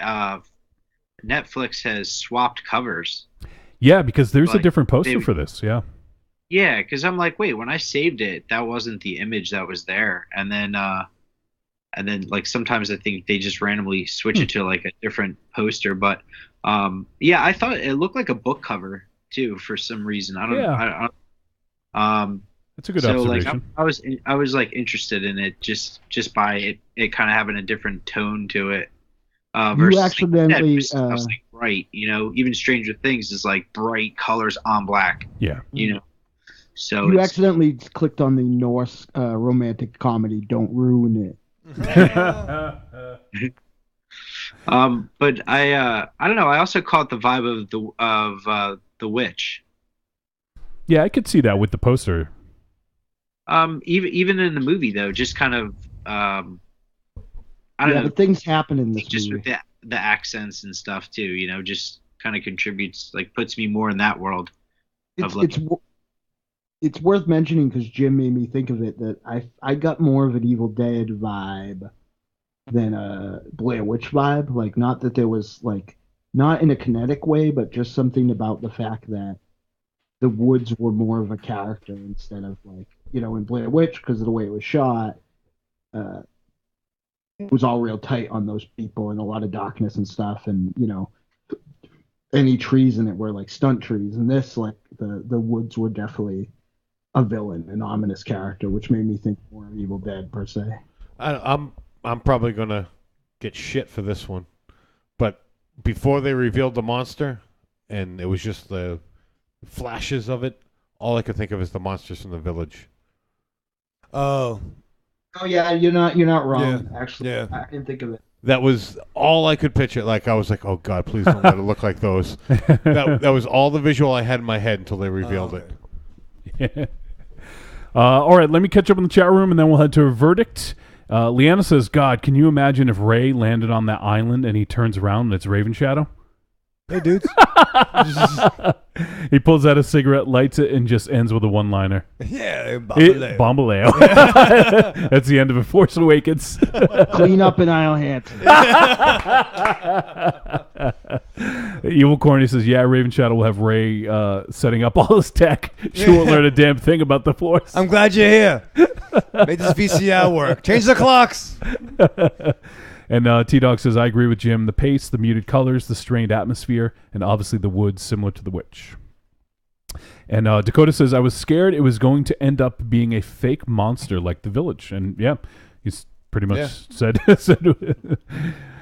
Netflix has swapped covers. Yeah, because there's a Like, different poster for this. Yeah. Yeah, because I'm like, wait, when I saved it, that wasn't the image that was there, and then like sometimes I think they just randomly switch it to like a different poster. But yeah, I thought it looked like a book cover too for some reason. I don't. Yeah. That's a good so observation. like I was like interested in it just by it kind of having a different tone to it. Versus, accidentally, I was like bright, even Stranger Things is like bright colors on black. Yeah. So you accidentally clicked on the Norse romantic comedy. Don't ruin it. But I don't know. I also caught the vibe of the witch. Yeah, I could see that with the poster. Even in the movie though, just kind of I don't know. But things happen in this just movie. with the accents and stuff too. Just kind of contributes, like puts me more in that world. It's worth mentioning because Jim made me think of it that I got more of an Evil Dead vibe than a Blair Witch vibe. Like, not that there was like, not in a kinetic way, but just something about the fact that the woods were more of a character instead of like, in Blair Witch, because of the way it was shot, it was all real tight on those people and a lot of darkness and stuff, and any trees in it were like stunt trees. And this, like, the woods were definitely a villain, an ominous character, which made me think more of Evil Dead per se. I'm probably gonna get shit for this one, but before they revealed the monster, and it was just the flashes of it, all I could think of is the monsters from the village. Oh yeah, you're not wrong. Yeah. Actually, Yeah. I didn't think of it. That was all I could picture. Like, I was like, oh God, please don't let it look like those. That was all the visual I had in my head until they revealed it. Yeah. All right, let me catch up in the chat room, and then we'll head to a verdict. Leanna says, God, can you imagine if Ray landed on that island and he turns around and it's Raven Shadow? Hey, dudes. He pulls out a cigarette, lights it, and just ends with a one-liner. Yeah, Bombaleo. Bombaleo. That's the end of it. Force Awakens. Clean up in Isle Hanson. Evil Corny says, yeah, Raven Shadow will have Ray setting up all his tech. She won't learn a damn thing about the Force. I'm glad you're here. Make this VCR work. Change the clocks. And T-Dog says, I agree with Jim. The pace, the muted colors, the strained atmosphere, and obviously the woods similar to The Witch. And Dakota says, I was scared it was going to end up being a fake monster like The Village. And yeah, he's pretty much said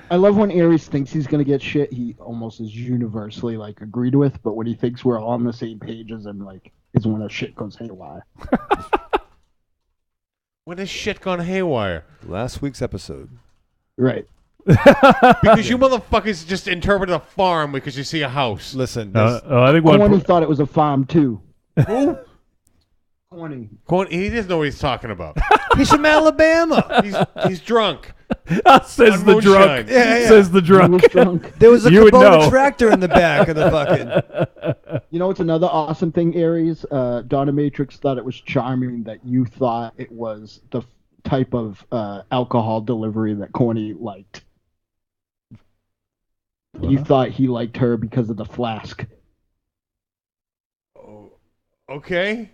I love when Aries thinks he's going to get shit, he almost is universally like agreed with, but when he thinks we're all on the same page as him, like, is when our shit goes haywire. When has shit gone haywire? Last week's episode. Right. Because you motherfuckers just interpreted a farm because you see a house. Listen, I think Corny thought it was a farm too. Who? Corny. He doesn't know what he's talking about. He's from Alabama. He's drunk. Says the drunk. Yeah. Says the drunk. There was a You would Kubota know. tractor in the back of the fucking. You know what's another awesome thing, Aries? Dominatrix thought it was charming that you thought it was the type of alcohol delivery that Corny liked. You thought he liked her because of the flask. Oh, okay.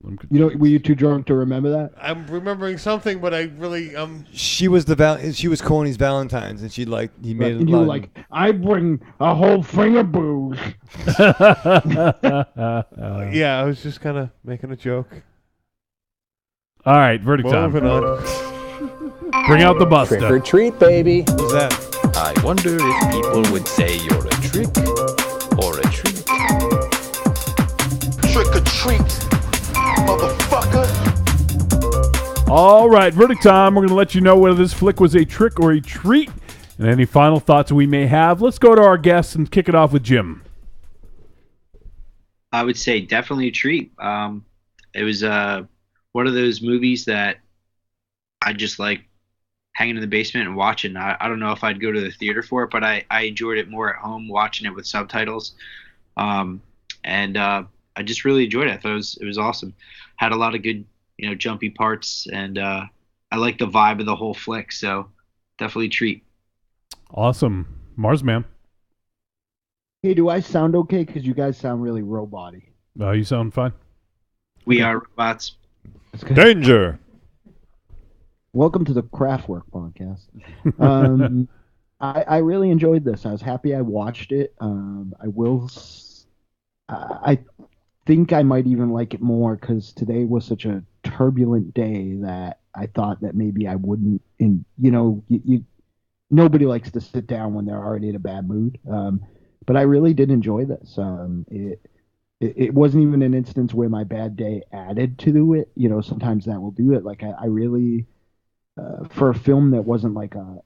Were you too drunk to remember that? I'm remembering something, but I really She was she was Corny's Valentine's, and he made it. And you were like, I bring a whole thing of booze. yeah, I was just kind of making a joke. All right, verdict time. Moving on. Bring out the buster. Trick or treat, baby. What's that? I wonder if people would say you're a trick or a treat. Trick or treat, motherfucker. All right, verdict time. We're going to let you know whether this flick was a trick or a treat, and any final thoughts we may have. Let's go to our guests and kick it off with Jim. I would say definitely a treat. It was one of those movies that I just like hanging in the basement and watching. I don't know if I'd go to the theater for it, but I enjoyed it more at home watching it with subtitles. And I just really enjoyed it. I thought it was awesome. Had a lot of good, jumpy parts, and I like the vibe of the whole flick. So definitely a treat. Awesome. Marsman. Hey, do I sound okay? Because you guys sound really robot-y. You sound fine. We are robots. Danger. Welcome to the Craftwork podcast. I really enjoyed this. I was happy I watched it. I think I might even like it more because today was such a turbulent day that I thought that maybe I wouldn't. And nobody likes to sit down when they're already in a bad mood. But I really did enjoy this. It wasn't even an instance where my bad day added to it. Sometimes that will do it. Like I really, for a film that wasn't like a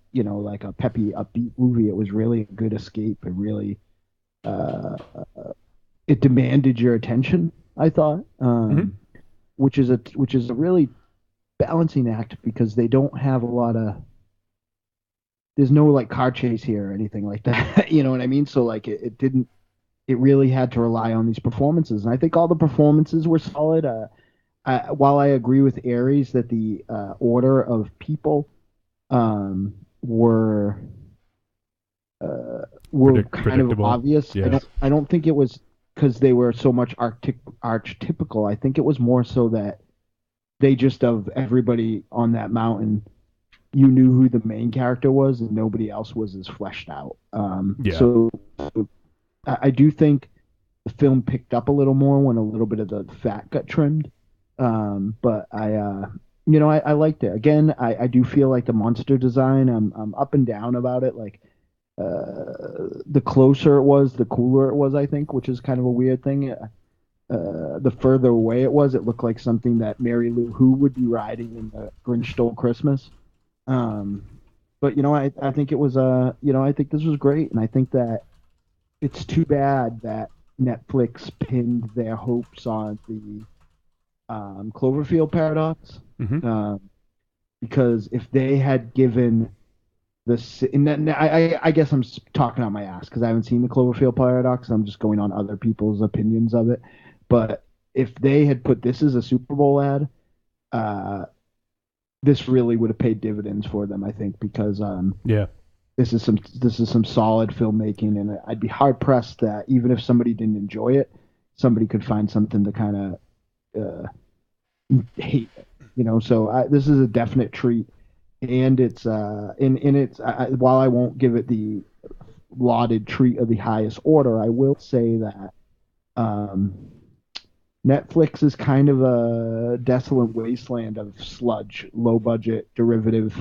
peppy, upbeat movie, it was really a good escape. It really, it demanded your attention, I thought, which is a really balancing act because they don't have a lot of. There's no like car chase here or anything like that. You know what I mean? So like it didn't. It really had to rely on these performances, and I think all the performances were solid. While I agree with Aries that the order of people were kind of obvious. Yeah. I don't think it was because they were so much archetypical. I think it was more so that they just, of everybody on that mountain, you knew who the main character was and nobody else was as fleshed out. So I do think the film picked up a little more when a little bit of the fat got trimmed. But I liked it. Again, I do feel like the monster design, I'm up and down about it. Like, the closer it was, the cooler it was, I think, which is kind of a weird thing. The further away it was, it looked like something that Mary Lou Who would be riding in the Grinch Stole Christmas. But I think it was I think this was great, and I think that it's too bad that Netflix pinned their hopes on the Cloverfield paradox, because if they had given I guess I'm talking out my ass because I haven't seen the Cloverfield paradox. I'm just going on other people's opinions of it. But if they had put this as a Super Bowl ad, this really would have paid dividends for them, I think, because this is some solid filmmaking, and I'd be hard pressed that even if somebody didn't enjoy it, somebody could find something to kind of hate it, So this is a definite treat, and it's while I won't give it the lauded treat of the highest order, I will say that Netflix is kind of a desolate wasteland of sludge, low budget, derivative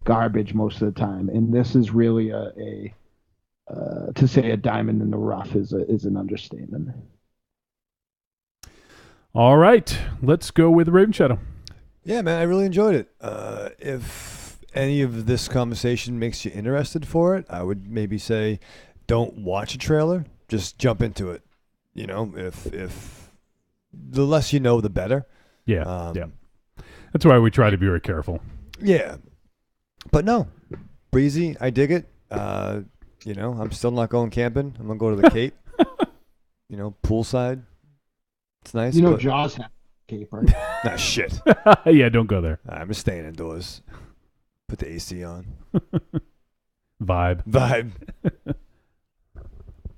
garbage most of the time, and this is really to say a diamond in the rough is an understatement. All right, let's go with Raven Shadow. Yeah, man, I really enjoyed it. If any of this conversation makes you interested for it, I would maybe say don't watch a trailer, just jump into it. If the less you know, the better. Yeah. That's why we try to be very careful. Yeah. But no, breezy. I dig it. I'm still not going camping. I'm going to go to the Cape, poolside. It's nice. Jaws has a Cape, right? Nah, shit. Yeah, don't go there. I'm just staying indoors. Put the AC on. Vibe.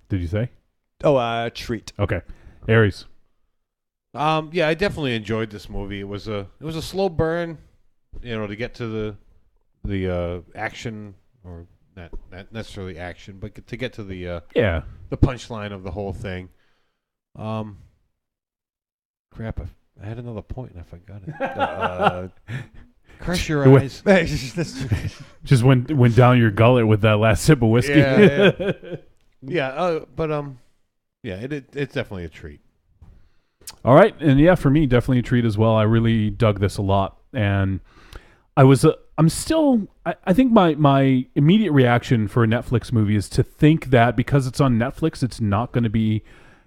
Did you say? Oh, treat. Okay. Aries. Yeah, I definitely enjoyed this movie. It was a slow burn, to get to the action, or not necessarily action, but to get to the punchline of the whole thing. Crap! I had another point and I forgot it. Crush your eyes. Just went down your gullet with that last sip of whiskey. It's definitely a treat. All right, and for me, definitely a treat as well. I really dug this a lot, and I think my immediate reaction for a Netflix movie is to think that because it's on Netflix, it's not going to be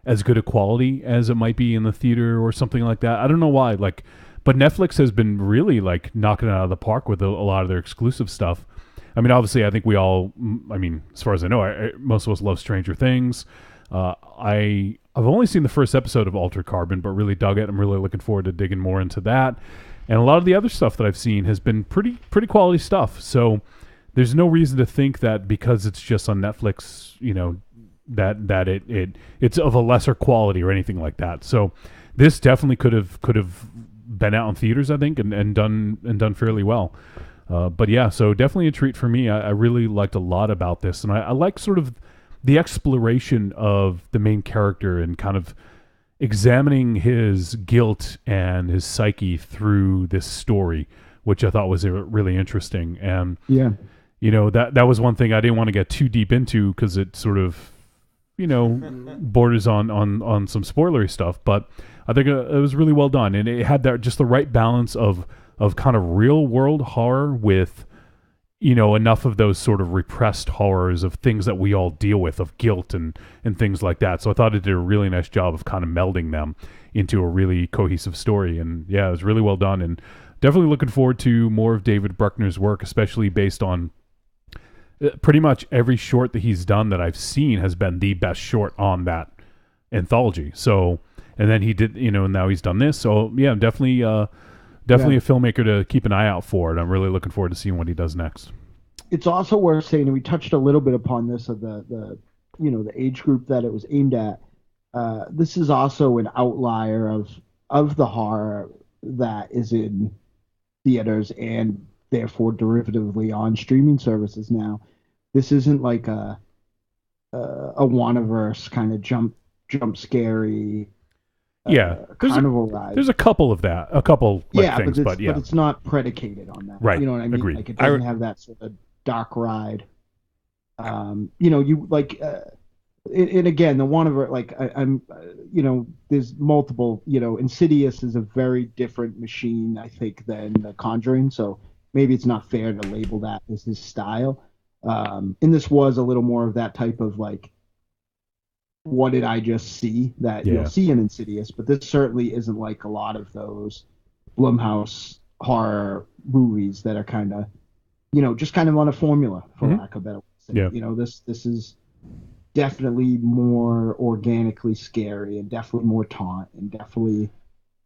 as good a quality as it might be in the theater or something like that. I don't know why. Like, But Netflix has been really like knocking it out of the park with a lot of their exclusive stuff. I mean, obviously, I think we all. I mean, as far as I know, most of us love Stranger Things. I've only seen the first episode of Altered Carbon, but really dug it. I'm really looking forward to digging more into that. And a lot of the other stuff that I've seen has been pretty quality stuff. So there's no reason to think that because it's just on Netflix, that it's of a lesser quality or anything like that. So this definitely could have been out in theaters, I think, and done fairly well. But yeah, so definitely a treat for me. I really liked a lot about this, and I like sort of the exploration of the main character and kind of examining his guilt and his psyche through this story, which I thought was really interesting. And yeah, that was one thing I didn't want to get too deep into because it sort of borders on some spoilery stuff. But I think it was really well done, and it had just the right balance of kind of real world horror with enough of those sort of repressed horrors of things that we all deal with, of guilt and things like that. So I thought it did a really nice job of kind of melding them into a really cohesive story. And yeah, it was really well done, and definitely looking forward to more of David Bruckner's work, especially based on pretty much every short that he's done that I've seen has been the best short on that anthology. So, and then he did, and now he's done this. So yeah, definitely a filmmaker to keep an eye out for, and I'm really looking forward to seeing what he does next. It's also worth saying, and we touched a little bit upon this of the age group that it was aimed at. This is also an outlier of the horror that is in theaters and therefore derivatively on streaming services now. This isn't like a Wannaverse kind of jump scary. Carnival ride. There's a couple of things, but it's not predicated on that. Right. You know what I mean? Agreed. Like it doesn't have that sort of dark ride. You like, and again, the Wannaverse, like I'm, there's multiple. Insidious is a very different machine, I think, than The Conjuring. So maybe it's not fair to label that as his style. And this was a little more of that type of like, what did I just see that you'll see in Insidious? But this certainly isn't like a lot of those Blumhouse horror movies that are kind of, just kind of on a formula, for lack of a better way to say. Yeah. This is definitely more organically scary and definitely more taunt and definitely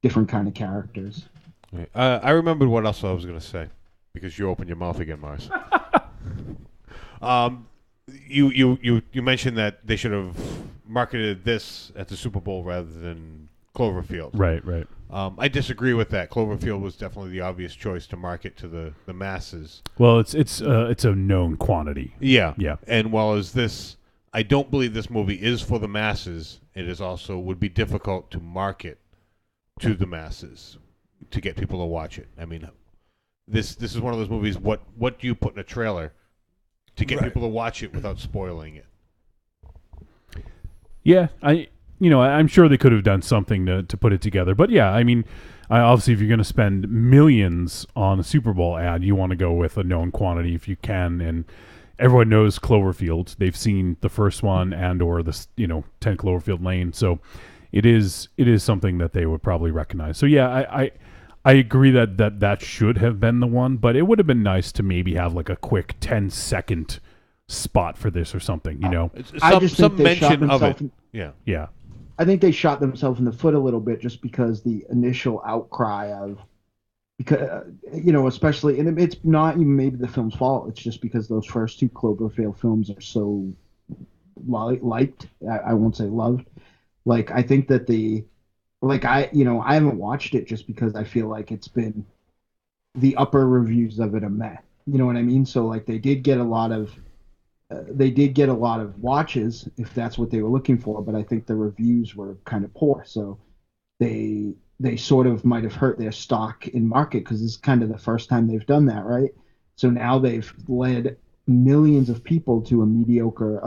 different kind of characters. Right. I remembered what else I was going to say because you opened your mouth again, Mars. You mentioned that they should have marketed this at the Super Bowl rather than Cloverfield. Right. I disagree with that. Cloverfield was definitely the obvious choice to market to the masses. Well, it's a known quantity. Yeah. Yeah. And while as this, I don't believe this movie is for the masses. It is also would be difficult to market to the masses to get people to watch it. I mean, this is one of those movies. What do you put in a trailer to get people to watch it without spoiling it? Yeah, I'm sure they could have done something to put it together. But yeah, I mean, obviously, if you're going to spend millions on a Super Bowl ad, you want to go with a known quantity if you can. And everyone knows Cloverfield. They've seen the first one and or the 10 Cloverfield Lane. So it is something that they would probably recognize. So yeah, I agree that should have been the one, but it would have been nice to maybe have like a quick 10-second spot for this or something, Some mention of it. Yeah. I think they shot themselves in the foot a little bit just because the initial outcry especially, and it's not even maybe the film's fault. It's just because those first two Cloverfield films are so liked. I won't say loved. Like, I think that I haven't watched it just because I feel like it's been the upper reviews of it are meh. You know what I mean? So like they did get a lot of watches if that's what they were looking for, but I think the reviews were kind of poor. So they sort of might have hurt their stock in market because this is kind of the first time they've done that, right? So now they've led millions of people to a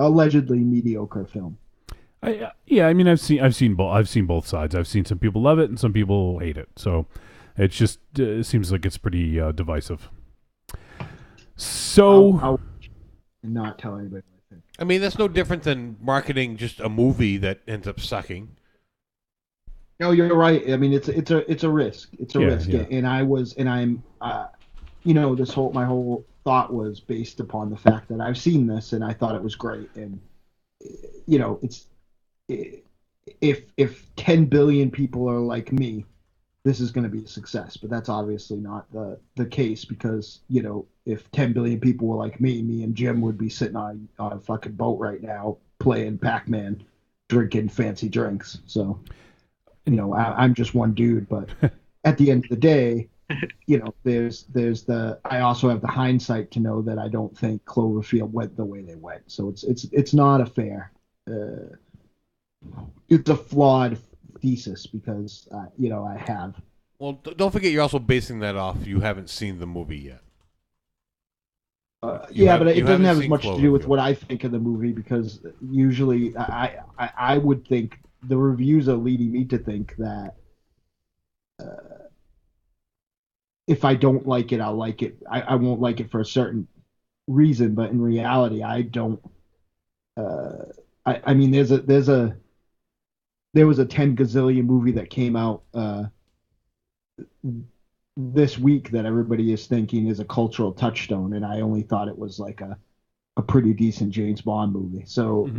allegedly mediocre film. I mean, I've seen both sides. I've seen some people love it and some people hate it. So it's just it seems like it's pretty divisive. So I'll not tell anybody what I think. I mean, that's no different than marketing just a movie that ends up sucking. No, you're right. I mean, it's a risk. It's a Yeah, risk, yeah. and I'm my whole thought was based upon the fact that I've seen this and I thought it was great, and it's if 10 billion people are like me, this is going to be a success. But that's obviously not the case because if 10 billion people were like me and Jim would be sitting on a fucking boat right now playing Pac-Man, drinking fancy drinks. So I'm just one dude, but at the end of the day, there's I also have the hindsight to know that I don't think Cloverfield went the way they went. So it's not a fair. It's a flawed thesis because I have. Well, don't forget you're also basing that off you haven't seen the movie yet. But it doesn't have as much to do with what I think of the movie because usually I would think the reviews are leading me to think that if I don't like it, I'll like it. I won't like it for a certain reason, but in reality, I don't. I mean, there was a 10 gazillion movie that came out this week that everybody is thinking is a cultural touchstone, and I only thought it was like a pretty decent James Bond movie. So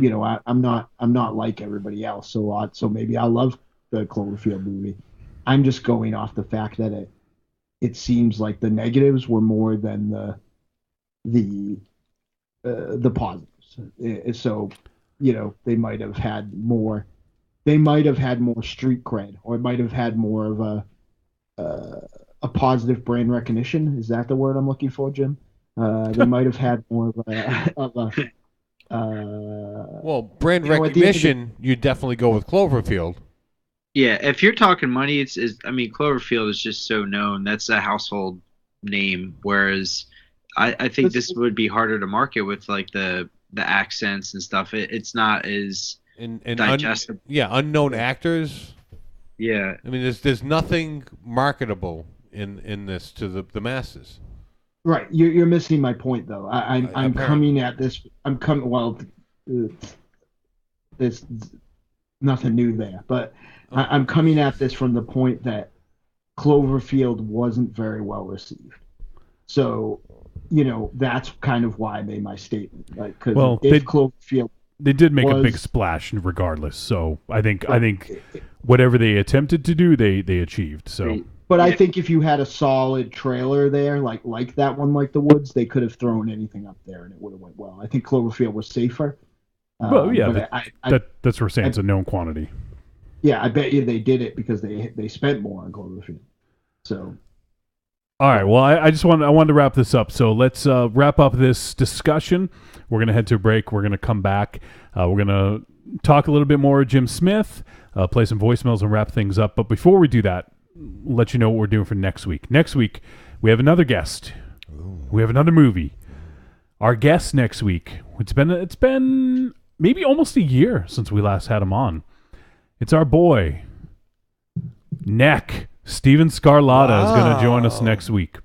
I'm not like everybody else. So maybe I love the Cloverfield movie. I'm just going off the fact that it seems like the negatives were more than the positives. So they might have had more. They might have had more street cred, or it might have had more of a positive brand recognition. Is that the word I'm looking for, Jim? They might have had more of a well, brand recognition. You definitely go with Cloverfield. Yeah, if you're talking money, I mean, Cloverfield is just so known. That's a household name. Whereas I think this would be harder to market with like the accents and stuff. It's not as digestible. Unknown actors. Yeah, I mean, there's nothing marketable in this to the masses. Right, you're missing my point though. I'm coming at this. There's nothing new there, but I'm coming at this from the point that Cloverfield wasn't very well received. So, that's kind of why I made my statement. Like, because Cloverfield, they did make a big splash regardless. So I think whatever they attempted to do, they achieved. So, but I think if you had a solid trailer there, like that one, like The Woods, they could have thrown anything up there and it would have went well. I think Cloverfield was safer. Well, yeah, that's what we're saying. It's a known quantity. Yeah, I bet you they did it because they spent more on Cloverfield. So. All right. Well, I wanted to wrap this up. So let's wrap up this discussion. We're going to head to a break. We're going to come back. We're going to talk a little bit more Jim Smith, play some voicemails, and wrap things up. But before we do that, let you know what we're doing for next week. Next week, we have another guest. Ooh. We have another movie. Our guest next week. It's been maybe almost a year since we last had him on. It's our boy, Neck. Steven Scarlatta is going to join us next week.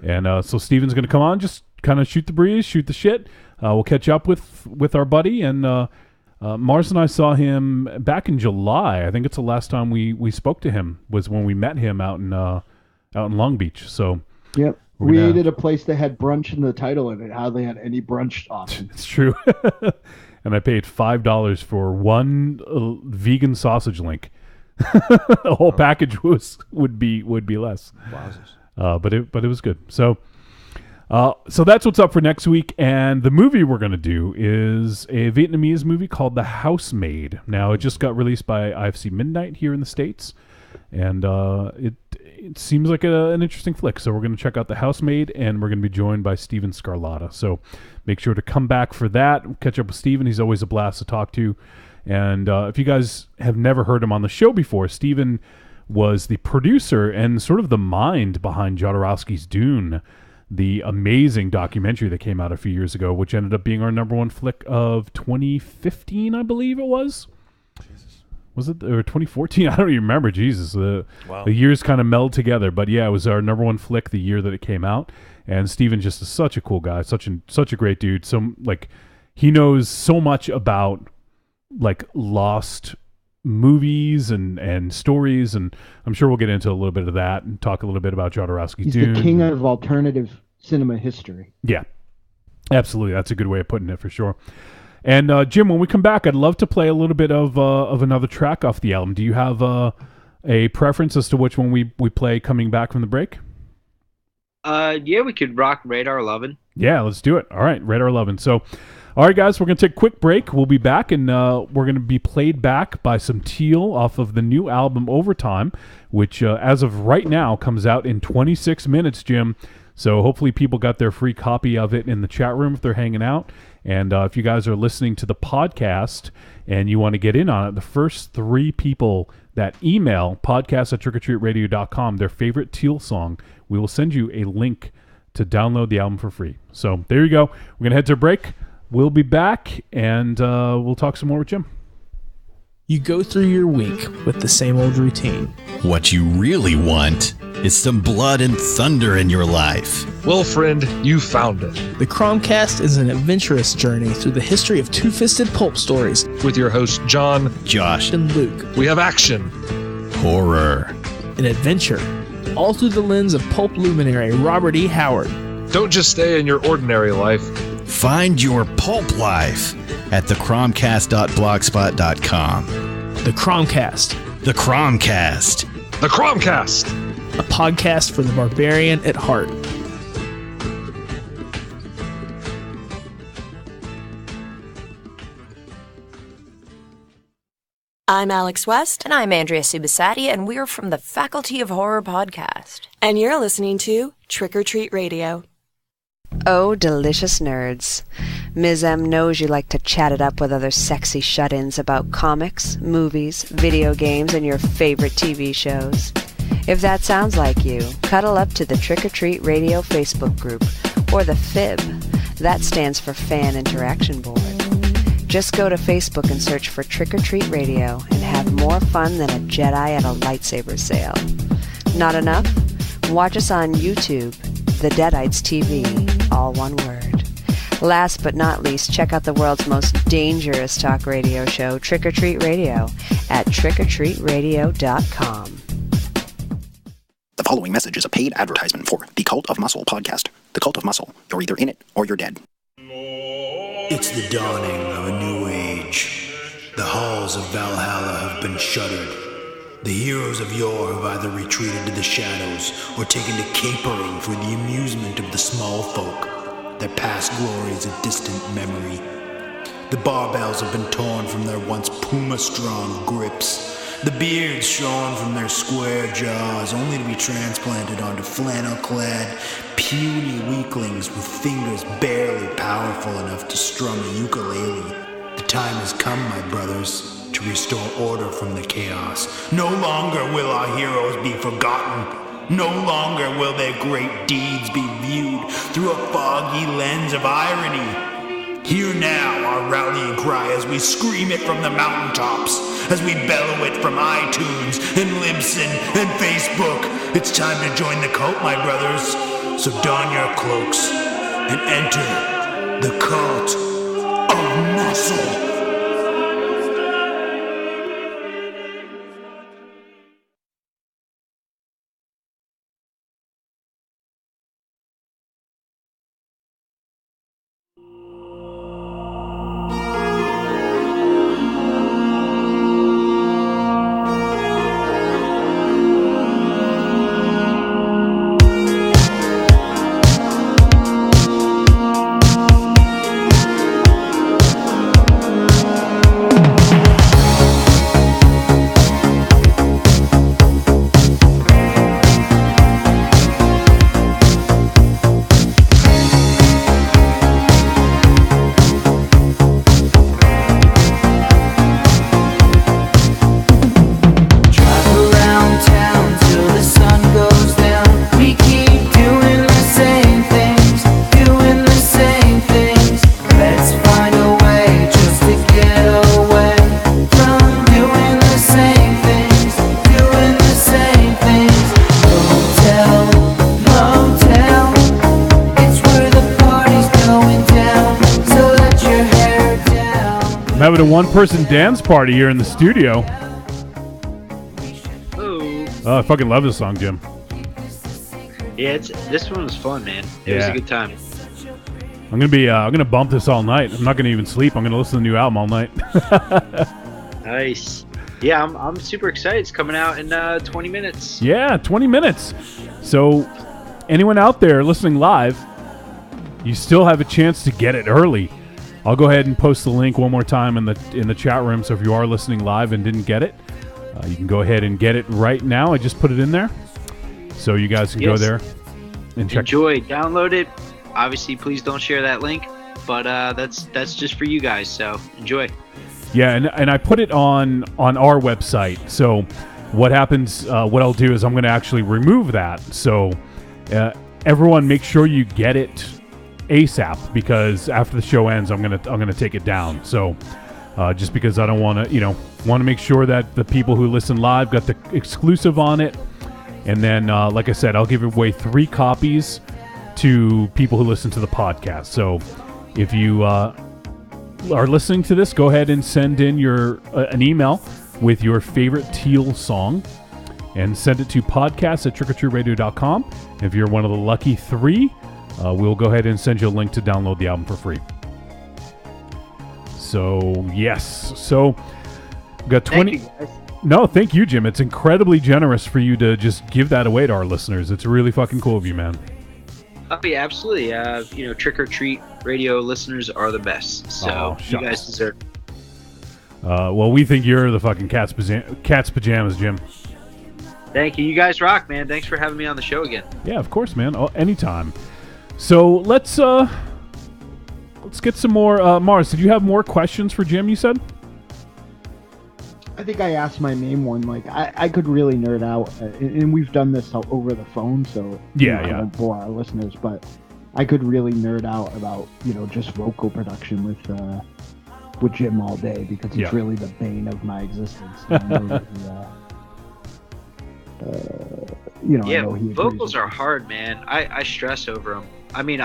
And so Steven's going to come on, just kind of shoot the breeze, shoot the shit. We'll catch up with our buddy. And Mars and I saw him back in July. I think it's the last time we spoke to him was when we met him out in Long Beach. So yep. We ate at a place that had brunch in the title of it. How they had any brunch options. It's true. And I paid $5 for one vegan sausage link. The whole package would be less. But it was good. So that's what's up for next week. And the movie we're going to do is a Vietnamese movie called The Housemaid. Now, it just got released by IFC Midnight here in the States. And it seems like an interesting flick. So we're going to check out The Housemaid, and we're going to be joined by Steven Scarlatta. So make sure to come back for that. Catch up with Steven. He's always a blast to talk to. And if you guys have never heard him on the show before, Steven was the producer and sort of the mind behind Jodorowsky's Dune, the amazing documentary that came out a few years ago, which ended up being our number one flick of 2015, I believe it was. Jesus. Was it? Or 2014? I don't even remember. Jesus. The years kind of meld together. But yeah, it was our number one flick the year that it came out. And Steven just is such a cool guy, such a great dude. So, he knows so much about lost movies and stories, and I'm sure we'll get into a little bit of that and talk a little bit about Jodorowsky's He's Dune. the king of alternative cinema history. Yeah, absolutely. That's a good way of putting it for sure. And Jim, when we come back, I'd love to play a little bit of another track off the album. Do you have a preference as to which one we play coming back from the break? Yeah, we could rock Radar 11. Yeah, let's do it. All right, Radar 11. So, all right, guys, we're going to take a quick break. We'll be back, and we're going to be played back by some Teeel off of the new album Overtime, which, as of right now, comes out in 26 minutes, Jim. So hopefully people got their free copy of it in the chat room if they're hanging out. And if you guys are listening to the podcast and you want to get in on it, the first 3 people that email podcast@trickortreatradio.com their favorite Teeel song, we will send you a link to download the album for free. So there you go. We're going to head to a break. We'll be back, and we'll talk some more with Jim. You go through your week with the same old routine. What you really want is some blood and thunder in your life. Well, friend, you found it. The Cromcast is an adventurous journey through the history of two-fisted pulp stories. With your hosts, John, Josh, and Luke. We have action, horror, and adventure, all through the lens of pulp luminary Robert E. Howard. Don't just stay in your ordinary life. Find your pulp life at thecromcast.blogspot.com. The Cromcast. The Cromcast. The Cromcast. A podcast for the barbarian at heart. I'm Alex West. And I'm Andrea Subasati, and we're from the Faculty of Horror podcast. And you're listening to Trick or Treat Radio. Oh, delicious nerds. Ms. M knows you like to chat it up with other sexy shut-ins about comics, movies, video games, and your favorite TV shows. If that sounds like you, cuddle up to the Trick or Treat Radio Facebook group, or the FIB. That stands for Fan Interaction Board. Just go to Facebook and search for Trick or Treat Radio and have more fun than a Jedi at a lightsaber sale. Not enough? Watch us on YouTube, The Deadites TV, all one word. Last but not least, check out the world's most dangerous talk radio show, Trick or Treat Radio, at trickortreatradio.com. The following message is a paid advertisement for the Cult of Muscle podcast. The Cult of Muscle. You're either in it or you're dead. It's the dawning of a new age. The halls of Valhalla have been shuttered. The heroes of yore have either retreated to the shadows or taken to capering for the amusement of the small folk. Their past glories a distant memory. The barbells have been torn from their once puma-strong grips. The beards shorn from their square jaws, only to be transplanted onto flannel-clad, puny weaklings with fingers barely powerful enough to strum a ukulele. The time has come, my brothers, to restore order from the chaos. No longer will our heroes be forgotten. No longer will their great deeds be viewed through a foggy lens of irony. Hear now our rallying cry as we scream it from the mountaintops, as we bellow it from iTunes and Libsyn and Facebook. It's time to join the cult, my brothers. So don your cloaks and enter the Cult of Muscle. Having a one-person dance party here in the studio. Oh, I fucking love this song, Jim. Yeah, this one was fun, man. It was a good time. I'm gonna bump this all night. I'm not gonna even sleep. I'm gonna listen to the new album all night. Nice. Yeah, I'm super excited. It's coming out in 20 minutes. Yeah, 20 minutes. So, anyone out there listening live, you still have a chance to get it early. I'll go ahead and post the link one more time in the chat room. So if you are listening live and didn't get it, you can go ahead and get it right now. I just put it in there, so you guys can go there and check. Enjoy, download it. Obviously, please don't share that link, but that's just for you guys. So enjoy. Yeah, and I put it on our website. So what happens? What I'll do is I'm going to actually remove that. So everyone, make sure you get it ASAP, because after the show ends, I'm gonna take it down. So just because I don't want to make sure that the people who listen live got the exclusive on it, and then like I said, I'll give away 3 copies to people who listen to the podcast. So if you are listening to this, go ahead and send in an email with your favorite Teal song and send it to podcast@trickortreatradio.com. If you're one of the lucky 3, we'll go ahead and send you a link to download the album for free. So, yes. So, we got 20. Thank you, guys. No, thank you, Jim. It's incredibly generous for you to just give that away to our listeners. It's really fucking cool of you, man. Oh, yeah, absolutely. Trick or Treat Radio listeners are the best. So, you guys deserve it. Well, we think you're the fucking cat's pajamas, Jim. Thank you. You guys rock, man. Thanks for having me on the show again. Yeah, of course, man. Anytime. So let's get some more. Mars, did you have more questions for Jim? You said. I think I asked my main one. Like, I could really nerd out, and we've done this over the phone, so I won't bore our listeners. But I could really nerd out about just vocal production with Jim all day, because it's really the bane of my existence. I know he vocals are hard, man. I stress over them. I mean,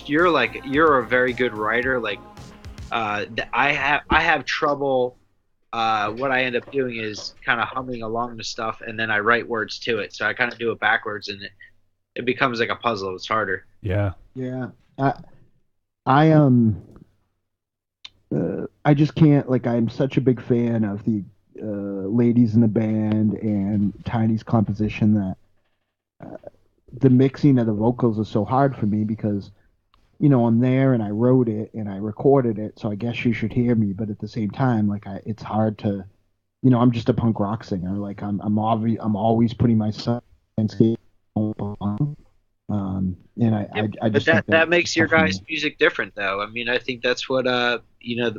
you're a very good writer. Like, I have trouble. What I end up doing is kind of humming along to stuff, and then I write words to it. So I kind of do it backwards, and it becomes like a puzzle. It's harder. Yeah. Yeah. I just can't. Like, I'm such a big fan of the ladies in the band and Tiny's composition that the mixing of the vocals is so hard for me, because I'm there and I wrote it and I recorded it, so I guess you should hear me, but at the same time, like, it's hard to I'm just a punk rock singer. Like, I'm always putting myself and I just but that makes your guys' music different, though. I mean, I think that's what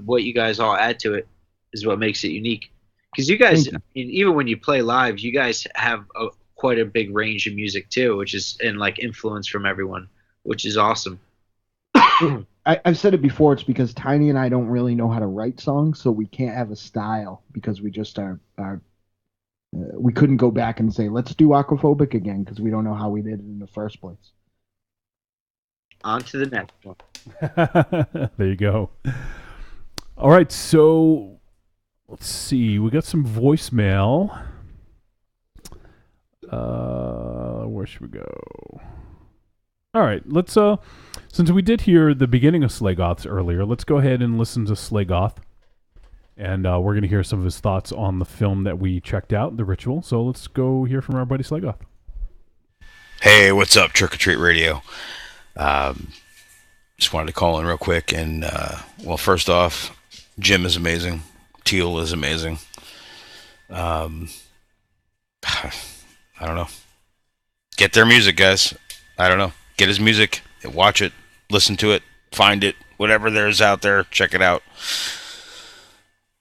what you guys all add to it is what makes it unique. Because you guys, even when you play live, you guys have quite a big range of music too, and like influence from everyone, which is awesome. I've said it before. It's because Tiny and I don't really know how to write songs, so we can't have a style, because we just are we couldn't go back and say, let's do Aquaphobic again, because we don't know how we did it in the first place. On to the next one. There you go. All right, so let's see. We got some voicemail. Where should we go? All right, let's since we did hear the beginning of Slagoth's earlier, let's go ahead and listen to Slagoth. And we're going to hear some of his thoughts on the film that we checked out, The Ritual. So let's go hear from our buddy Slagoth. Hey, what's up, Trick or Treat Radio? Just wanted to call in real quick. And, well, first off, Jim is amazing. Teal is amazing. I don't know. Get their music, guys. I don't know. Get his music. Watch it. Listen to it. Find it. Whatever there's out there, check it out.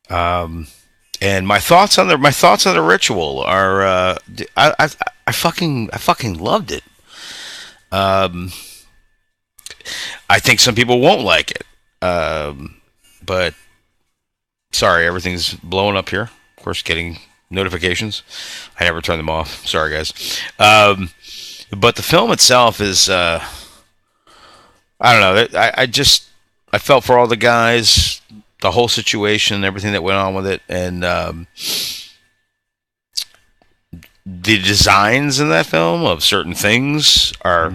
And my thoughts on the Ritual are I fucking loved it. I think some people won't like it. But sorry, everything's blowing up here. Of course, getting notifications. I never turn them off. Sorry, guys. But the film itself is I don't know. I felt for all the guys, the whole situation, everything that went on with it, and the designs in that film of certain things are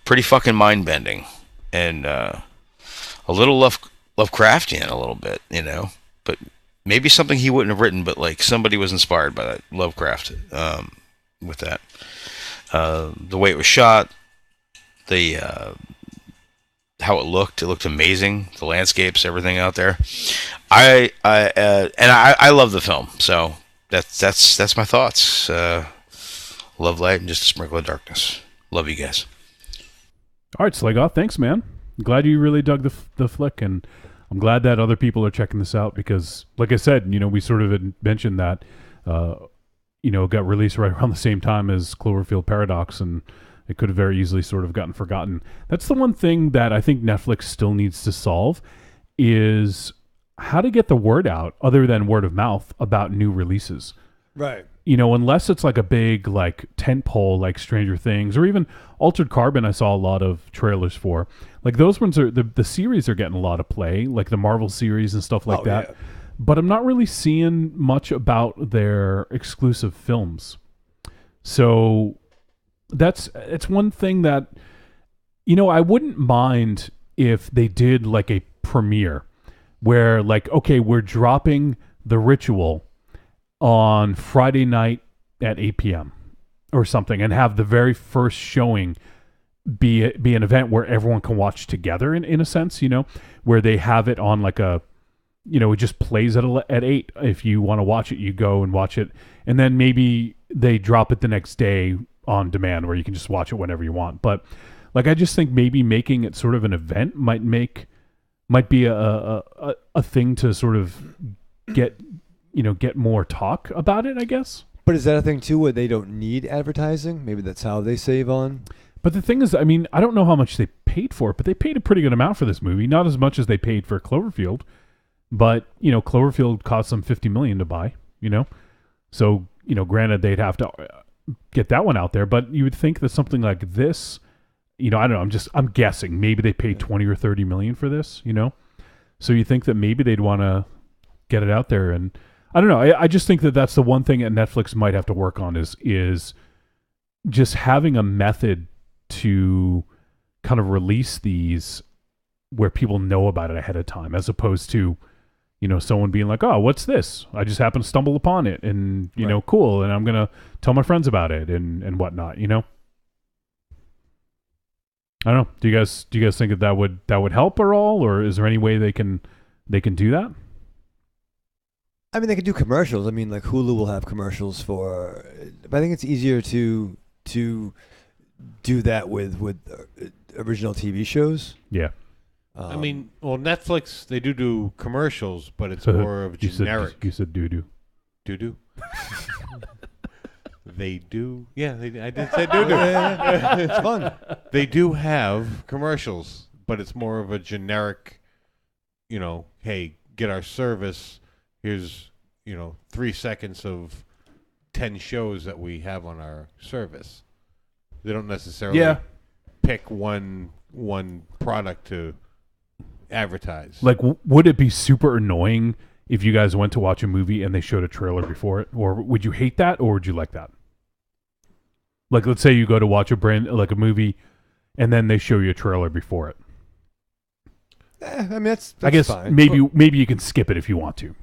pretty fucking mind bending, and a little Lovecraftian, a little bit, but maybe something he wouldn't have written, but like somebody was inspired by that Lovecraft with that. The way it was shot, the how it looked amazing. The landscapes, everything out there. I love the film. So that's my thoughts. Love, light, and just a sprinkle of darkness. Love you guys. All right, Slagoth, thanks, man. I'm glad you really dug the flick, and I'm glad that other people are checking this out because, like I said, we sort of had mentioned that, it got released right around the same time as Cloverfield Paradox, and it could have very easily sort of gotten forgotten. That's the one thing that I think Netflix still needs to solve is how to get the word out, other than word of mouth, about new releases. Right. Unless it's like a big like tentpole like Stranger Things or even Altered Carbon, I saw a lot of trailers for. Like those ones are the series are getting a lot of play, like the Marvel series and stuff like that. Yeah. But I'm not really seeing much about their exclusive films. So it's one thing that I wouldn't mind if they did like a premiere where like, okay, we're dropping The Ritual on Friday night at 8 p.m. or something, and have the very first showing be an event where everyone can watch together in a sense, where they have it on like a, it just plays at 8. If you want to watch it, you go and watch it. And then maybe they drop it the next day on demand where you can just watch it whenever you want. But like, I just think maybe making it sort of an event might be a thing to sort of get more talk about it, I guess. But is that a thing too where they don't need advertising? Maybe that's how they save on. But the thing is, I mean, I don't know how much they paid for it, but they paid a pretty good amount for this movie. Not as much as they paid for Cloverfield, but Cloverfield cost them $50 million to buy. So granted they'd have to get that one out there, but you would think that something like this, I don't know. I'm guessing maybe they paid 20 or 30 million for this. So you think that maybe they'd want to get it out there, and I don't know. I just think that that's the one thing that Netflix might have to work on is just having a method to kind of release these where people know about it ahead of time, as opposed to, someone being like, oh, what's this? I just happened to stumble upon it and, right. Cool. And I'm going to tell my friends about it and whatnot, I don't know. Do you guys think that would help at all? Or is there any way they can do that? I mean, they could do commercials. I mean, like Hulu will have commercials for, but I think it's easier to do that with original TV shows. Yeah. I mean, well, Netflix, they do commercials, but it's more of generic. You said doo-doo. Doo-doo? They do. Yeah, I did say doo-doo. It's fun. They do have commercials, but it's more of a generic, hey, get our service. Here's, 3 seconds of 10 shows that we have on our service. They don't necessarily pick one product to advertise. Like, would it be super annoying if you guys went to watch a movie and they showed a trailer before it? Or would you hate that, or would you like that? Like, let's say you go to watch a movie and then they show you a trailer before it. I mean, that's I guess fine. maybe you can skip it if you want to,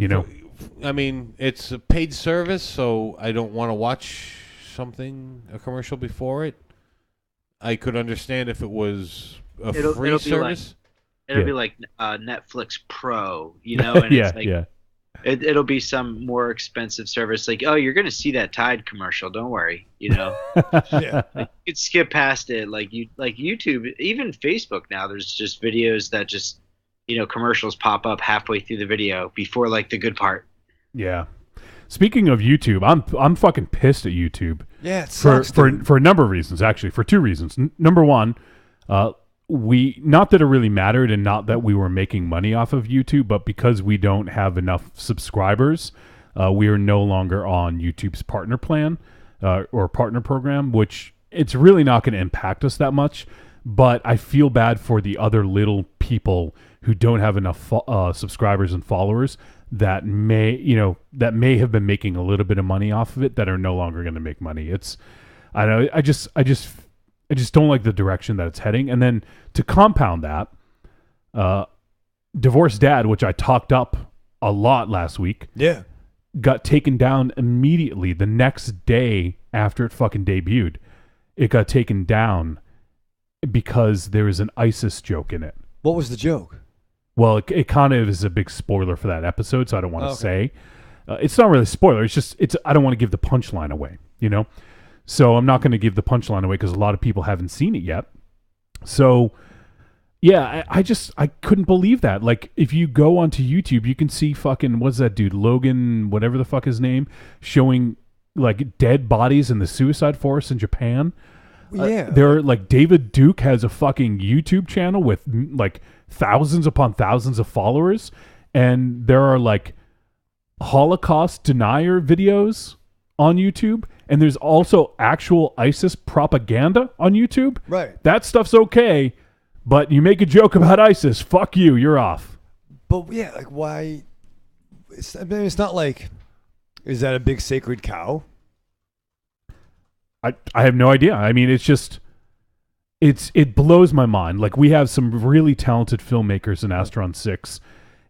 I mean, it's a paid service, so I don't want to watch a commercial before it. I could understand if it was a free service. It'll be like Netflix Pro, and it's like, it'll be some more expensive service. Like, oh, you're going to see that Tide commercial. Don't worry, Yeah. Like, you could skip past it. Like YouTube, even Facebook now, there's just videos that just, commercials pop up halfway through the video before like the good part. Yeah. Speaking of YouTube, I'm fucking pissed at YouTube. Yeah, it sucks, for a number of reasons, actually. For 2 reasons. Number one, not that it really mattered and not that we were making money off of YouTube, but because we don't have enough subscribers, we are no longer on YouTube's partner plan or partner program, which it's really not going to impact us that much. But I feel bad for the other little people who don't have enough subscribers and followers that may have been making a little bit of money off of it that are no longer going to make money. I don't know. I just don't like the direction that it's heading. And then to compound that, Divorced Dad, which I talked up a lot last week, got taken down immediately the next day after it fucking debuted. It got taken down because there was an ISIS joke in it. What was the joke? Well, it kind of is a big spoiler for that episode, so I don't want to say. It's not really a spoiler. I don't want to give the punchline away, So I'm not going to give the punchline away because a lot of people haven't seen it yet. So, yeah, I couldn't believe that. Like, if you go onto YouTube, you can see fucking, what's that dude, Logan, whatever the fuck his name, showing, like, dead bodies in the suicide forest in Japan. Yeah. There are, like, David Duke has a fucking YouTube channel with, like, thousands upon thousands of followers. And there are, like, Holocaust denier videos on YouTube. And there's also actual ISIS propaganda on YouTube. Right. That stuff's okay. But you make a joke about ISIS, fuck you, you're off. But yeah, like why? It's not like, is that a big sacred cow? I have no idea. I mean, it blows my mind. Like, we have some really talented filmmakers in Astron 6,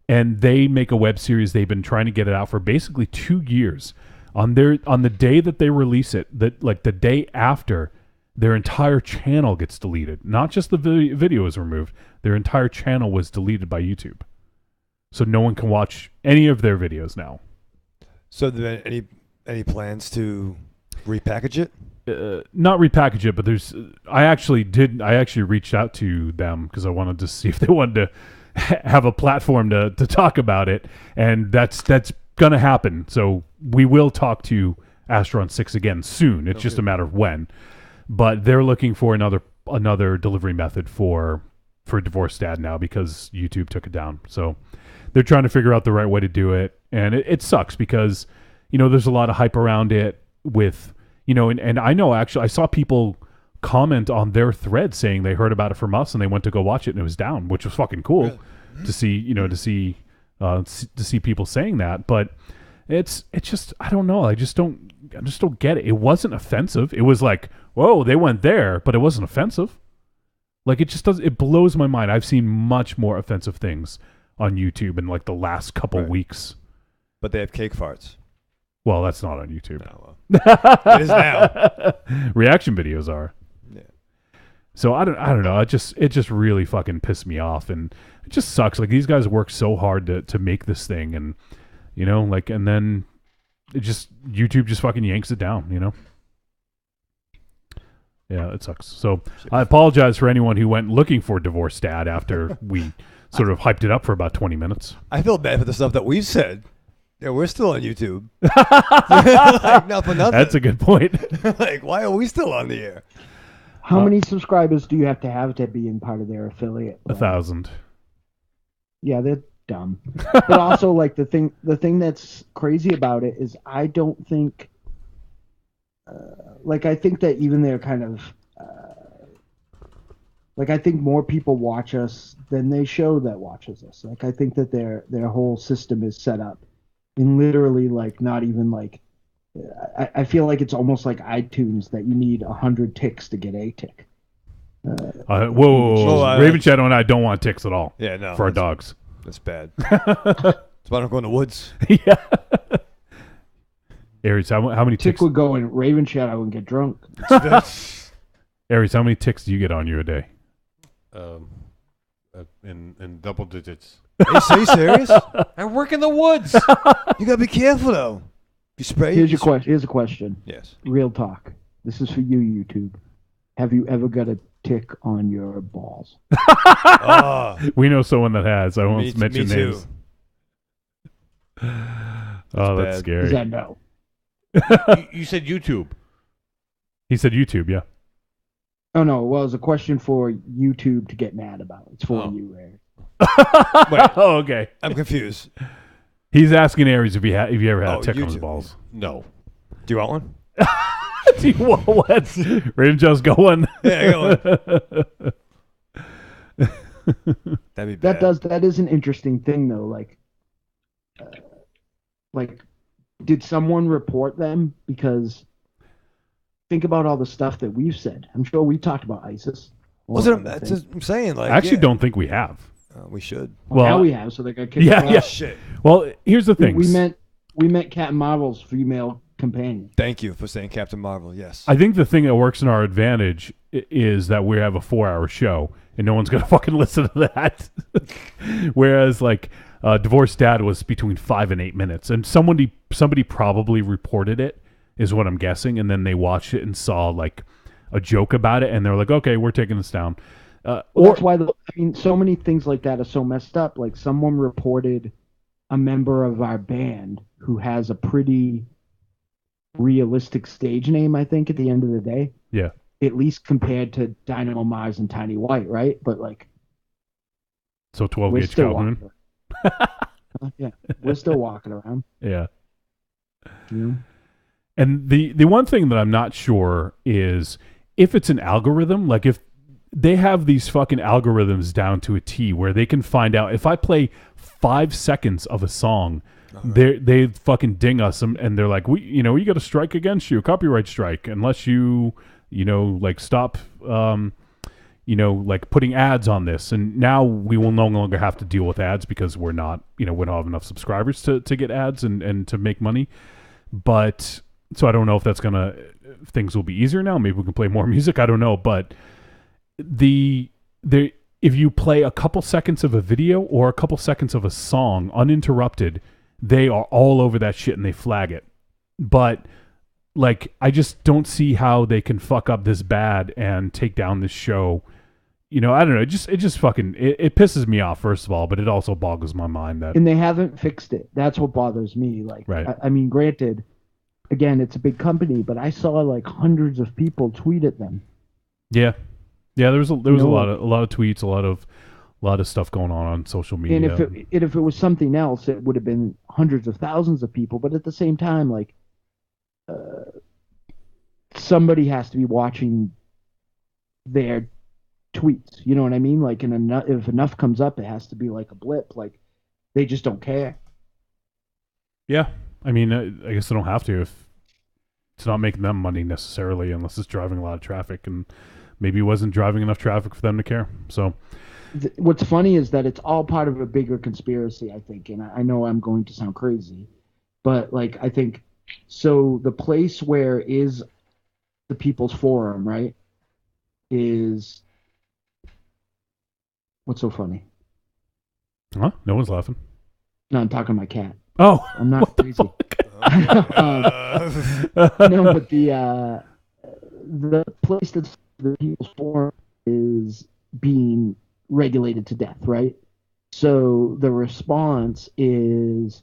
and they make a web series. They've been trying to get it out for basically 2 years. On the day that they release it, the day after, their entire channel gets deleted. Not just the video is removed. Their entire channel was deleted by YouTube. So no one can watch any of their videos now. So then any plans to repackage it? Not repackage it, but I actually reached out to them because I wanted to see if they wanted to have a platform to talk about it. And that's going to happen. So we will talk to Astron 6 again soon. It's just a matter of when. But they're looking for another delivery method for Divorced Dad now because YouTube took it down. So they're trying to figure out the right way to do it. And it sucks because, there's a lot of hype around it with, and I know actually I saw people comment on their thread saying they heard about it from us and they went to go watch it and it was down, which was fucking cool to see, to see people saying that. But it's just, I don't know. I just don't get it. It wasn't offensive. It was like, whoa, they went there, but it wasn't offensive. Like, it blows my mind. I've seen much more offensive things on YouTube in like the last couple weeks. But they have cake farts. Well, that's not on YouTube. No, it is now. Reaction videos are. Yeah. So I don't know. It just really fucking pissed me off, and it just sucks. Like, these guys work so hard to make this thing, and and then YouTube just fucking yanks it down. Yeah, it sucks. So I apologize for anyone who went looking for Divorced Dad after we sort of hyped it up for about 20 minutes. I feel bad for the stuff that we've said. Yeah, we're still on YouTube. Like, not for nothing. That's a good point. Like, why are we still on the air? How many subscribers do you have to be in part of their affiliate? 1,000. Yeah, they're dumb. But also, like, the thing that's crazy about it is I don't think, I think that even they're kind of, I think more people watch us than they show that watches us. Like, I think that their whole system is set up in literally, like, not even, like, I feel like it's almost like iTunes that you need 100 ticks to get a tick. Whoa. Raven Shadow and I don't want ticks at all. Yeah, no. For our dogs. That's bad. That's why I don't go in the woods. Yeah. Aries, how many ticks? Tick would go in Raven Shadow and get drunk. Aries, how many ticks do you get on you a day? In double digits. Are you serious? I work in the woods. You gotta be careful though. You spray. Here's a question. Yes. Real talk. This is for you, YouTube. Have you ever got a tick on your balls? We know someone that has. I won't mention names. That's scary. Is that no? You said YouTube. He said YouTube, yeah. Oh no, well, it's a question for YouTube to get mad about. It's for you, Eric. Wait. Oh, okay. I'm confused. He's asking Aries if you ever had a tick on his balls. No. Do you want one? Do you want what? Raven just going. Yeah, go on. That'd be bad. That is an interesting thing though. Like, like, did someone report them? Because think about all the stuff that we've said. I'm sure we talked about ISIS. That's what I'm saying. Like, I actually don't think we have. We should. Well, now we have, so they got kicked yeah, off. yeah. Shit. Well, here's the thing. We met Captain Marvel's female companion. Thank you for saying Captain Marvel. Yes. I think the thing that works in our advantage is that we have a 4-hour show, and no one's gonna fucking listen to that. Whereas, like, Divorced Dad was between 5 and 8 minutes, and somebody probably reported it, is what I'm guessing, and then they watched it and saw like a joke about it, and they're like, okay, we're taking this down. That's why so many things like that are so messed up. Like, someone reported a member of our band who has a pretty realistic stage name, I think, at the end of the day. Yeah. At least compared to Dynamo Mars and Tiny White, right? But like, so 12-gauge Calhoun. Yeah, we're still walking around. Yeah. Yeah. And the one thing that I'm not sure is if it's an algorithm, like if they have these fucking algorithms down to a T where they can find out if I play 5 seconds of a song, they fucking ding us and they're like, we got a strike against you, a copyright strike, unless you like stop, like putting ads on this. And now we will no longer have to deal with ads because we're not, we don't have enough subscribers to get ads and to make money. But so I don't know if that's if things will be easier now. Maybe we can play more music. I don't know. But if you play a couple seconds of a video or a couple seconds of a song uninterrupted, they are all over that shit and they flag it. But like, I just don't see how they can fuck up this bad and take down this show. I don't know. It just fucking it pisses me off, first of all, but it also boggles my mind that. And they haven't fixed it. That's what bothers me. Like, right. I mean, granted, again, it's a big company, but I saw like hundreds of people tweet at them. Yeah. Yeah, there was a lot of tweets, a lot of stuff going on social media. And if it was something else, it would have been hundreds of thousands of people. But at the same time, like, somebody has to be watching their tweets. You know what I mean? Like, if enough comes up, it has to be like a blip. Like, they just don't care. Yeah, I mean, I guess they don't have to if it's not making them money necessarily, unless it's driving a lot of traffic, and maybe it wasn't driving enough traffic for them to care. So, what's funny is that it's all part of a bigger conspiracy, I think, and I know I'm going to sound crazy, but like, I think so. The place where is the People's Forum, right? Is what's so funny? Huh? No one's laughing. No, I'm talking to my cat. Oh, I'm not crazy. No, but the place that's the People's Forum is being regulated to death, right? So the response is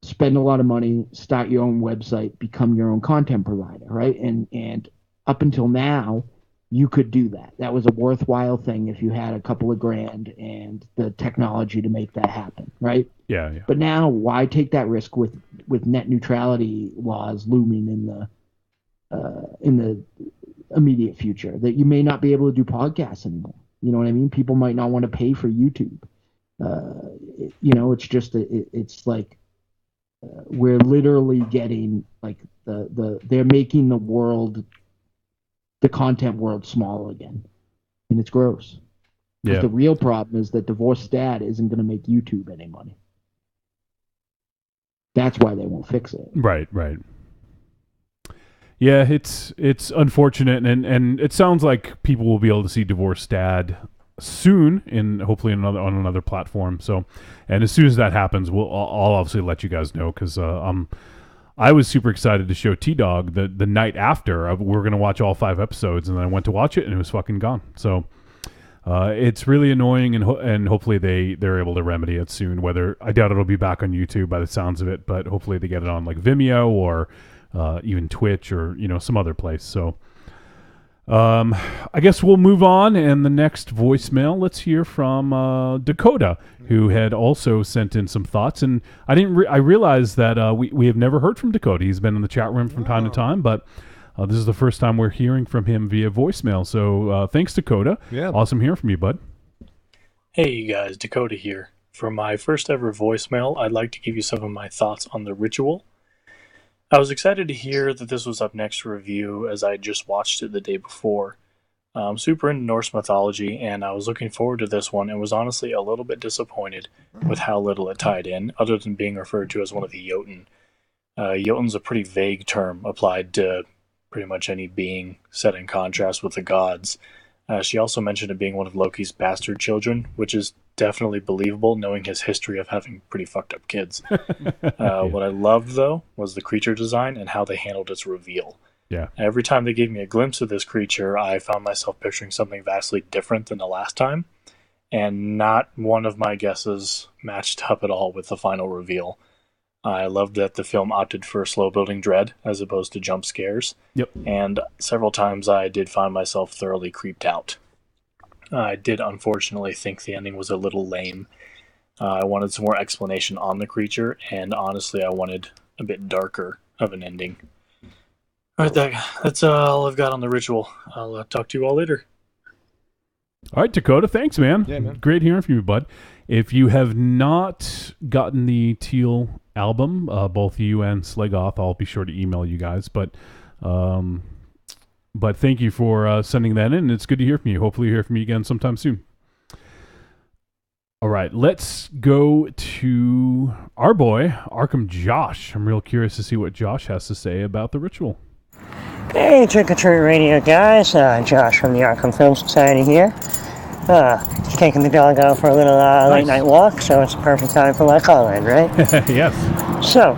spend a lot of money, start your own website, become your own content provider, right? And up until now, you could do that. That was a worthwhile thing if you had a couple of grand and the technology to make that happen, right? Yeah. But now, why take that risk with net neutrality laws looming in the immediate future, that you may not be able to do podcasts anymore? You know what I mean? People might not want to pay for YouTube. It's just it's like we're literally getting like they're making the content world small again, and it's gross. Yeah. But the real problem is that Divorced Dad isn't going to make YouTube any money. That's why they won't fix it. Right. Yeah, it's unfortunate, and it sounds like people will be able to see Divorced Dad soon, hopefully on another platform. So, and as soon as that happens, I'll obviously let you guys know, because I was super excited to show T-Dog the night after. We were going to watch all 5 episodes, and then I went to watch it, and it was fucking gone. So it's really annoying, and hopefully they're able to remedy it soon. Whether, I doubt it'll be back on YouTube by the sounds of it, but hopefully they get it on like Vimeo or even Twitch or some other place. So I guess we'll move on, and the next voicemail, let's hear from Dakota, who had also sent in some thoughts. And I realized that we have never heard from Dakota. He's been in the chat room from time to time, but this is the first time we're hearing from him via voicemail. So thanks, Dakota. Yeah. Awesome hearing from you, bud. Hey, you guys, Dakota here. For my first ever voicemail, I'd like to give you some of my thoughts on The Ritual. I was excited to hear that this was up next to review as I had just watched it the day before. I'm super into Norse mythology, and I was looking forward to this one and was honestly a little bit disappointed with how little it tied in, other than being referred to as one of the Jotun. Jotun's a pretty vague term applied to pretty much any being set in contrast with the gods. She also mentioned it being one of Loki's bastard children, which is definitely believable knowing his history of having pretty fucked up kids. What I loved, though, was the creature design and how they handled its reveal. Yeah. Every time they gave me a glimpse of this creature, I found myself picturing something vastly different than the last time, and not one of my guesses matched up at all with the final reveal. I loved that the film opted for slow-building dread as opposed to jump scares. Yep. And several times I did find myself thoroughly creeped out. I did unfortunately think the ending was a little lame. I wanted some more explanation on the creature, and honestly I wanted a bit darker of an ending. Alright, that's all I've got on The Ritual. I'll talk to you all later. All right, Dakota, thanks, man. Yeah, man. Great hearing from you, bud. If you have not gotten the Teeel album, both you and Slegoth, I'll be sure to email you guys. But thank you for sending that in. It's good to hear from you. Hopefully hear from you again sometime soon. All right, let's go to our boy, Arkham Josh. I'm real curious to see what Josh has to say about The Ritual. Hey, Trick or Treat Radio guys, Josh from the Arkham Film Society here. Just taking the dog out for a little late night walk, so it's the perfect time for my call-in, right? Yes. So,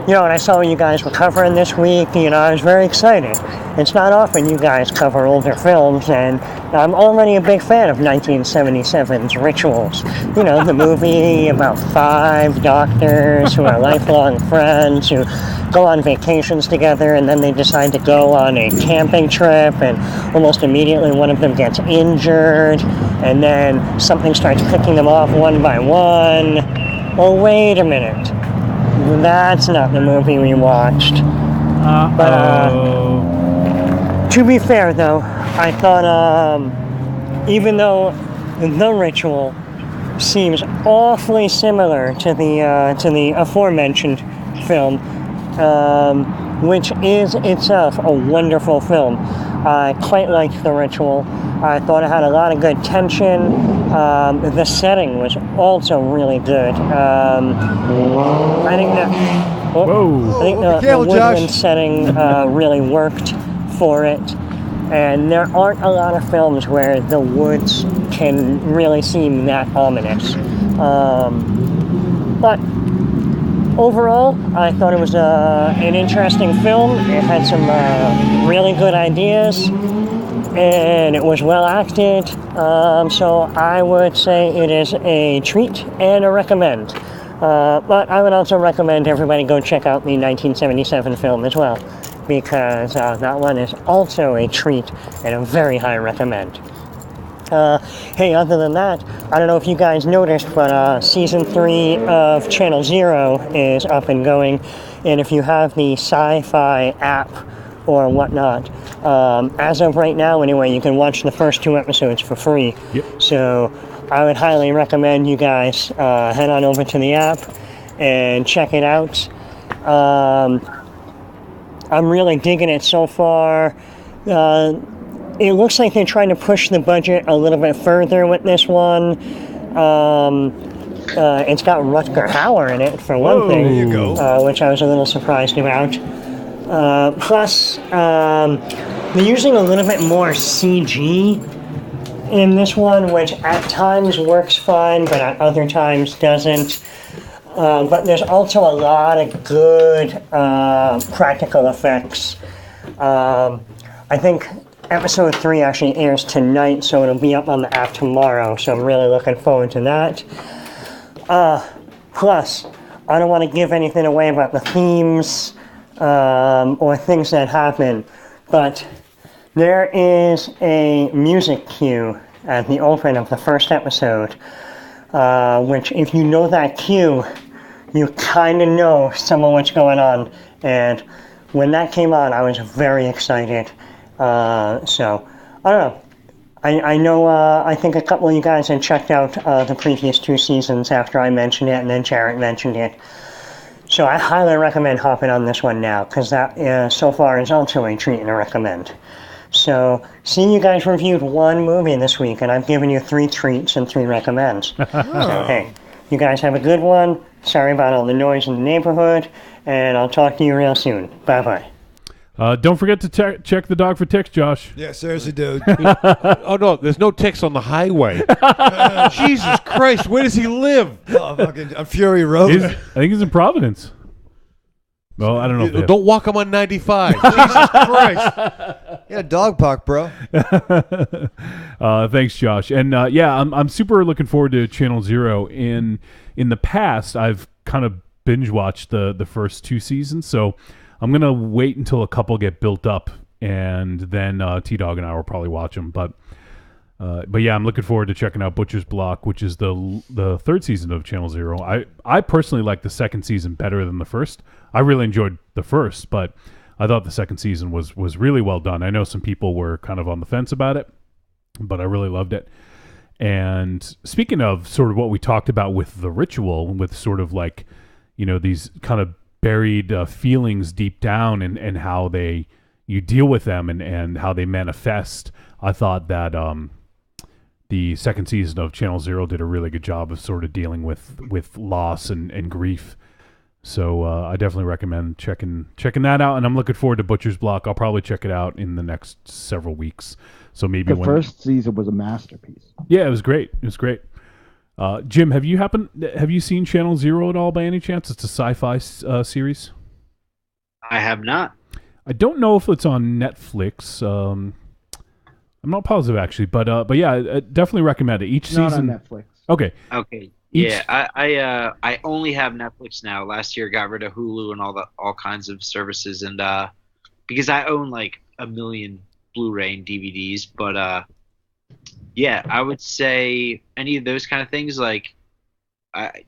when I saw what you guys were covering this week, I was very excited. It's not often you guys cover older films, and I'm already a big fan of 1977's Rituals. The movie about 5 doctors who are lifelong friends who go on vacations together, and then they decide to go on a camping trip, and almost immediately one of them gets injured, and then something starts picking them off one by one. Oh, wait a minute. That's not the movie we watched. To be fair, though, I thought, even though The Ritual seems awfully similar to the aforementioned film, which is itself a wonderful film, I quite liked The Ritual. I thought it had a lot of good tension. The setting was also really good. I think the woodland setting really worked for it. And there aren't a lot of films where the woods can really seem that ominous. But overall, I thought it was an interesting film. It had some really good ideas, and it was well acted. So I would say it is a treat and a recommend. But I would also recommend everybody go check out the 1977 film as well, because that one is also a treat and a very high recommend. Hey, other than that, I don't know if you guys noticed, but Season 3 of Channel Zero is up and going, and if you have the Sci-Fi app or whatnot, as of right now anyway, you can watch the first 2 episodes for free. Yep. So I would highly recommend you guys head on over to the app and check it out. I'm really digging it so far. It looks like they're trying to push the budget a little bit further with this one. It's got Rutger Hauer in it, for one thing. There you go. Which I was a little surprised about. Plus, they're using a little bit more CG in this one, which at times works fine, but at other times doesn't. But there's also a lot of good practical effects. I think episode 3 actually airs tonight, so it'll be up on the app tomorrow, so I'm really looking forward to that. Plus, I don't want to give anything away about the themes or things that happen, but there is a music cue at the open of the first episode, which if you know that cue, you kind of know some of what's going on, and when that came on, I was very excited. So, I don't know. I know, I think a couple of you guys had checked out the previous 2 seasons after I mentioned it, and then Jarrett mentioned it. So I highly recommend hopping on this one now, because that so far is also a treat and a recommend. So, seeing you guys reviewed 1 movie this week, and I've given you 3 treats and 3 recommends. So, hey, you guys have a good one. Sorry about all the noise in the neighborhood, and I'll talk to you real soon. Bye-bye. Don't forget to check the dog for ticks, Josh. Yeah, seriously, dude. Oh, no, there's no ticks on the highway. Jesus Christ, where does he live? Oh, fucking on Fury Road. I think he's in Providence. Well, I don't know. Don't walk him on 95. Jesus Christ. Yeah, dog park, bro. Thanks, Josh. And yeah, I'm super looking forward to Channel Zero. In the past, I've kind of binge watched the first 2 seasons, so I'm gonna wait until a couple get built up, and then T-Dog and I will probably watch them. But yeah, I'm looking forward to checking out Butcher's Block, which is the 3rd season of Channel Zero. I personally like the 2nd season better than the first. I really enjoyed the first, but I thought the 2nd season was really well done. I know some people were kind of on the fence about it, but I really loved it. And speaking of sort of what we talked about with The Ritual, with sort of like, these kind of buried feelings deep down, and how you deal with them, and how they manifest, I thought that the 2nd season of Channel Zero did a really good job of sort of dealing with loss and grief. So I definitely recommend checking that out, and I'm looking forward to Butcher's Block. I'll probably check it out in the next several weeks. So maybe the first season was a masterpiece. Yeah, it was great. It was great. Jim, have you seen Channel Zero at all by any chance? It's a sci-fi series. I have not. I don't know if it's on Netflix. I'm not positive actually, but yeah, I definitely recommend it. Each Not season on Netflix. Okay. Yeah, I only have Netflix now. Last year, got rid of Hulu and all kinds of services, and because I own like 1 million Blu-ray and DVDs, but yeah, I would say any of those kind of things. Like,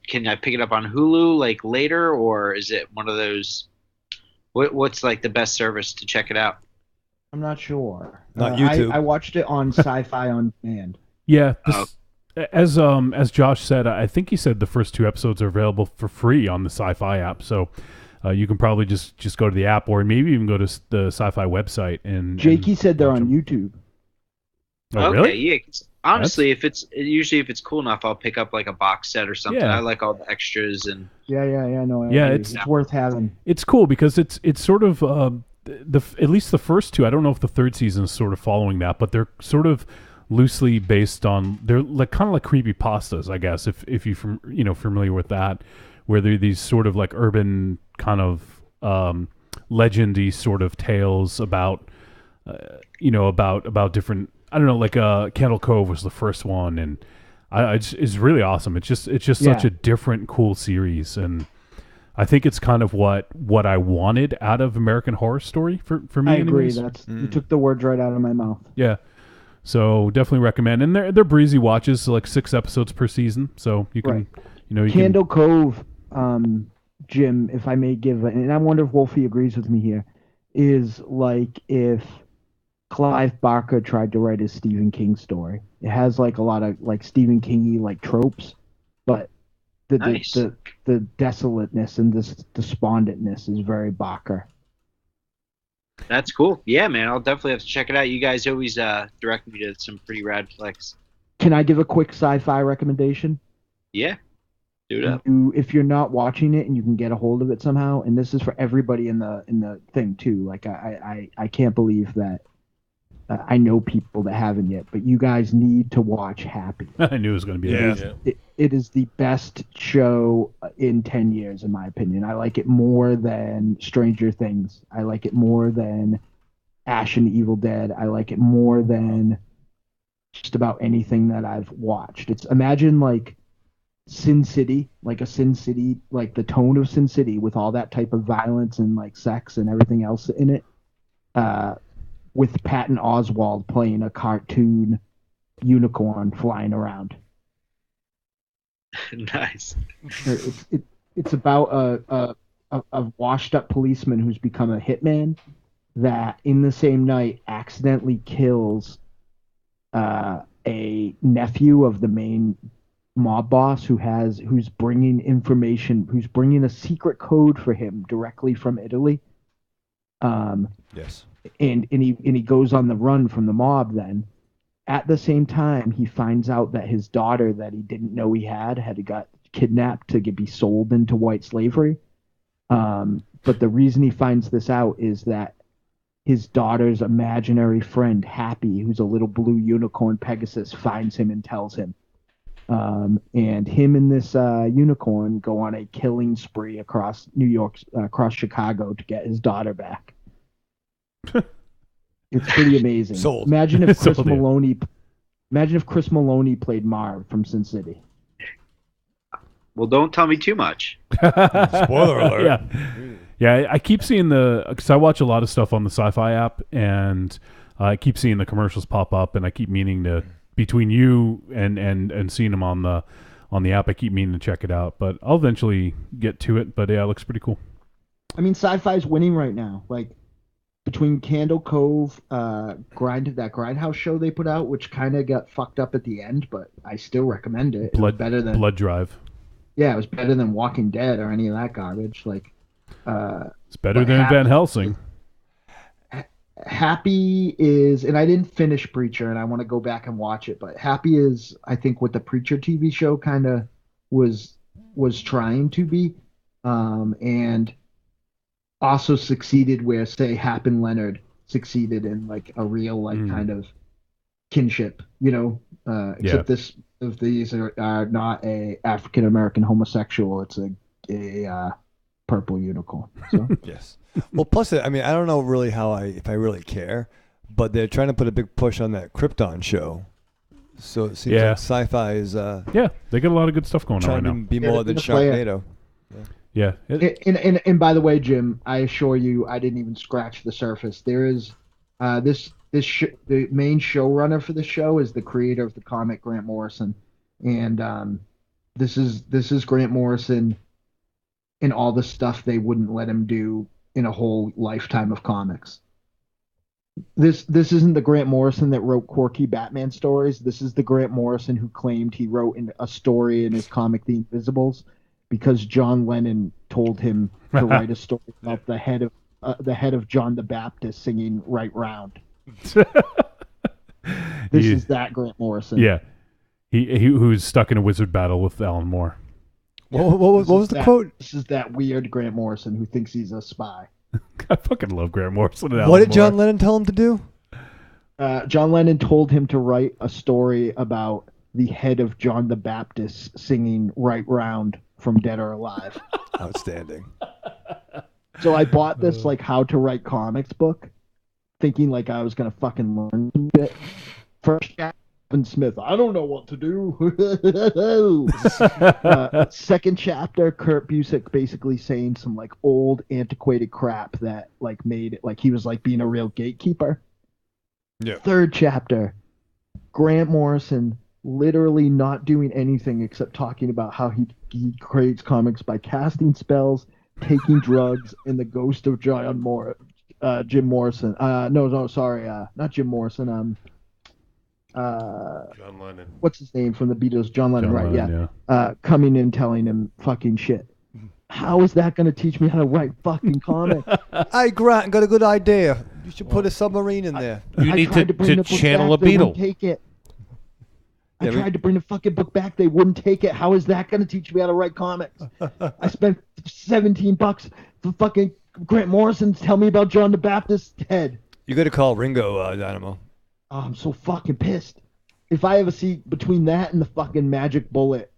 can I pick it up on Hulu like later, or is it one of those? What's like the best service to check it out? I'm not sure. Not YouTube. I watched it on Sci-Fi on Demand. Yeah, as Josh said, I think he said the first 2 episodes are available for free on the Sci-Fi app. So you can probably just go to the app, or maybe even go to the Sci-Fi website. And Jakey said they're on YouTube. Oh, okay, really? Yeah. Honestly, if it's cool enough, I'll pick up like a box set or something. Yeah. I like all the extras and. Yeah, no. I Yeah, agree. it's worth having. It's cool because it's sort of at least the first 2. I don't know if the 3rd season is sort of following that, but they're sort of loosely based on, they're like kind of like creepypastas, I guess, if you're familiar with that, where they're these sort of like urban kind of legendy sort of tales about about different, I don't know, like Candle Cove was the first one, and it's really awesome. It's just such a different, cool series, and I think it's kind of what I wanted out of American Horror Story for me. I agree. Anyways. You took the words right out of my mouth. Yeah. So definitely recommend, and they're breezy watches, so like 6 episodes per season. So you can, Candle Cove, Jim, if I may give, and I wonder if Wolfie agrees with me here, is like if Clive Barker tried to write a Stephen King story. It has like a lot of like Stephen King-y like tropes, but the desolateness and this despondentness is very Barker. That's cool. Yeah, man, I'll definitely have to check it out. You guys always direct me to some pretty rad flicks. Can I give a quick sci-fi recommendation? Yeah, do it up. If you're not watching it and you can get a hold of it somehow, and this is for everybody in the thing too. Like I can't believe that I know people that haven't yet, but you guys need to watch Happy. I knew it was going to be It is the best show in 10 years, in my opinion. I like it more than Stranger Things. I like it more than Ash and Evil Dead. I like it more than just about anything that I've watched. Imagine like Sin City, like the tone of Sin City with all that type of violence and like sex and everything else in it. With Patton Oswalt playing a cartoon unicorn flying around. Nice. It's about a washed up policeman who's become a hitman that in the same night accidentally kills a nephew of the main mob boss who's bringing a secret code for him directly from Italy. Yes. And he goes on the run from the mob then. At the same time, he finds out that his daughter that he didn't know he had got kidnapped to be sold into white slavery. But the reason he finds this out is that his daughter's imaginary friend, Happy, who's a little blue unicorn Pegasus, finds him and tells him. And him and this unicorn go on a killing spree across across Chicago to get his daughter back. It's pretty amazing. Sold. Imagine if Chris Sold, yeah. Maloney. Imagine if Chris Maloney played Marv from Sin City. Well, don't tell me too much. Spoiler alert. Yeah, I keep seeing because I watch a lot of stuff on the Sci-Fi app, and I keep seeing the commercials pop up, and I keep meaning to, between you and seeing them on the app, I keep meaning to check it out, but I'll eventually get to it. But yeah, it looks pretty cool. I mean, Sci-Fi's winning right now. Like between Candle Cove, that Grindhouse show they put out, which kind of got fucked up at the end, but I still recommend it. It was better than Blood Drive. Yeah, it was better than Walking Dead or any of that garbage. Like, it's better than Van Helsing. Happy is, and I didn't finish Preacher, and I want to go back and watch it. But Happy is, I think, what the Preacher TV show kind of was trying to be, and also succeeded where, say, Hap and Leonard succeeded in like a real kind of kinship, except these are not a African American homosexual. It's a purple unicorn. So. Yes. Well, plus, I mean, I don't know really if I really care, but they're trying to put a big push on that Krypton show. So it seems like Sci-Fi is they got a lot of good stuff going on right now. Trying to be more than Sharknado. Yeah. And by the way, Jim, I assure you, I didn't even scratch the surface. There is the main showrunner for the show is the creator of the comic, Grant Morrison, and this is Grant Morrison and all the stuff they wouldn't let him do in a whole lifetime of comics. This isn't the Grant Morrison that wrote quirky Batman stories. This is the Grant Morrison who claimed he wrote a story in his comic The Invisibles because John Lennon told him to write a story about the head of John the Baptist singing Right Round. This is that Grant Morrison. Yeah. He who's stuck in a wizard battle with Alan Moore. What was the quote? This is that weird Grant Morrison who thinks he's a spy. I fucking love Grant Morrison. And What did John Lennon tell him to do? John Lennon told him to write a story about the head of John the Baptist singing Right Round from Dead or Alive. Outstanding. So I bought this like how to write comics book, thinking like I was gonna fucking learn it. First chapter, Smith, I don't know what to do. Second chapter, Kurt Busiek basically saying some like old antiquated crap that like made it like he was like being a real gatekeeper. Yeah. Third chapter, Grant Morrison literally not doing anything except talking about how he creates comics by casting spells, taking drugs, and the ghost of Jim Morrison. Not Jim Morrison. John Lennon. What's his name from the Beatles? John Lennon, right? Lennon, Yeah. Coming in telling him fucking shit. How is that going to teach me how to write fucking comics? Hey, Grant, got a good idea. You should put a submarine in there. You need tried bring to the book channel back, a they beetle. wouldn't take it. I tried to bring the fucking book back. They wouldn't take it. How is that going to teach me how to write comics? I spent $17 for fucking Grant Morrison to tell me about John the Baptist's head. You got to call Ringo Dynamo. Oh, I'm so fucking pissed. If I ever see between that and the fucking Magic Bullet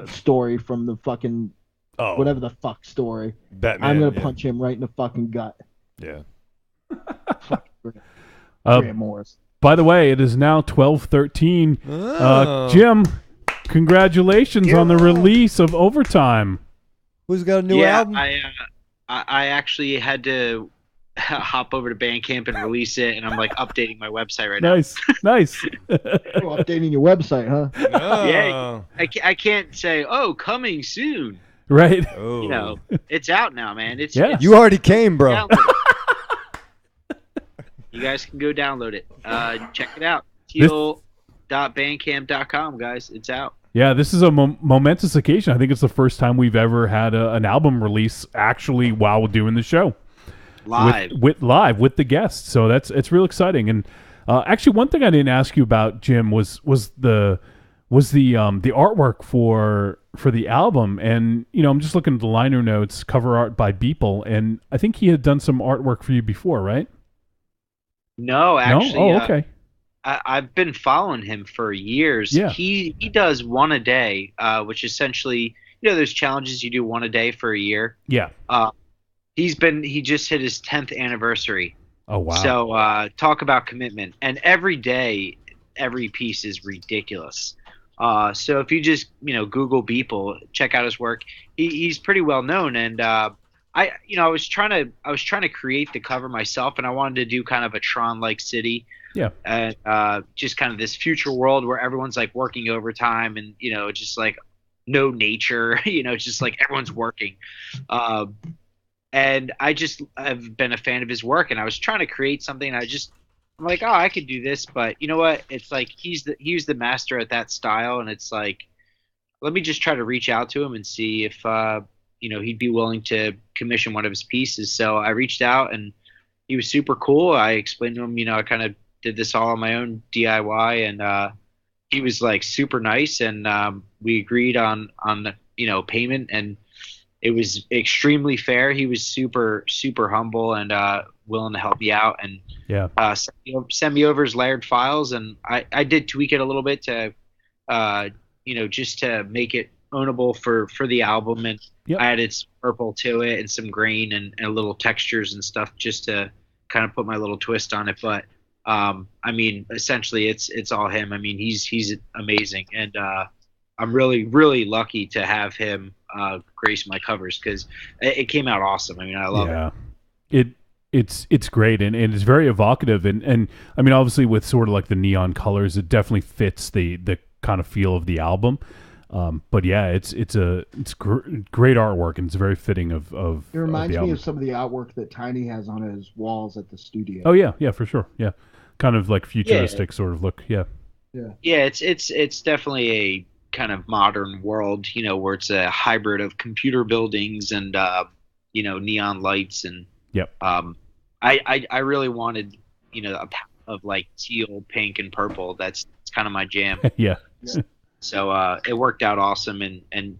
story from the fucking whatever the fuck story, Batman, I'm gonna punch him right in the fucking gut. Yeah. Grant Morris. By the way, it is now 12:13. Oh. Jim, congratulations on the release of Overtime. Who's got a new album? I actually had to hop over to Bandcamp and release it, and I'm like updating my website right now. Nice. Updating your website, huh? Yeah, I can't say, coming soon. Right. You know, it's out now, man. It's you already came, bro. You guys can go download it. Check it out. Teeel teeel.bandcamp.com, guys. It's out. Yeah, this is a momentous occasion. I think it's the first time we've ever had an album release actually while doing the show. Live. With the guests. So it's real exciting. And actually, one thing I didn't ask you about, Jim, was the artwork for the album. And I'm just looking at the liner notes, cover art by Beeple, and I think he had done some artwork for you before, right? No, actually. No? Oh, okay. I've been following him for years. Yeah. He does one a day, which essentially, there's challenges you do one a day for a year. Yeah. He just hit his 10th anniversary. Oh, wow. So talk about commitment. And every day, every piece is ridiculous. So if you just, Google Beeple, check out his work, he's pretty well known. And I was trying to create the cover myself, and I wanted to do kind of a Tron-like city. Yeah. And just kind of this future world where everyone's like working overtime and, just like no nature, just like everyone's working. And I've been a fan of his work, and I was trying to create something. I'm like, oh, I could do this, but you know what? It's like he was the master at that style, and it's like, let me just try to reach out to him and see if he'd be willing to commission one of his pieces. So I reached out, and he was super cool. I explained to him, I kind of did this all on my own DIY, and he was like super nice, and we agreed on payment, and it was extremely fair. He was super, super humble and willing to help me out, and send me over his layered files. And I did tweak it a little bit to, just to make it ownable for the album. And I added some purple to it and some green and little textures and stuff just to kind of put my little twist on it. But essentially it's all him. He's amazing. And I'm really, really lucky to have him grace my covers because it came out awesome. I love it. It's great and it's very evocative and obviously with sort of like the neon colors, it definitely fits the kind of feel of the album. But yeah, it's great artwork and it's very fitting of. It reminds me of some of the artwork that Tiny has on his walls at the studio. Oh yeah, for sure. Yeah, kind of like futuristic sort of look. Yeah. Yeah, it's definitely a kind of modern world, where it's a hybrid of computer buildings and neon lights and I really wanted a palette of like teal, pink, and purple. That's kind of my jam. Yeah. So it worked out awesome, and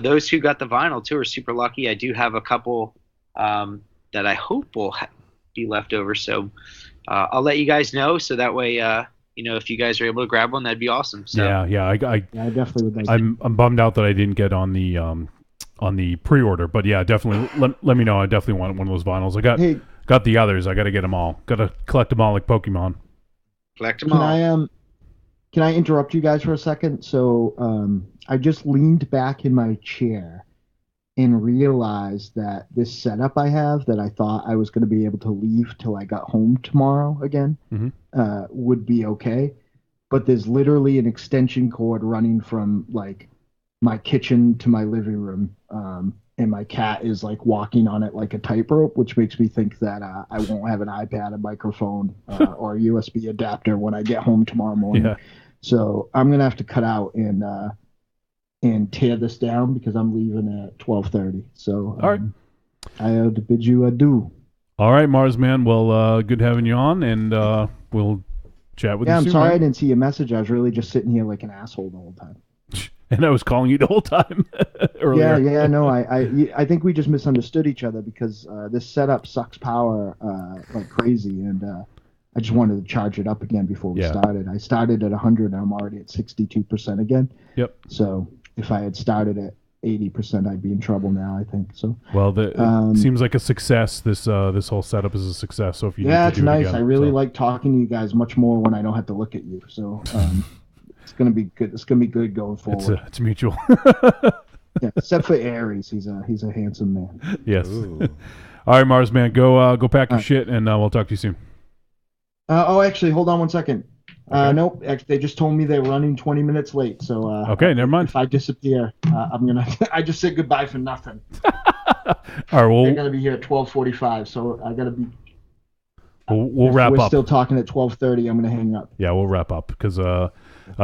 those who got the vinyl too are super lucky. I do have a couple that I hope will be left over, so I'll let you guys know. So that way, if you guys are able to grab one, that'd be awesome. So. Yeah, I definitely would like. I'm bummed out that I didn't get on the pre-order, but yeah, definitely let me know. I definitely want one of those vinyls. I got the others. I got to get them all. Got to collect them all like Pokemon. Collect them all. Can I interrupt you guys for a second? So I just leaned back in my chair and realized that this setup I have that I thought I was going to be able to leave till I got home tomorrow again would be okay. But there's literally an extension cord running from like my kitchen to my living room. And my cat is like walking on it like a tightrope, which makes me think that I won't have an iPad, a microphone, or a USB adapter when I get home tomorrow morning. Yeah. So I'm gonna have to cut out and tear this down because I'm leaving at 12:30. So all right, I have to bid you adieu. All right, Mars man. Well, good having you on, and we'll chat with you soon. I'm sorry man. I didn't see your message. I was really just sitting here like an asshole the whole time. And I was calling you the whole time earlier. Yeah, no, I think we just misunderstood each other because this setup sucks power like crazy, and I just wanted to charge it up again before we started. I started at 100, and I'm already at 62% again. Yep. So if I had started at 80%, I'd be in trouble now, I think. So well, it seems like a success. This whole setup is a success. So if you it's nice. I really like talking to you guys much more when I don't have to look at you. So. It's gonna be good. It's gonna be good going forward. It's mutual. Yeah, except for Aries, he's a handsome man. Yes. Ooh. All right, Mars man, go pack your shit, and we'll talk to you soon. Actually, hold on one second. Okay. Nope. They just told me they're running 20 minutes late. So okay, never mind. If I disappear, I'm gonna. I just said goodbye for nothing. All right. Well, they're gonna be here at 12:45, so I gotta be. We'll If wrap we're up. still talking at 12:30, I'm gonna hang up. Yeah, we'll wrap up because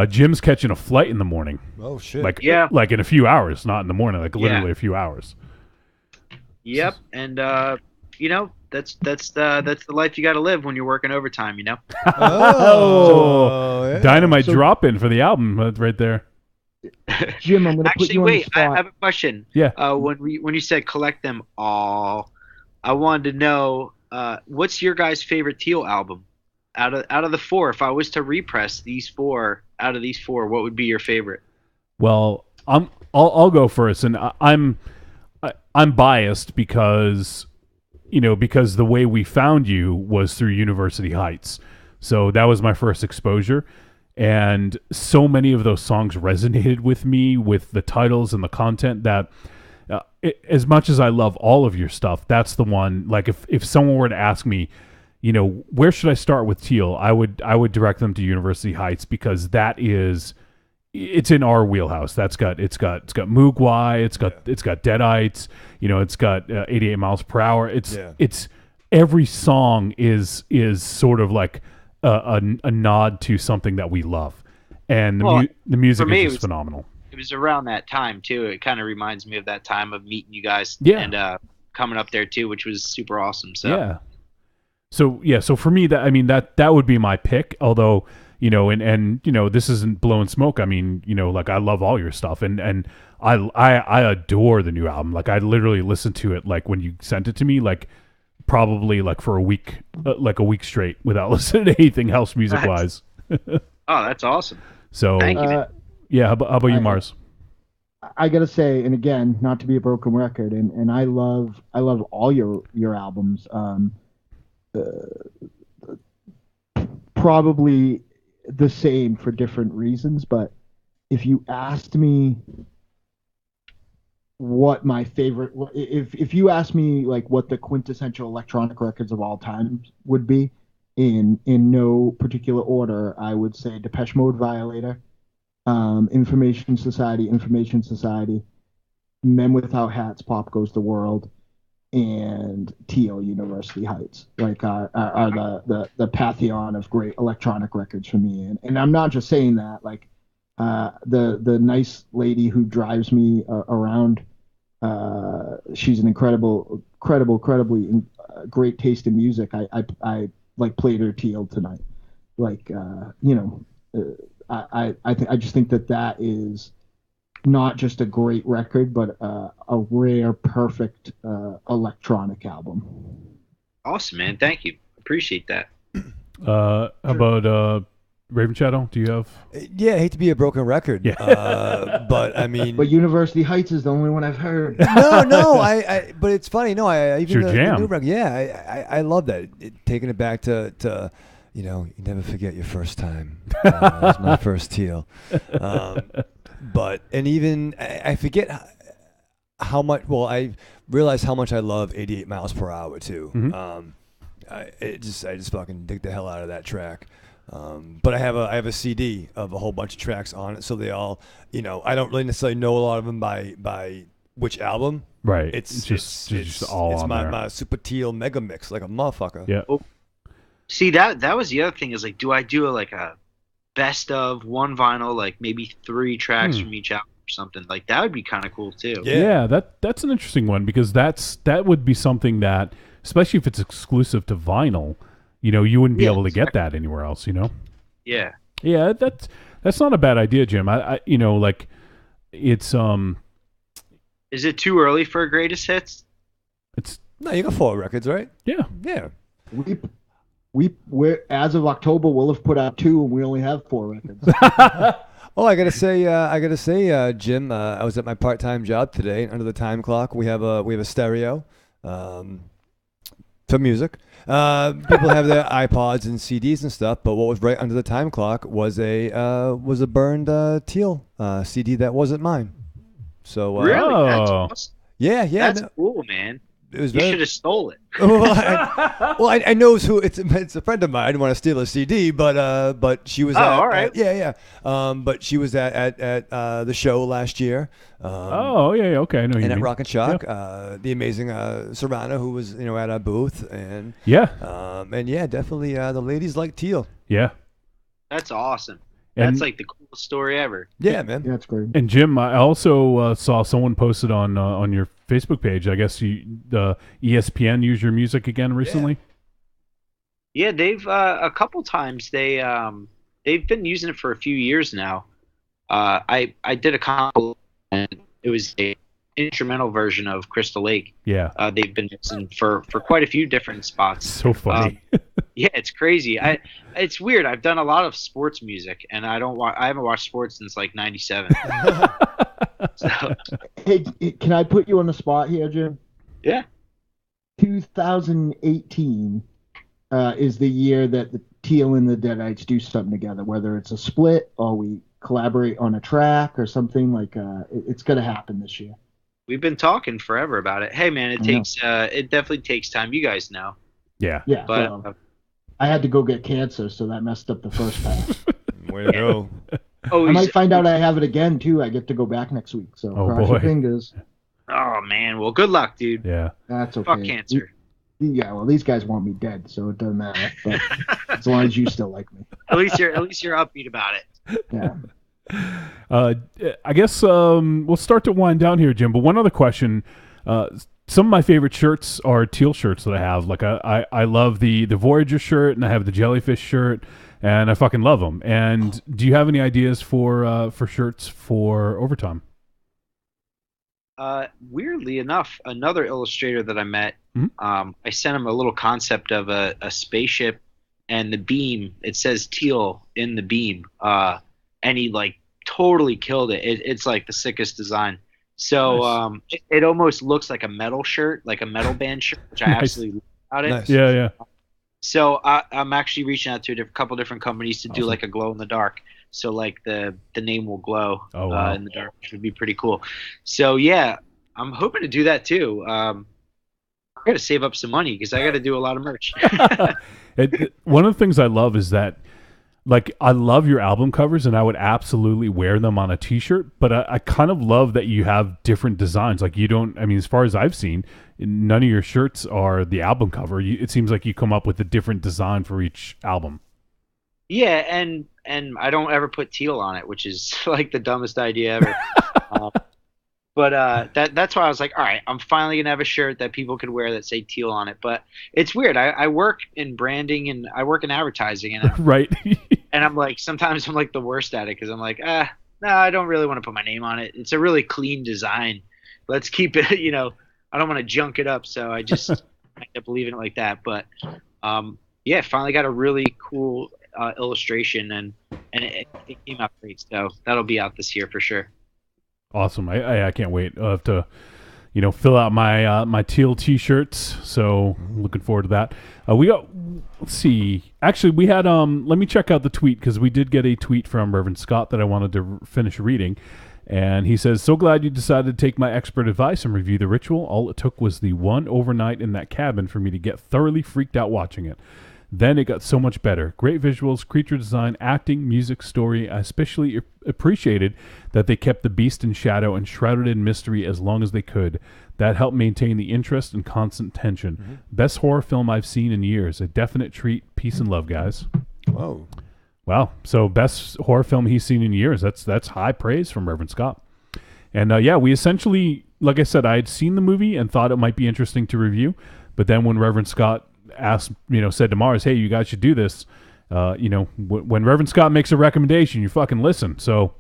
Jim's catching a flight in the morning. Oh shit! Like in a few hours, not in the morning. Like literally Yeah. a few hours. Yep, and that's the life you got to live when you're working overtime. Oh, yeah. dynamite So- drop in for the album right there. Jim, I'm gonna put Actually, you on the wait, I spot. have a question. Yeah. When you said collect them all, I wanted to know what's your guys' favorite Teal album out of the four. If I was to repress these four out of these four, what would be your favorite? Well, I'll go first, and I'm biased because because the way we found you was through University Heights, so that was my first exposure, and so many of those songs resonated with me with the titles and the content that. As much as I love all of your stuff, that's the one. Like if someone were to ask me, where should I start with Teal, I would direct them to University Heights because it's in our wheelhouse. It's got Mugwai, it's got Deadites, it's got 88 miles per hour. It's every song is sort of like a nod to something that we love, and the music for me, is just phenomenal. It was around that time too. It kind of reminds me of that time of meeting you guys and coming up there too, which was super awesome. So yeah. So for me, that would be my pick. Although and this isn't blowing smoke. I mean, like I love all your stuff, and I adore the new album. Like I literally listened to it like when you sent it to me, like probably like for a week straight without listening to anything else music wise. Oh, that's awesome. So thank you. Man. Yeah, how about you, Mars? I gotta say, and again, not to be a broken record, and I love all your albums. Probably the same for different reasons, but if you asked me what my favorite, if you asked me like what the quintessential electronic records of all time would be, in no particular order, I would say Depeche Mode, Violator. Information Society, Men Without Hats, Pop Goes the World, and Teal, University Heights, like are the pantheon of great electronic records for me. And I'm not just saying that. Like the nice lady who drives me around, she's an incredibly great taste in music. I like played her Teal tonight. Like I just think that is not just a great record, but a rare, perfect electronic album. Awesome, man. Thank you. Appreciate that. How about Raven Shadow? Do you have? Yeah, I hate to be a broken record. Yeah. But I mean, but University Heights is the only one I've heard. No, I but it's funny. No, I even it's your jam. The new record. Yeah, I love that. Taking it back to. You never forget your first time. It was my first Teal. But even I forget how much. Well, I realized how much I love 88 miles per hour too. Mm-hmm. I just fucking dig the hell out of that track. But I have a CD of a whole bunch of tracks on it, so they all, I don't really necessarily know a lot of them by which album. Right. It's just all it's on my, there. my Super Teal mega mix, like a motherfucker. Yeah. Oh, see that was the other thing is like, do I do a best of one vinyl, like maybe 3 tracks from each album or something? Like that would be kind of cool too. Yeah, that's an interesting one because that would be something that, especially if it's exclusive to vinyl, you wouldn't be able to get that anywhere else. Yeah. Yeah, that's not a bad idea, Jim. I it's Is it too early for a greatest hits? No, you got 4 records, right? Yeah. Yeah. We're as of October, we'll have put out 2, and we only have 4 records. Oh, I gotta say, Jim, I was at my part-time job today. Under the time clock, we have a stereo for music. People have their iPods and CDs and stuff, but what was right under the time clock was a burned Teal CD that wasn't mine. So really, that's awesome. Yeah, That's cool, man. it was You very. should have stole it. I know who it's a friend of mine. I didn't want to steal a CD, but she was all right. but she was at the show last year. Okay, I know you and at mean. Rock and Shock, the amazing Serrano, who was at our booth, and definitely the ladies like Teeel. Yeah, that's awesome. And that's like the coolest story ever. Yeah, man. Yeah, that's great. And Jim, I also saw someone posted on your Facebook page. I guess the ESPN used your music again recently. Yeah, they've a couple times they've been using it for a few years now. I did a comp, and it was a instrumental version of Crystal Lake. Yeah. They've been using for quite a few different spots. So funny. Yeah, it's crazy. It's weird. I've done a lot of sports music, and I haven't watched sports since like '97. So. Hey, can I put you on the spot here, Jim? Yeah. 2018 is the year that the Teeel and the Deadites do something together, whether it's a split or we collaborate on a track or something like. It's gonna happen this year. We've been talking forever about it. Hey, man, it definitely takes time. You guys know. Yeah. Yeah. But well, I had to go get cancer, so that messed up the first pass. Way to go. I might find out I have it again too. I get to go back next week, so cross your fingers. Oh man, well, good luck, dude. Yeah. That's okay. Fuck cancer. Yeah, well, these guys want me dead, so it doesn't matter. But as long as you still like me. At least you're upbeat about it. Yeah. I guess we'll start to wind down here, Jim. But one other question: some of my favorite shirts are Teeel shirts that I have. Like I love the Voyager shirt, and I have the Jellyfish shirt, and I fucking love them. And do you have any ideas for shirts for Overtime? Weirdly enough, another illustrator that I met, I sent him a little concept of a spaceship and the beam. It says Teeel in the beam, and he like totally killed it. It's like the sickest design. So Nice. It almost looks like a metal shirt, like a metal band shirt, which I Nice. absolutely love about it. Nice. Yeah. So I'm actually reaching out to a couple different companies to do Awesome. like a glow in the dark. So like the name will glow wow. in the dark, which would be pretty cool. So yeah, I'm hoping to do that too. I got to save up some money because I got to do a lot of merch. One of the things I love is that, like, I love your album covers, and I would absolutely wear them on a T-shirt. But I kind of love that you have different designs. Like, you don't. I mean, as far as I've seen, none of your shirts are the album cover. It seems like you come up with a different design for each album. Yeah, and I don't ever put Teeel on it, which is like the dumbest idea ever. But that's why I was like, all right, I'm finally gonna have a shirt that people could wear that say Teeel on it. But it's weird. I work in branding and I work in advertising, and Right. and I'm like, sometimes I'm like the worst at it because I'm like, no, I don't really want to put my name on it. It's a really clean design. Let's keep it. I don't want to junk it up, so I just I end up leaving it like that. But yeah, finally got a really cool illustration, and it came out great. So that'll be out this year for sure. Awesome. I can't wait. I'll have to, fill out my my Teeel T-shirts. So looking forward to that. We got. Let's see. Actually, we had. Let me check out the tweet because we did get a tweet from Reverend Scott that I wanted to finish reading, and he says, "So glad you decided to take my expert advice and review The Ritual. All it took was the one overnight in that cabin for me to get thoroughly freaked out watching it. Then it got so much better. Great visuals, creature design, acting, music, story. I especially appreciated that they kept the beast in shadow and shrouded in mystery as long as they could. That helped maintain the interest and constant tension. Mm-hmm. Best horror film I've seen in years. A definite treat. Peace and love, guys." Whoa. Wow. So best horror film he's seen in years. That's high praise from Reverend Scott. And yeah, we essentially, like I said, I had seen the movie and thought it might be interesting to review. But then when Reverend Scott said to Mars, "Hey, you guys should do this." When Reverend Scott makes a recommendation, you fucking listen. So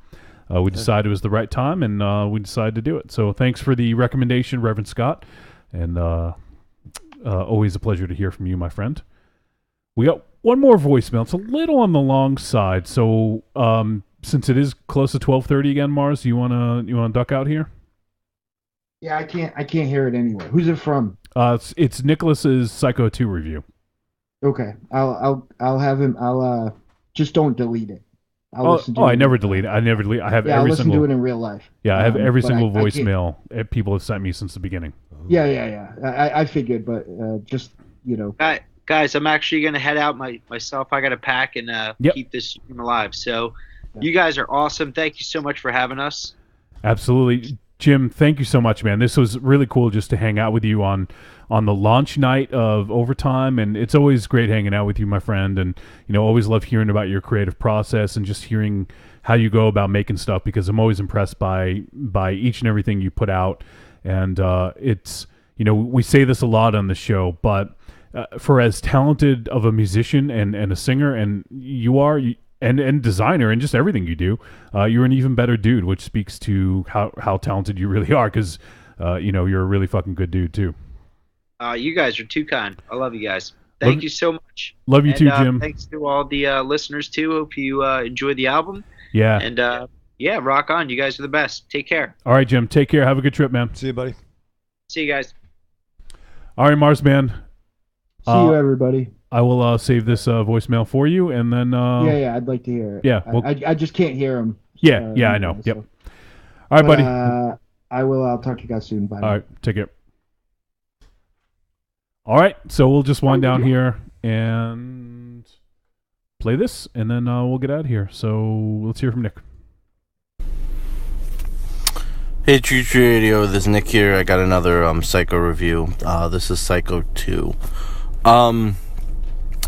we decided it was the right time, and we decided to do it. So thanks for the recommendation, Reverend Scott, and always a pleasure to hear from you, my friend. We got one more voicemail. It's a little on the long side, so since it is close to 12:30 again, Mars, you wanna duck out here? Yeah, I can't hear it anyway. Who's it from? It's Nicholas's Psycho 2 review. Okay, I'll have him. I'll just don't delete it. I'll listen to it. I never delete it. I never delete. I have Yeah, I'll every listen single. to it in real life. Yeah, I have every but single I can't- voicemail people have sent me since the beginning. Yeah. I figured, but just Guys, I'm actually gonna head out myself. I gotta pack and keep this stream alive. So, you guys are awesome. Thank you so much for having us. Absolutely, Jim. Thank you so much, man. This was really cool just to hang out with you on the launch night of Overtime, and it's always great hanging out with you, my friend. And always love hearing about your creative process and just hearing how you go about making stuff, because I'm always impressed by each and everything you put out. And it's we say this a lot on the show, but for as talented of a musician and a singer and you are, and designer and just everything you do, you're an even better dude, which speaks to how talented you really are, because you're a really fucking good dude too. You guys are too kind. I love you guys. Thank you so much. Love you too, Jim. Thanks to all the listeners too. Hope you enjoy the album. Yeah. And rock on. You guys are the best. Take care. All right, Jim. Take care. Have a good trip, man. See you, buddy. See you guys. All right, Marsman. See you, everybody. I will save this voicemail for you, and then yeah, I'd like to hear it. Yeah, I just can't hear him. Yeah, I know. Yep. All right, buddy. I'll talk to you guys soon. Bye. All right, take care. All right, so we'll just wind down here and play this, and then we'll get out of here. So let's hear from Nick. Hey, Tree Radio, this is Nick here. I got another Psycho review. This is Psycho 2.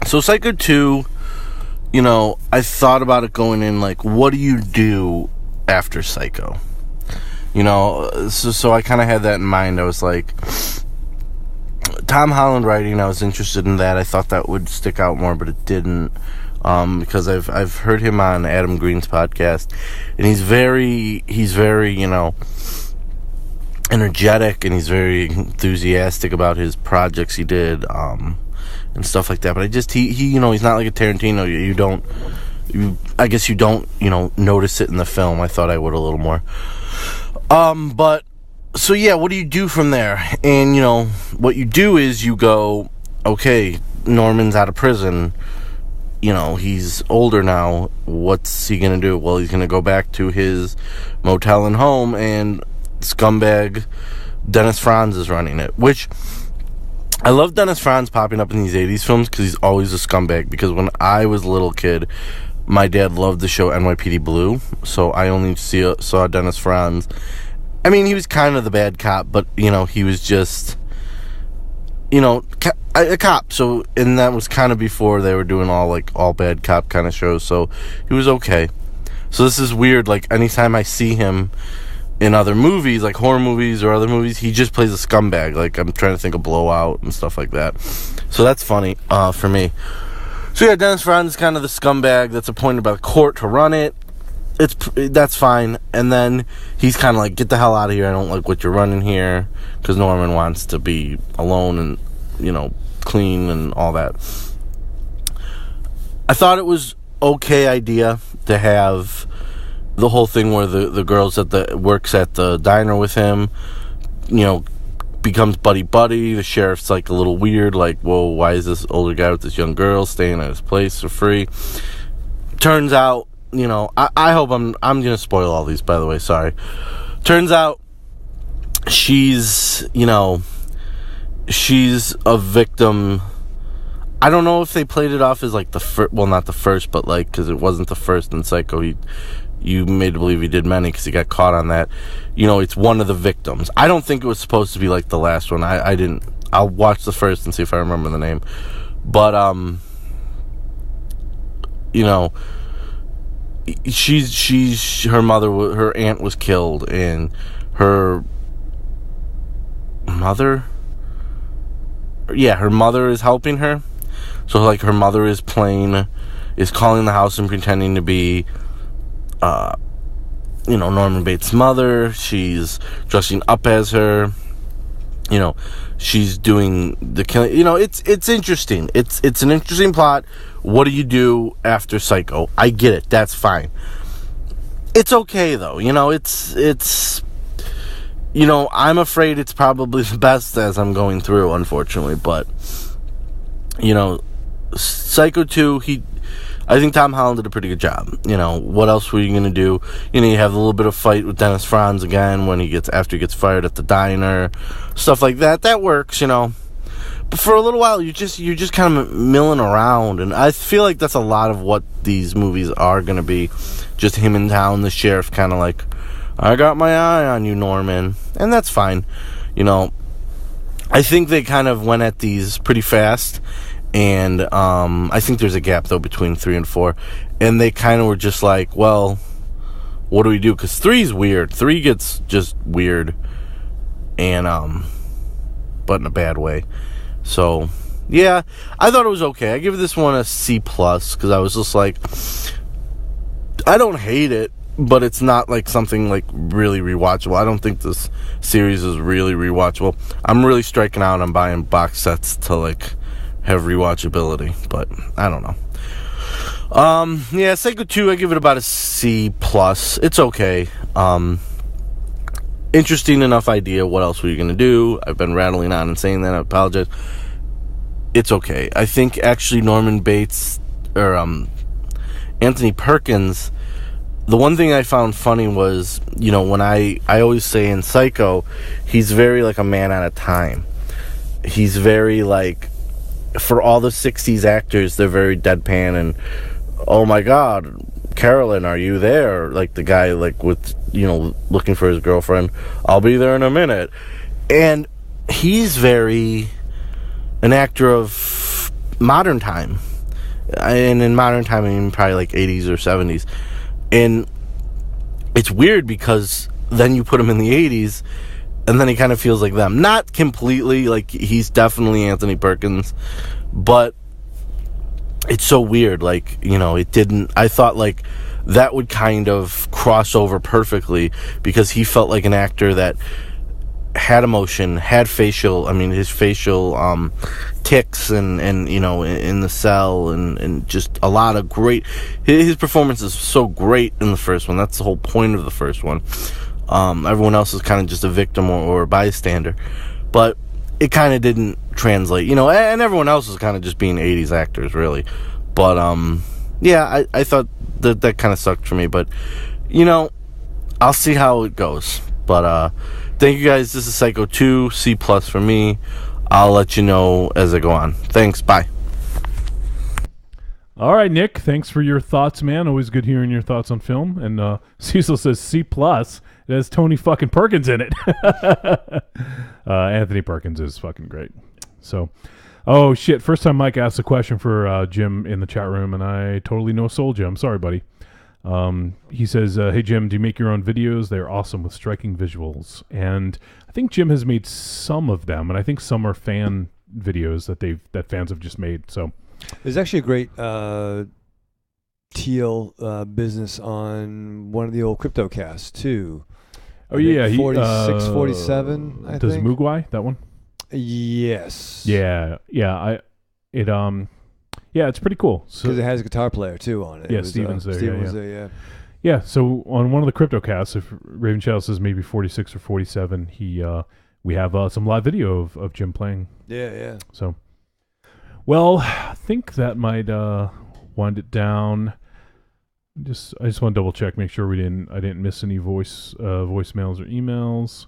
So Psycho 2, I thought about it going in, like, what do you do after Psycho? So I kind of had that in mind. I was like, Tom Holland writing, I was interested in that. I thought that would stick out more, but it didn't. Because I've heard him on Adam Green's podcast, and he's very, energetic, and he's very enthusiastic about his projects he did, and stuff like that. But he's not like a Tarantino. I guess you don't, notice it in the film. I thought I would a little more. So yeah, what do you do from there? And, what you do is you go, okay, Norman's out of prison. He's older now. What's he going to do? Well, he's going to go back to his motel and home, and scumbag Dennis Franz is running it. Which, I love Dennis Franz popping up in these 80s films because he's always a scumbag. Because when I was a little kid, my dad loved the show NYPD Blue, so I only saw Dennis Franz. I mean, he was kind of the bad cop, but, he was just, a cop. So, and that was kind of before they were doing all bad cop kind of shows, so he was okay. So this is weird, like, anytime I see him in other movies, like horror movies or other movies, he just plays a scumbag. Like, I'm trying to think of Blowout and stuff like that. So that's funny, for me. So yeah, Dennis Franz is kind of the scumbag that's appointed by the court to run it. That's fine. And then he's kind of like, get the hell out of here. I don't like what you're running here. Because Norman wants to be alone and, clean and all that. I thought it was okay idea to have the whole thing where the girls that works at the diner with him, becomes buddy. The sheriff's like a little weird. Like, whoa, why is this older guy with this young girl staying at his place for free? Turns out, I hope I'm gonna spoil all these, by the way, sorry. Turns out she's a victim. I don't know if they played it off as like the first, well, not the first, but like, because it wasn't the first in Psycho. You made to believe he did many because he got caught on that. It's one of the victims. I don't think it was supposed to be like the last one. I didn't. I'll watch the first and see if I remember the name. But she's her mother, her aunt was killed, and her mother is helping her. So like her mother is calling the house and pretending to be Norman Bates' mother. She's dressing up as her. She's doing the killing. It's interesting. It's an interesting plot. What do you do after Psycho? I get it. That's fine. It's okay though. It's I'm afraid it's probably the best as I'm going through, unfortunately. But Psycho 2, I think Tom Holland did a pretty good job. You know, what else were you going to do? You know, you have a little bit of fight with Dennis Franz again after he gets fired at the diner. Stuff like that. That works, you know. But for a little while, you're just kind of milling around. And I feel like that's a lot of what these movies are going to be. Just him in town, the sheriff kind of like, I got my eye on you, Norman. And that's fine. You know, I think they kind of went at these pretty fast. And I think there's a gap, though, between 3 and 4. And they kind of were just like, well, what do we do? Because 3's weird. 3 gets just weird. And, but in a bad way. So, yeah, I thought it was okay. I give this one a C+, because I was just like, I don't hate it, but it's not like something like really rewatchable. I don't think this series is really rewatchable. I'm really striking out on buying box sets to, like, have rewatchability, but I don't know. Yeah, Psycho 2, I give it about a C+. It's okay. Interesting enough idea. What else were you going to do? I've been rattling on and saying that. I apologize. It's okay. I think actually Norman Bates, or Anthony Perkins, the one thing I found funny was, you know, when I always say in Psycho, he's very like a man out of time. He's very like, for all the 60s actors, they're very deadpan and, oh my God, Carolyn, are you there? Like the guy, like with, you know, looking for his girlfriend. I'll be there in a minute. And he's very an actor of modern time. And in modern time, I mean probably like 80s or 70s. And it's weird because then you put him in the 80s and then he kind of feels like them. Not completely, like he's definitely Anthony Perkins, but it's so weird. Like, you know, it didn't, I thought like that would kind of cross over perfectly because he felt like an actor that had emotion, had facial, I mean, his facial tics and you know, in the cell and just a lot of great, his performance is so great in the first one. That's the whole point of the first one. Everyone else is kind of just a victim or a bystander, but it kind of didn't translate, you know, and everyone else is kind of just being 80s actors, really. But, yeah, I thought that kind of sucked for me, but, you know, I'll see how it goes. But, thank you guys. This is Psycho 2, C+ for me. I'll let you know as I go on. Thanks, bye. All right, Nick, thanks for your thoughts, man. Always good hearing your thoughts on film. And Cecil says C+. It has Tony fucking Perkins in it. Anthony Perkins is fucking great. So, oh shit, first time Mike asked a question for Jim in the chat room, and I totally no-sold you. I'm sorry, buddy. He says, hey Jim, do you make your own videos? They're awesome with striking visuals. And I think Jim has made some of them, and I think some are fan videos that fans have just made. So there's actually a great Teeel business on one of the old CryptoCasts too. Oh yeah, 46, 47. I does think. Mugwai that one? Yes. Yeah. Yeah, it's pretty cool. Because it has a guitar player too on it. Yeah, It was, Steven's there. Steven yeah, was yeah. there, yeah. Yeah, so on one of the CryptoCasts, if Raven Shadow says maybe 46 or 47, we have some live video of Jim playing. Yeah. So, well, I think that might wind it down. I just want to double check, make sure I didn't miss any voicemails or emails.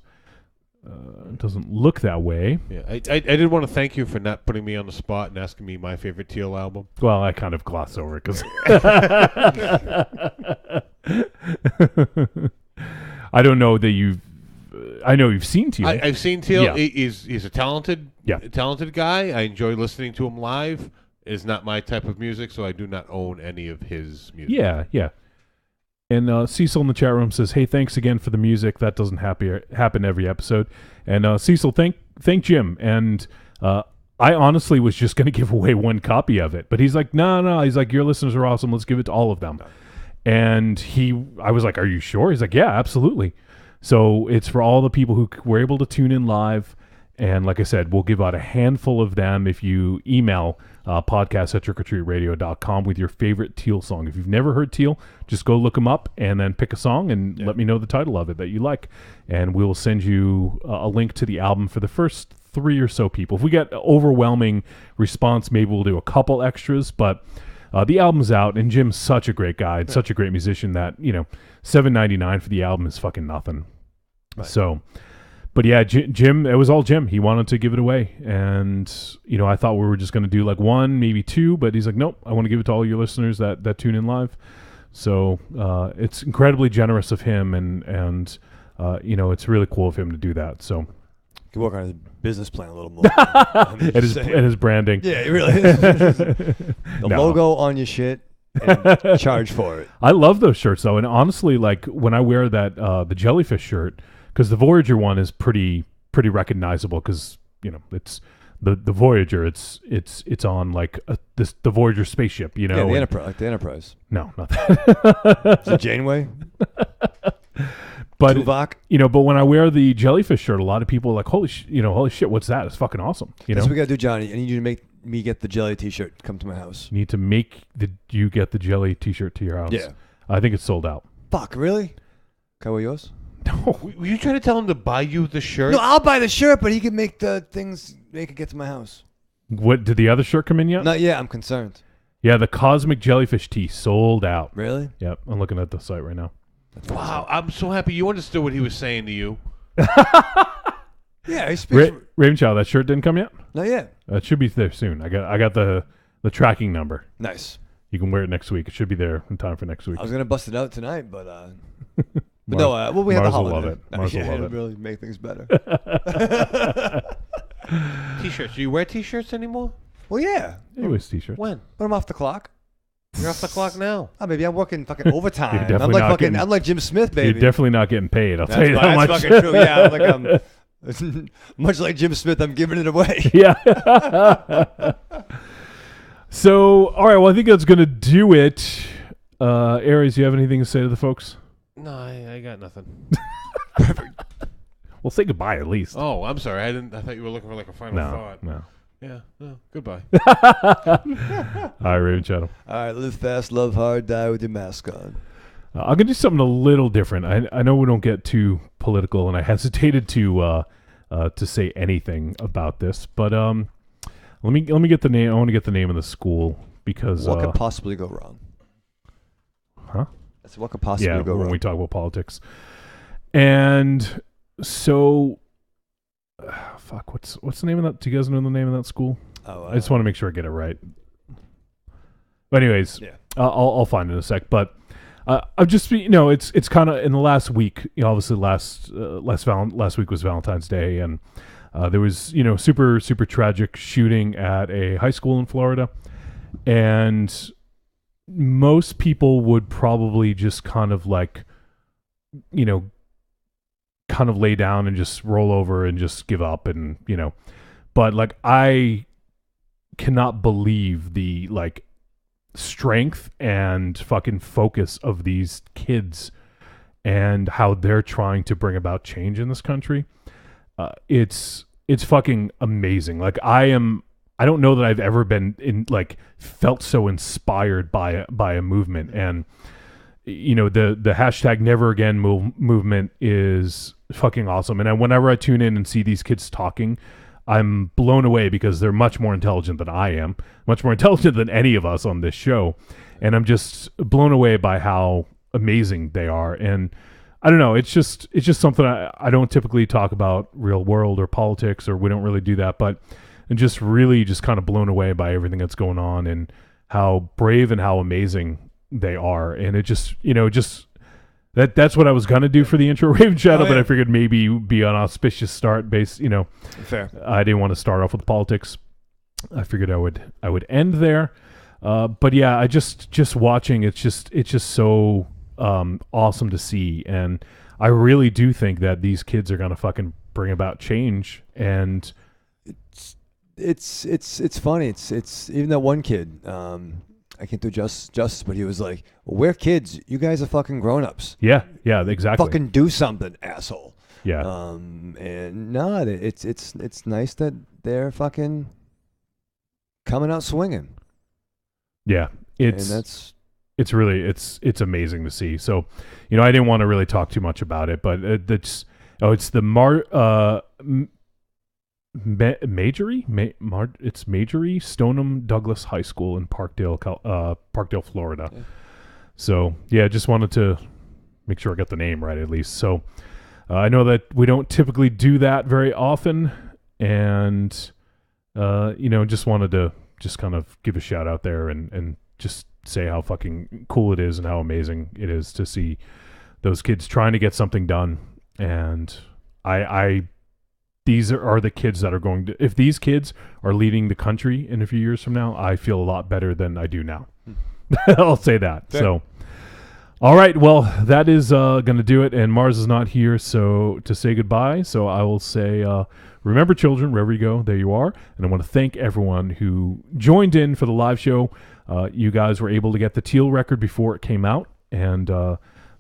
It doesn't look that way. Yeah, I did want to thank you for not putting me on the spot and asking me my favorite Teal album. Well, I kind of glossed over it because I don't know that I know you've seen Teal. I've seen Teal. Yeah. He's a talented guy. I enjoy listening to him live. It's not my type of music, so I do not own any of his music. Yeah. And Cecil in the chat room says, hey, thanks again for the music. That doesn't happen every episode. And Cecil, thank Jim. And I honestly was just going to give away one copy of it. But he's like, no. He's like, your listeners are awesome. Let's give it to all of them. And I was like, are you sure? He's like, yeah, absolutely. So it's for all the people who were able to tune in live. And like I said, we'll give out a handful of them if you email podcast@trickortreatradio.com with your favorite Teal song. If you've never heard Teal, just go look them up and then pick a song and let me know the title of it that you like. And we'll send you a link to the album for the first 3 or so people. If we get overwhelming response, maybe we'll do a couple extras. But the album's out, and Jim's such a great guy, and such a great musician that $7.99 for the album is fucking nothing. Right. So, but yeah, Jim, it was all Jim. He wanted to give it away, and I thought we were just going to do like one, maybe two, but he's like, nope, I want to give it to all your listeners that tune in live. So it's incredibly generous of him, and it's really cool of him to do that. So. Can work on his business plan a little more. and his branding. Yeah, it really is. The logo on your shit and charge for it. I love those shirts though, and honestly, like when I wear that the jellyfish shirt, because the Voyager one is pretty recognizable, because it's the Voyager. It's on like the Voyager spaceship. Yeah, the Enterprise, like the Enterprise. No, not that. Is it Janeway? But Tuvok? But when I wear the jellyfish shirt, a lot of people are like, holy shit, what's that? It's fucking awesome. That's what we gotta do, Johnny. I need you to make me get the jelly T-shirt. Come to my house. You need to make you get the jelly T-shirt to your house. Yeah, I think it's sold out. Fuck, really? Can I wear yours? No. Were you trying to tell him to buy you the shirt? No, I'll buy the shirt, but he can make the things. Make it get to my house. What did the other shirt come in yet? Not yet. I'm concerned. Yeah, the Cosmic Jellyfish tee sold out. Really? Yep, I'm looking at the site right now. Wow, I'm so happy you understood what he was saying to you. Yeah, he speaks. Ravenchild, that shirt didn't come yet? Not yet. It should be there soon. I got the tracking number. Nice. You can wear it next week. It should be there in time for next week. I was gonna bust it out tonight, but no. Well, we have the Mars will holiday. love it. Mars will love it'll it. really make things better. T-shirts. Do you wear T-shirts anymore? Well, yeah. He wears T-shirts. When? But I'm off the clock. You're off the clock now. Oh, baby, I'm working fucking overtime. You're definitely not getting- I'm like Jim Smith, baby. You're definitely not getting paid. I'll tell you that That's much. fucking true. Yeah, I'm much like Jim Smith. I'm giving it away. Yeah. So, all right. Well, I think that's gonna do it. Aries, you have anything to say to the folks? No, I got nothing. Well, say goodbye at least. Oh, I'm sorry. I thought you were looking for like a final thought. No. Yeah. No. Goodbye. All right, Raven Shadow. All right, live fast, love hard, die with your mask on. I'm gonna do something a little different. I know we don't get too political, and I hesitated to say anything about this, but let me get the name. I want to get the name of the school because What could possibly go wrong? Huh? That's what could possibly go when wrong. we talk about politics. And so, fuck. What's the name of that? Do you guys know the name of that school? Oh, I just want to make sure I get it right. But anyways, yeah. I'll find it in a sec. But I've just it's kind of in the last week. Obviously last week was Valentine's Day, and there was super tragic shooting at a high school in Florida, and most people would probably just kind of like kind of lay down and just roll over and just give up, and but like I cannot believe the like strength and fucking focus of these kids and how they're trying to bring about change in this country. It's fucking amazing. Like I don't know that I've ever been felt so inspired by a movement. And the hashtag Never Again movement is fucking awesome. And whenever I tune in and see these kids talking, I'm blown away because they're much more intelligent than I am, much more intelligent than any of us on this show. And I'm just blown away by how amazing they are. And I don't know, it's just something I don't typically talk about real world or politics, or we don't really do that, but I'm just really just kind of blown away by everything that's going on and how brave and how amazing they are. And it just, that's what I was going to do for the intro, Raven Shadow, but I figured maybe be an auspicious start based, Fair. I didn't want to start off with politics. I figured I would end there. But yeah, I just watching, it's just so awesome to see. And I really do think that these kids are going to fucking bring about change. And it's funny. It's even that one kid, I can't do justice, but he was like, well, we're kids. You guys are fucking grown-ups. Yeah, exactly. Fucking do something, asshole. Yeah. And no, it's nice that they're fucking coming out swinging. Yeah, it's really amazing to see. So, I didn't want to really talk too much about it, but it's the It's Marjorie Stoneham Douglas High School in Parkdale, Florida. Okay. So yeah, just wanted to make sure I got the name right at least. So I know that we don't typically do that very often, and just wanted to just kind of give a shout out there and just say how fucking cool it is and how amazing it is to see those kids trying to get something done. And these are the kids that are going to, if these kids are leading the country in a few years from now, I feel a lot better than I do now. I'll say that. Fair. So, all right. Well, that is going to do it. And Mars is not here so to say goodbye. So I will say, remember, children, wherever you go, there you are. And I want to thank everyone who joined in for the live show. You guys were able to get the Teeel record before it came out. And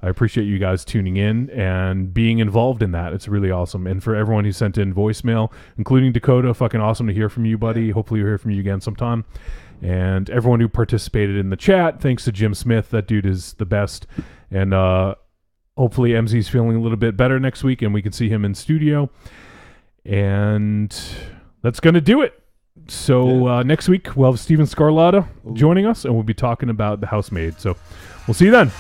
I appreciate you guys tuning in and being involved in that. It's really awesome. And for everyone who sent in voicemail, including Dakota, fucking awesome to hear from you, buddy. Hopefully we'll hear from you again sometime. And everyone who participated in the chat, thanks to Jim Smith. That dude is the best. And hopefully MZ's feeling a little bit better next week and we can see him in studio. And that's going to do it. So next week we'll have Steven Scarlatta joining us and we'll be talking about The Housemaid. So we'll see you then.